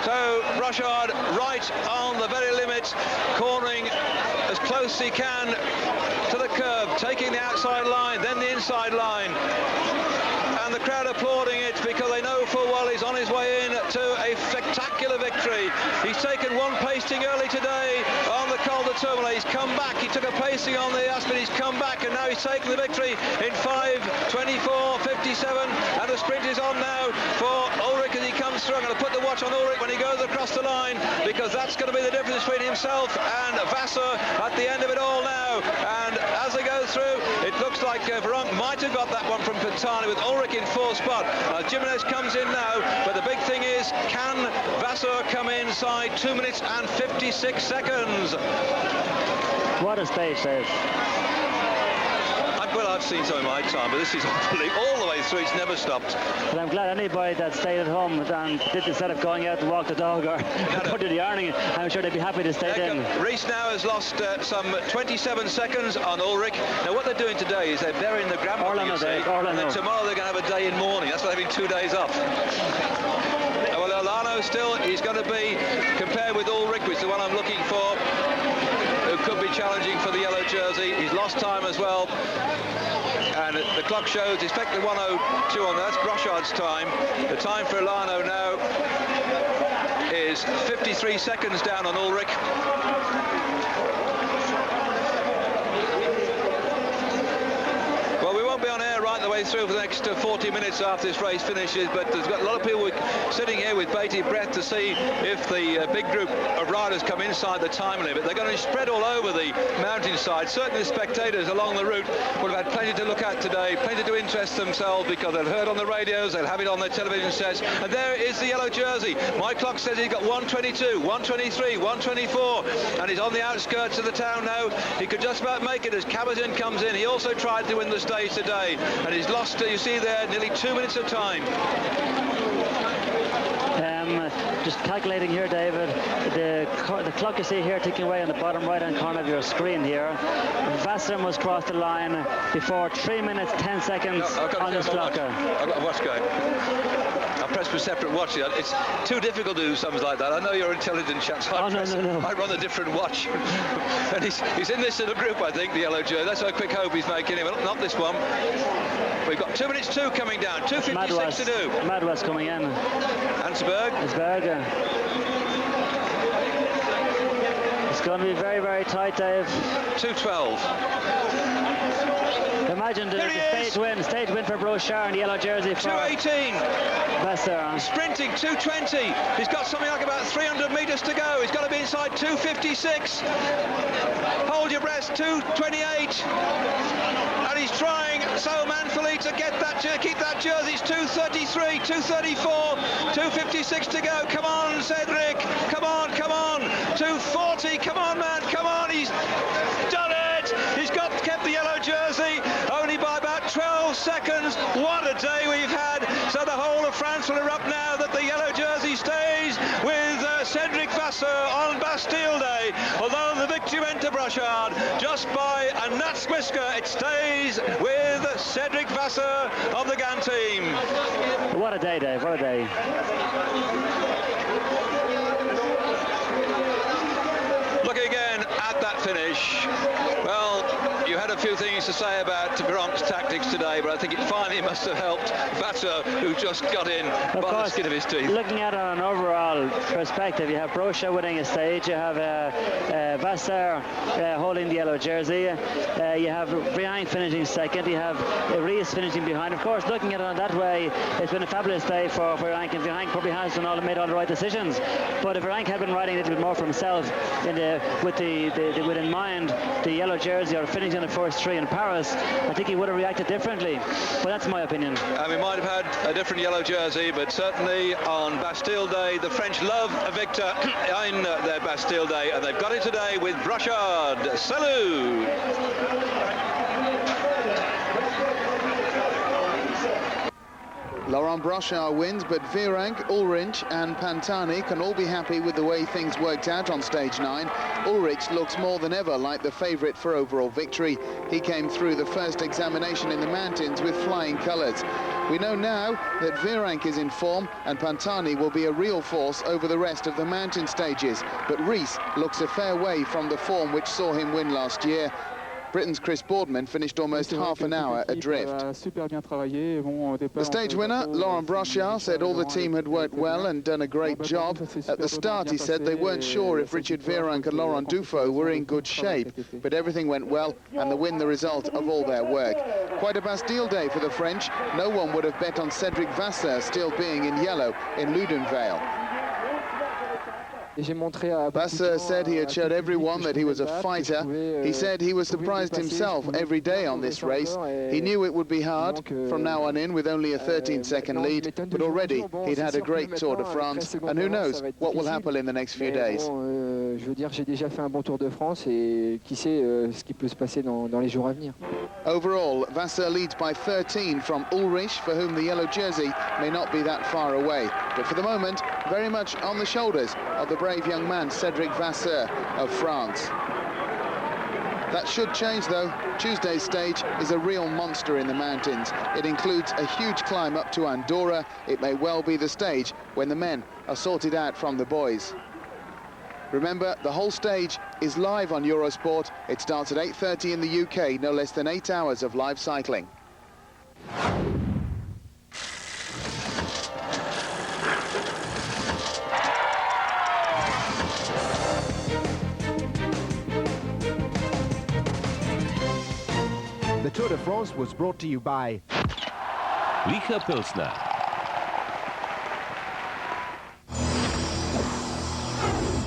So Brochard right on the very limit, cornering as close as he can to the curb, taking the outside line, then the inside line. And the crowd applauding it because they know full well he's on his way in to a spectacular victory. He's taken one pasting early today on the Col de Tourmalet. He's come back. He took a pasting on the Aspen. He's come back, and now he's taken the victory in 5:24.57. And the sprint is on now for Ulrich as he comes through. I'm going to put the watch on Ulrich when he goes across the line, because that's going to be the difference between himself and Vasseur at the end of it all now. And as they go through, it looks like Veronk might have got that one from Pantani with Ulrich in fourth spot. Jimenez comes in now, but the big thing is, can Vasseur come inside 2 minutes and 56 seconds? What a stage, Dave. Well, I've seen some in my time, but this is unbelievable. All the way through, it's never stopped. But I'm glad anybody that stayed at home and did, instead of going out to walk the dog or go to the ironing, I'm sure they'd be happy to stay in. Rees now has lost some 27 seconds on Ulrich. Now, what they're doing today is they're burying the grandmother, and then tomorrow they're going to have a day in mourning. That's why they're having 2 days off. Well, Olano still, he's going to be compared with Ulrich, which is the one I'm looking for, who could be challenging for the yellow jersey. He's lost time as well. And the clock shows expected 1:02 on that. That's Brochard's time. The time for Olano now is 53 seconds down on Ulrich. Well, we won't be on air right the way through for the next 40 minutes after this race finishes, but there's got a lot of people sitting here with bated breath to see if the big group of riders come inside the time limit. They're going to spread all over the mountainside. Certainly the spectators along the route will have had plenty to look at today, plenty to interest themselves, because they've heard on the radios, they'll have it on their television sets. And there is the yellow jersey. My clock says he's got 1:22, 1:23, 1:24, and he's on the outskirts of the town now. He could just about make it as Cabazin comes in. He also tried to win the stage today, and he's lost, you see there, nearly 2 minutes of time. Just calculating here, David, the clock you see here ticking away on the bottom right-hand corner of your screen here. Vasseur must cross the line before 3 minutes 10 seconds on his clock. I've got a watch going. I pressed for a separate watch. It's too difficult to do something like that. I know you're intelligent chaps. No. I run a different watch. And he's in this little group, I think, the yellow jersey. That's how quick hope he's making him. Not this one. We've got 2 minutes 2 coming down. 2:56 to do. Madwas coming in. Hansberg. It's going to be very, very tight, Dave. 2:12. Imagine the stage win for Brochard and the yellow jersey for 2:18. Vasseur. Sprinting 2:20. He's got something like about 300 metres to go. He's got to be inside 2:56. Hold your breath. 2:28. And he's trying so manfully to get that keep that jersey. It's 2:33, 2:34, 2:56 to go. Come on, Cedric. Come on. 2:40. Come on, man. Come on. He's done it. He's kept the yellow jersey only by about 12 seconds. What a day we've had. So the whole of France will erupt now that the yellow jersey stays with Cedric Vasseur on Bastille Day. Although the victory went to Brochard just by a gnat's whisker, it stays with Cedric Vasseur of the GAN team. What a day, Dave. What a day. Look again at that finish. Well, you had a few things to say about Virenque's tactics today, but I think it finally must have helped Vasseur, who just got in by the skin of his teeth. Looking at it on an overall perspective, you have Roche winning a stage, you have Vasseur holding the yellow jersey, you have Virenque finishing second, you have Rees finishing behind. Of course, looking at it on that way, it's been a fabulous day for Virenque, and Virenque probably has made all the right decisions. But if Virenque had been riding a little bit more for himself, with in mind the yellow jersey or finishing in the first three in Paris, I think he would have reacted differently. But that's my opinion. And we might have had a different yellow jersey, but certainly on Bastille Day, the French love a victor in their Bastille Day, and they've got it today with Brochard. Salut! Laurent Brochard wins, but Virenque, Ulrich and Pantani can all be happy with the way things worked out on stage 9. Ulrich looks more than ever like the favourite for overall victory. He came through the first examination in the mountains with flying colours. We know now that Virenque is in form and Pantani will be a real force over the rest of the mountain stages. But Rees looks a fair way from the form which saw him win last year. Britain's Chris Boardman finished almost half an hour adrift. The stage winner, Laurent Brochard, said all the team had worked well and done a great job. At the start, he said they weren't sure if Richard Virenque and Laurent Duffield were in good shape, but everything went well and the win the result of all their work. Quite a Bastille Day for the French. No one would have bet on Cedric Vasseur still being in yellow in Ludenvale. Vasseur said he had showed everyone that he was a fighter. He said he was surprised himself every day on this race. He knew it would be hard from now on in with only a 13-second lead, but already he'd had a great Tour de France, and who knows what will happen in the next few days. Overall, Vasseur leads by 13 from Ulrich, for whom the yellow jersey may not be that far away. But for the moment, very much on the shoulders of the brave young man, Cedric Vasseur of France. That should change, though. Tuesday's stage is a real monster in the mountains. It includes a huge climb up to Andorra. It may well be the stage when the men are sorted out from the boys. Remember, the whole stage is live on Eurosport. It starts at 8:30 in the UK, no less than 8 hours of live cycling. The Tour de France was brought to you by Licher Pilsner.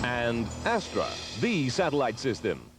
And Astra, the satellite system.